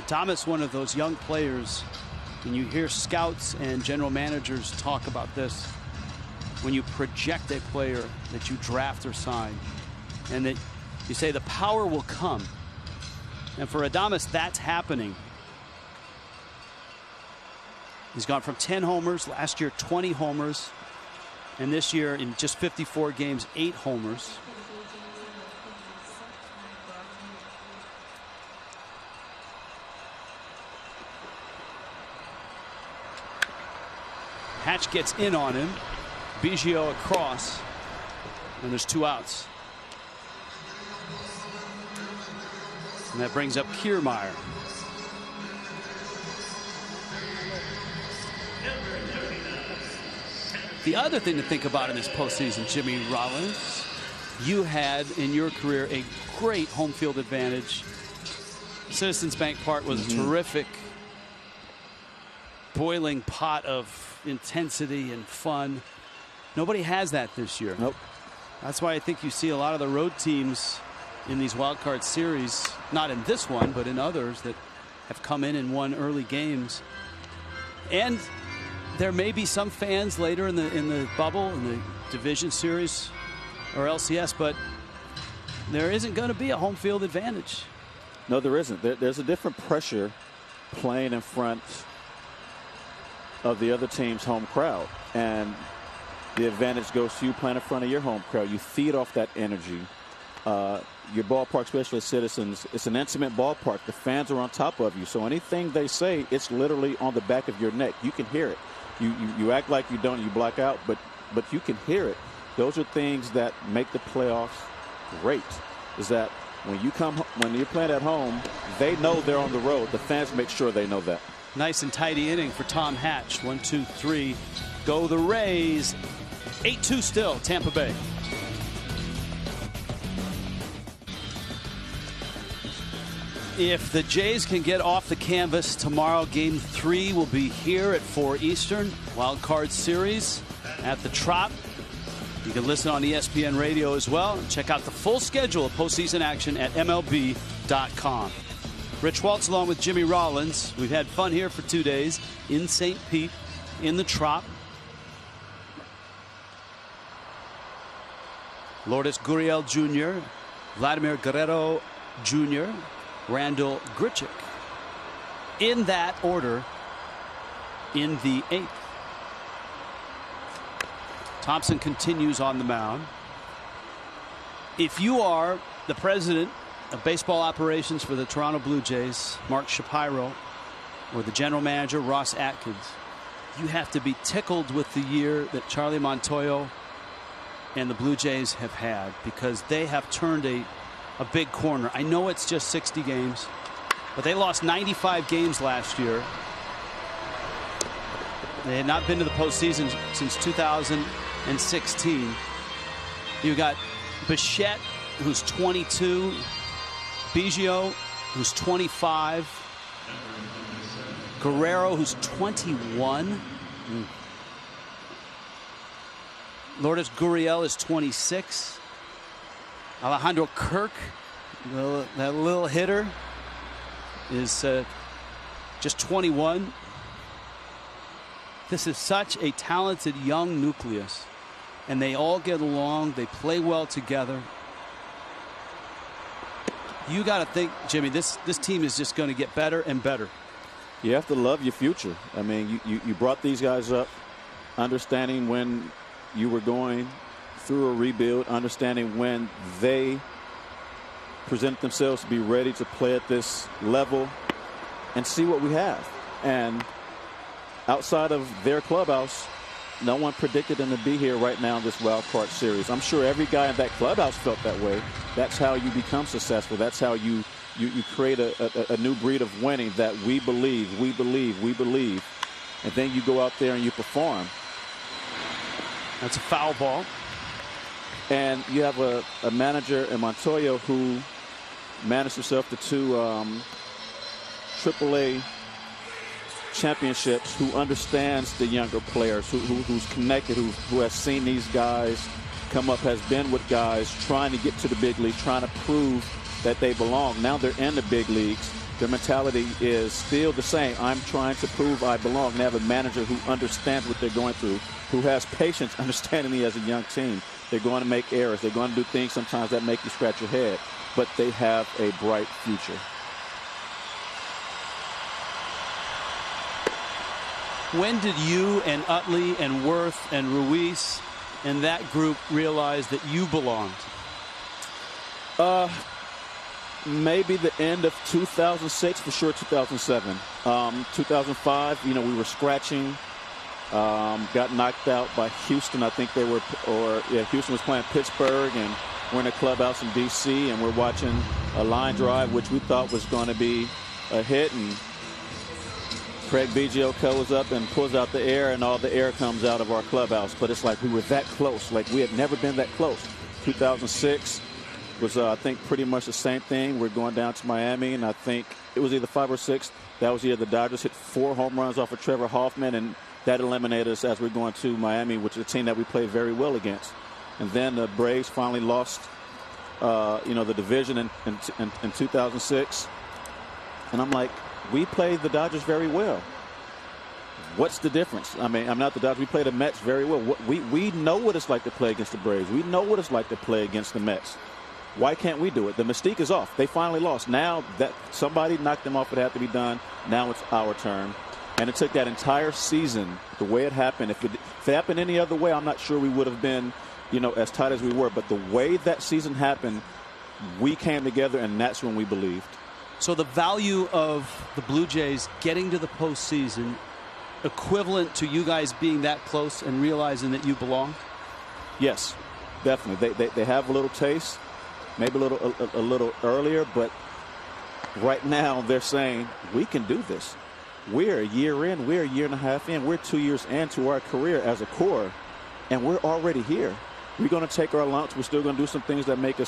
Adames, one of those young players, and you hear scouts and general managers talk about this, when you project a player that you draft or sign, and that you say the power will come. And for Adames, that's happening. He's gone from 10 homers, last year 20 homers, and this year in just 54 games, 8 homers. Hatch gets in on him. Biggio across, and there's 2 outs. And that brings up Kiermaier. The other thing to think about in this postseason, Jimmy Rollins, you had in your career a great home field advantage Citizens Bank Park was a terrific boiling pot of intensity and fun. Nobody has that this year. Nope. That's why I think you see a lot of the road teams in these wild card series, not in this one, but in others that have come in and won early games. And there may be some fans later in the bubble, in the division series or LCS, but there isn't going to be a home field advantage. No, there isn't. There's a different pressure playing in front of the other team's home crowd. And the advantage goes to you playing in front of your home crowd. You feed off that energy. Your ballpark, especially as Citizens, it's an intimate ballpark. The fans are on top of you. So anything they say, it's literally on the back of your neck. You can hear it. You act like you don't, you black out, but you can hear it. Those are things that make the playoffs great, is that when you're playing at home, they know they're on the road. The fans make sure they know that. Nice and tidy inning for Tom Hatch. 1, 2, 3. Go the Rays. 8-2 still, Tampa Bay. If the Jays can get off the canvas tomorrow, Game 3 will be here at 4 Eastern. Wild Card Series at the Trop. You can listen on ESPN Radio as well. And check out the full schedule of postseason action at MLB.com. Rich Waltz along with Jimmy Rollins. We've had fun here for 2 days in St. Pete, in the Trop. Lourdes Gurriel Jr., Vladimir Guerrero Jr., Randall Grichuk. In that order in the 8th. Thompson continues on the mound. If you are the president of baseball operations for the Toronto Blue Jays, Mark Shapiro, or the general manager, Ross Atkins, you have to be tickled with the year that Charlie Montoyo and the Blue Jays have had, because they have turned a big corner. I know it's just 60 games, but they lost 95 games last year. They had not been to the postseason since 2016. You got Bichette, who's 22, Biggio, who's 25, Guerrero, who's 21. Lourdes Gurriel is 26. Alejandro Kirk, that little hitter, is just 21. This is such a talented young nucleus, and they all get along. They play well together. You got to think, Jimmy, this team is just going to get better and better. You have to love your future. I mean, you brought these guys up understanding when you were going through a rebuild, understanding when they present themselves to be ready to play at this level, and see what we have. And outside of their clubhouse, no one predicted them to be here right now in this wild card series. I'm sure every guy in that clubhouse felt that way. That's how you become successful. That's how you create a new breed of winning, that we believe. And then you go out there and you perform. That's a foul ball. And you have a manager in Montoyo who managed himself to 2 AAA championships, who understands the younger players, who's connected, who has seen these guys come up, has been with guys trying to get to the big league, trying to prove that they belong. Now they're in the big leagues. Their mentality is still the same. I'm trying to prove I belong. They have a manager who understands what they're going through, who has patience, understanding me as a young team. They're going to make errors. They're going to do things sometimes that make you scratch your head, but they have a bright future. When did you and Utley and Worth and Ruiz and that group realize that you belonged? Maybe the end of 2006, for sure 2007. 2005, we were scratching. Got knocked out by Houston. I think Houston was playing Pittsburgh, and we're in a clubhouse in D.C., and we're watching a line drive, which we thought was going to be a hit, and Craig Biggio goes up and pulls out the air, and all the air comes out of our clubhouse. But it's like we were that close. Like we had never been that close. 2006, was, I think, pretty much the same thing. We're going down to Miami, and I think it was either 5 or 6. That was the year the Dodgers hit 4 home runs off of Trevor Hoffman, and that eliminated us as we're going to Miami, which is a team that we played very well against. And then the Braves finally lost, the division in 2006. And I'm like, we played the Dodgers very well. What's the difference? I mean, I'm not the Dodgers. We played the Mets very well. We know what it's like to play against the Braves. We know what it's like to play against the Mets. Why can't we do it? The mystique is off. They finally lost. Now that somebody knocked them off, it had to be done. Now it's our turn. And it took that entire season, the way it happened. If it happened any other way, I'm not sure we would have been, as tight as we were. But the way that season happened, we came together, and that's when we believed. So the value of the Blue Jays getting to the postseason, equivalent to you guys being that close and realizing that you belong? Yes, definitely. They have a little taste, maybe a little earlier, but right now they're saying we can do this. We're a year in, we're a year and a half in, we're 2 years into our career as a core, and we're already here. We're going to take our lumps. We're still going to do some things that make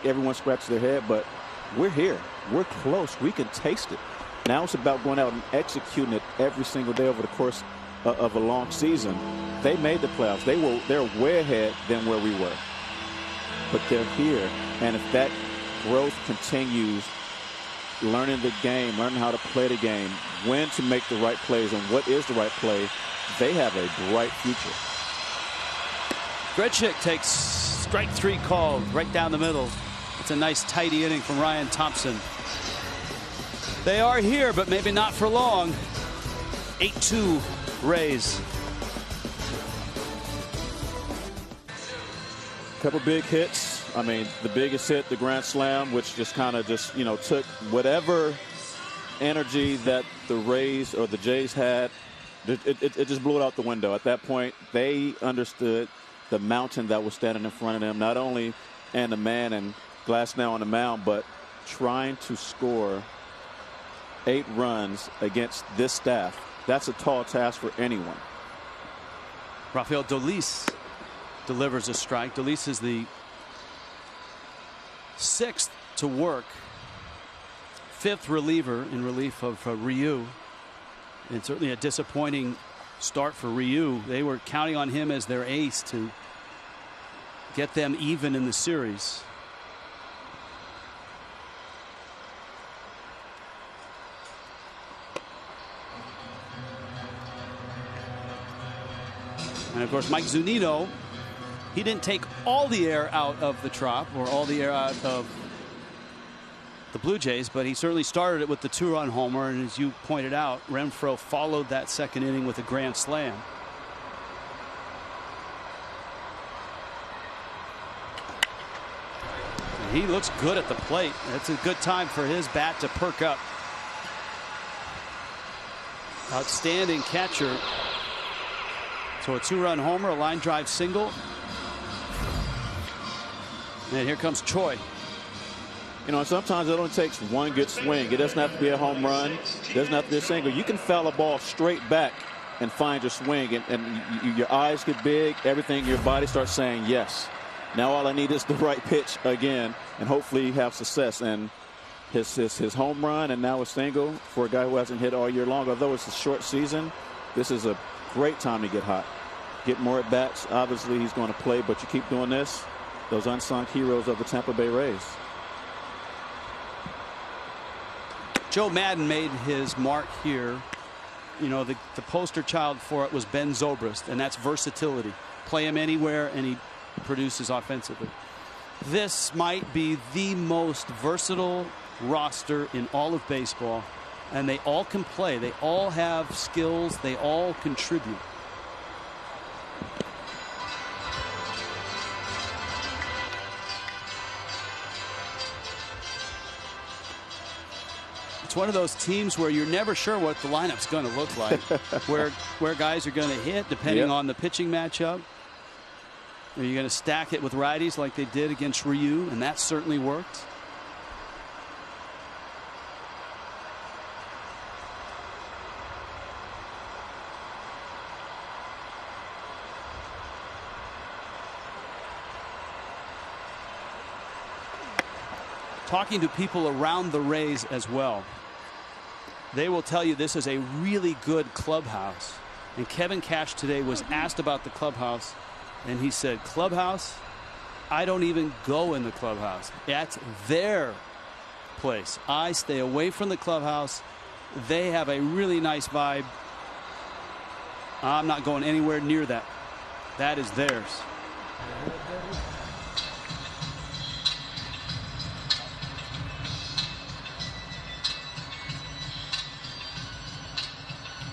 everyone scratch their head, but we're here. We're close. We can taste it. Now it's about going out and executing it every single day over the course of a long season. They made the playoffs. They're way ahead than where we were. But they're here. And if that growth continues, learning the game, learning how to play the game, when to make the right plays and what is the right play, they have a bright future. Grichuk takes strike 3 called right down the middle. It's a nice tidy inning from Ryan Thompson. They are here, but maybe not for long. 8-2 Rays. Couple big hits. I mean, the biggest hit, the grand slam, which just kind of took whatever energy that the Rays or the Jays had. It just blew it out the window. At that point, they understood the mountain that was standing in front of them, not only and the man and Glasnow on the mound, but trying to score 8 runs against this staff. That's a tall task for anyone. Rafael Dolis delivers a strike. Dolis is the 6th to work, 5th reliever in relief of Ryu. And certainly a disappointing start for Ryu. They were counting on him as their ace to get them even in the series. And of course, Mike Zunino, he didn't take all the air out of the Trop or all the air out of the Blue Jays, but he certainly started it with the 2-run homer. And as you pointed out, Renfroe followed that second inning with a grand slam. And he looks good at the plate. It's a good time for his bat to perk up. Outstanding catcher. So a 2-run homer, a line drive single. And here comes Choi. Sometimes it only takes one good swing. It doesn't have to be a home run. It doesn't have to be a single. You can foul a ball straight back and find your swing. And your eyes get big. Everything, your body starts saying yes. Now all I need is the right pitch again. And hopefully you have success. And his home run and now a single for a guy who hasn't hit all year long. Although it's a short season, this is a great time to get hot. Get more at bats. Obviously he's going to play, but you keep doing this. Those unsung heroes of the Tampa Bay Rays. Joe Madden made his mark here. The poster child for it was Ben Zobrist, and that's versatility. Play him anywhere and he produces offensively. This might be the most versatile roster in all of baseball, and they all can play. They all have skills. They all contribute. It's one of those teams where you're never sure what the lineup's going to look like, where guys are going to hit depending on the pitching matchup. Are you going to stack it with righties like they did against Ryu? And that certainly worked. talking to people around the Rays as well, they will tell you this is a really good clubhouse. And Kevin Cash today was asked about the clubhouse, and he said, clubhouse, I don't even go in the clubhouse. That's their place. I stay away from the clubhouse. They have a really nice vibe. I'm not going anywhere near that. That is theirs.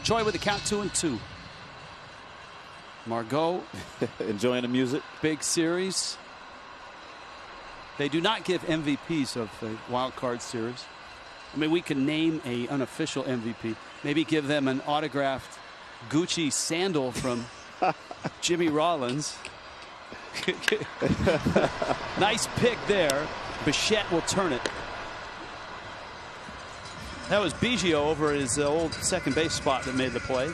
Choi with the count 2-2. Margot enjoying the music. Big series. They do not give MVPs of the wild card series. I mean, we can name an unofficial MVP. Maybe give them an autographed Gucci sandal from Jimmy Rollins. Nice pick there. Bichette will turn it. That was Biggio over his old second base spot that made the play.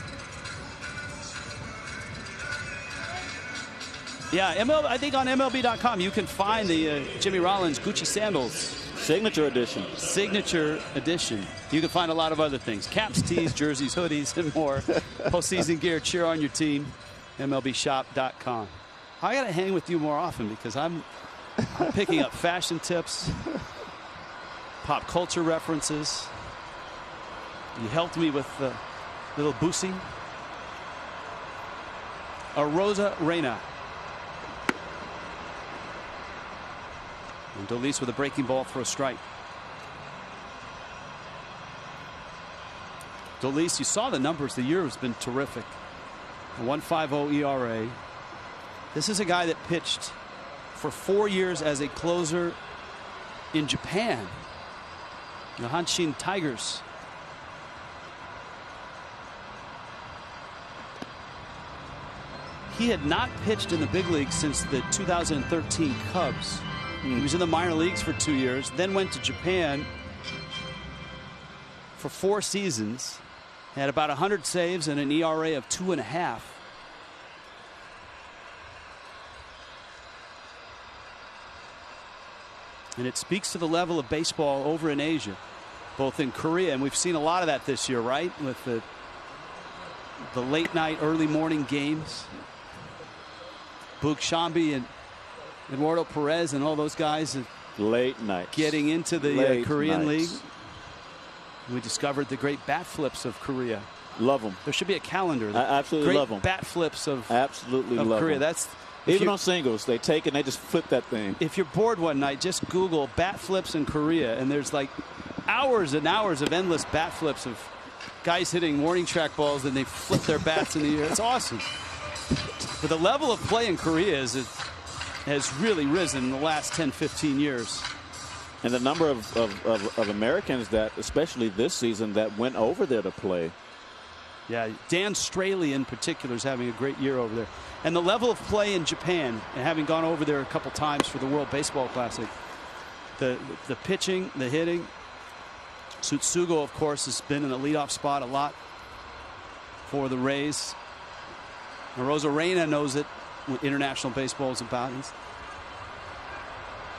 Yeah, I think on MLB.com you can find the Jimmy Rollins Gucci sandals. Signature edition. Signature edition. You can find a lot of other things. Caps, tees, jerseys, hoodies, and more. Postseason gear. Cheer on your team. MLBshop.com. I got to hang with you more often because I'm picking up fashion tips, pop culture references. You helped me with little Boosie. Rosa Reina. And Dolis with a breaking ball for a strike. Dolis, you saw the numbers. The year has been terrific. A 1.50 ERA. This is a guy that pitched for 4 years as a closer in Japan. The Hanshin Tigers. He had not pitched in the big leagues since the 2013 Cubs. He was in the minor leagues for 2 years, then went to Japan for 4 seasons. Had about 100 saves and an ERA of 2.5. And it speaks to the level of baseball over in Asia, both in Korea, and we've seen a lot of that this year, right? With the late night, early morning games. Boog Shambi and Eduardo Perez and all those guys late night getting into the Korean nights. League. We discovered the great bat flips of Korea. Love them. There should be a calendar. I absolutely love them. Bat flips of absolutely of love Korea. them. That's even on singles. They take it and they just flip that thing. If you're bored one night, just Google bat flips in Korea, and there's like hours and hours of endless bat flips of guys hitting warning track balls and they flip their bats in the air. It's awesome. But the level of play in Korea has really risen in the last 10-15 years. And the number of Americans that, especially this season, that went over there to play. Yeah, Dan Straley in particular is having a great year over there. And the level of play in Japan, and having gone over there a couple times for the World Baseball Classic, the pitching, the hitting. Tsutsugo, of course, has been in the leadoff spot a lot for the Rays. And Rosa Reina knows it. What international baseball is about. He's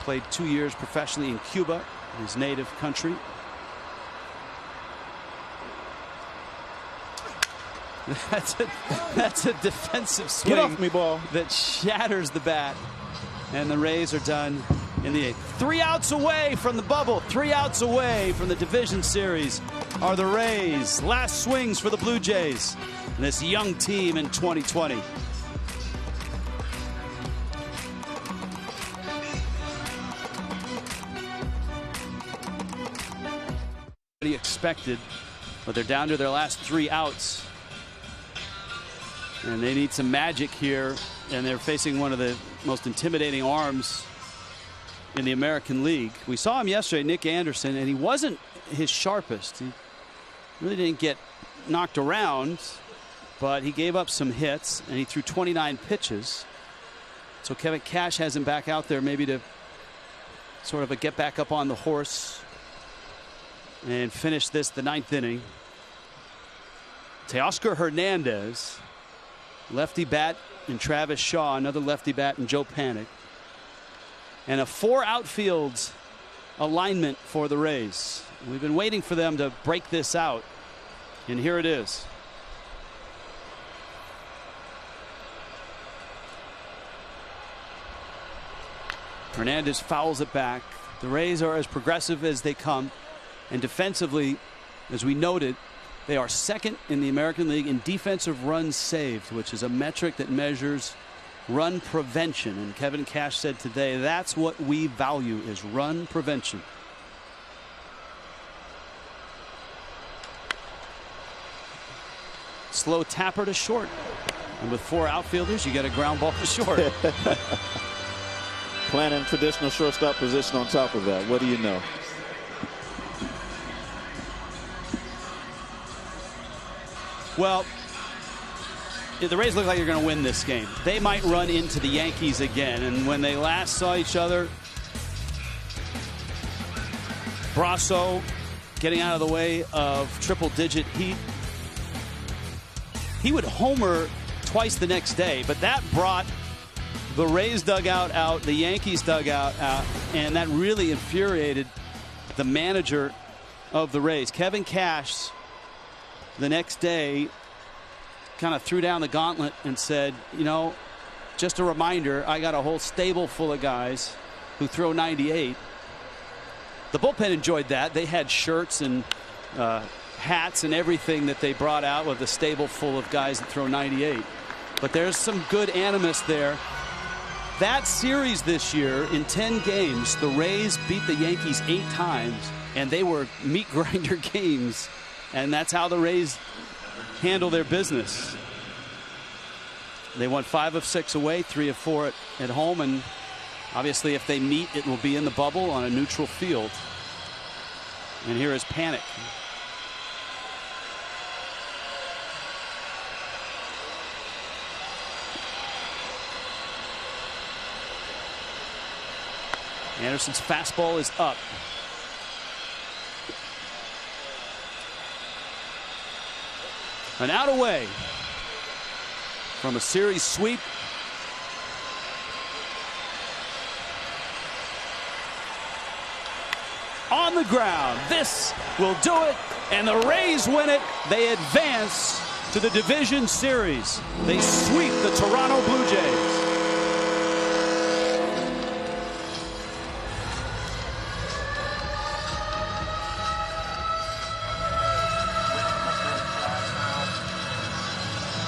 played 2 years professionally in Cuba, his native country. That's a defensive swing. Get off me, ball. That shatters the bat, and the Rays are done in the 8th. 3 outs away from the bubble, 3 outs away from the division series are the Rays. Last swings for the Blue Jays, and this young team in 2020. Expected, but they're down to their last 3 outs, and they need some magic here, and they're facing one of the most intimidating arms in the American League. We saw him yesterday, Nick Anderson, and he wasn't his sharpest. He really didn't get knocked around, but he gave up some hits, and he threw 29 pitches. So Kevin Cash has him back out there, maybe to sort of a get back up on the horse and finish this, the 9th inning. Teoscar Hernandez, lefty bat, and Travis Shaw, another lefty bat, and Joe Panik. And a 4 outfield alignment for the Rays. We've been waiting for them to break this out, and here it is. Hernandez fouls it back. The Rays are as progressive as they come, and defensively, as we noted, they are second in the American League in defensive runs saved, which is a metric that measures run prevention. And Kevin Cash said today that's what we value, is run prevention. Slow tapper to short, and with 4 outfielders you get a ground ball to short. Playing in traditional shortstop position on top of that, what do you know? Well, the Rays look like they're going to win this game. They might run into the Yankees again, and when they last saw each other, Brasso getting out of the way of triple-digit heat. He would homer twice the next day, but that brought the Rays dugout out, the Yankees dugout out, and that really infuriated the manager of the Rays. Kevin Cash, the next day, kind of threw down the gauntlet and said, you know, just a reminder, I got a whole stable full of guys who throw 98. The bullpen enjoyed that. They had shirts and hats and everything that they brought out with a stable full of guys that throw 98. But there's some good animus there. That series this year, in 10 games, the Rays beat the Yankees 8 times, and they were meat grinder games, and that's how the Rays handle their business. They won 5 of 6 away, 3 of 4 at home, and obviously if they meet, it will be in the bubble on a neutral field. And here is Panic. Anderson's fastball is up. An out away from a series sweep. On the ground. This will do it, and the Rays win it. They advance to the division series. They sweep the Toronto Blue Jays.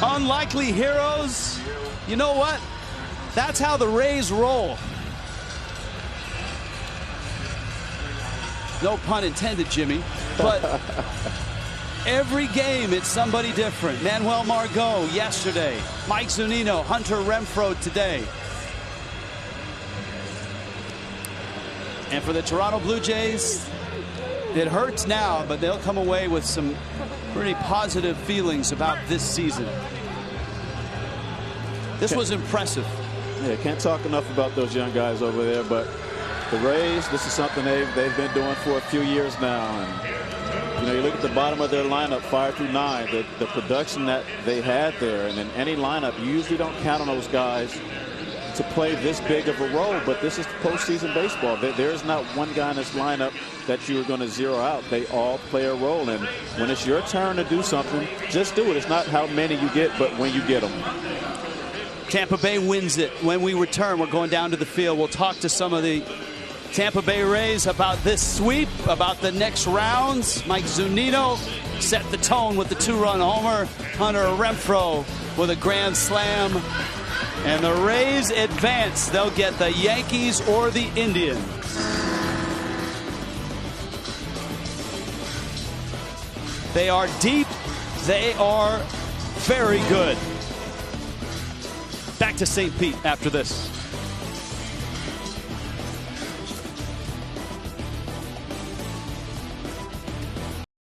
Unlikely heroes. You know what? That's how the Rays roll. No pun intended, Jimmy. But every game it's somebody different. Manuel Margot yesterday. Mike Zunino, Hunter Renfroe today. And for the Toronto Blue Jays, it hurts now, but they'll come away with some pretty positive feelings about this season. This was impressive. Yeah, can't talk enough about those young guys over there, but the Rays, this is something they've been doing for a few years now. And you know, you look at the bottom of their lineup, 5 through 9, the production that they had there, and in any lineup, you usually don't count on those guys to play this big of a role, but this is postseason baseball. There is not one guy in this lineup that you are going to zero out. They all play a role, and when it's your turn to do something, just do it. It's not how many you get, but when you get them. Tampa Bay wins it. When we return, we're going down to the field. We'll talk to some of the Tampa Bay Rays about this sweep, about the next rounds. Mike Zunino set the tone with the 2-run homer. Hunter Renfroe with a grand slam. And the Rays advance. They'll get the Yankees or the Indians. They are deep. They are very good. Back to St. Pete after this.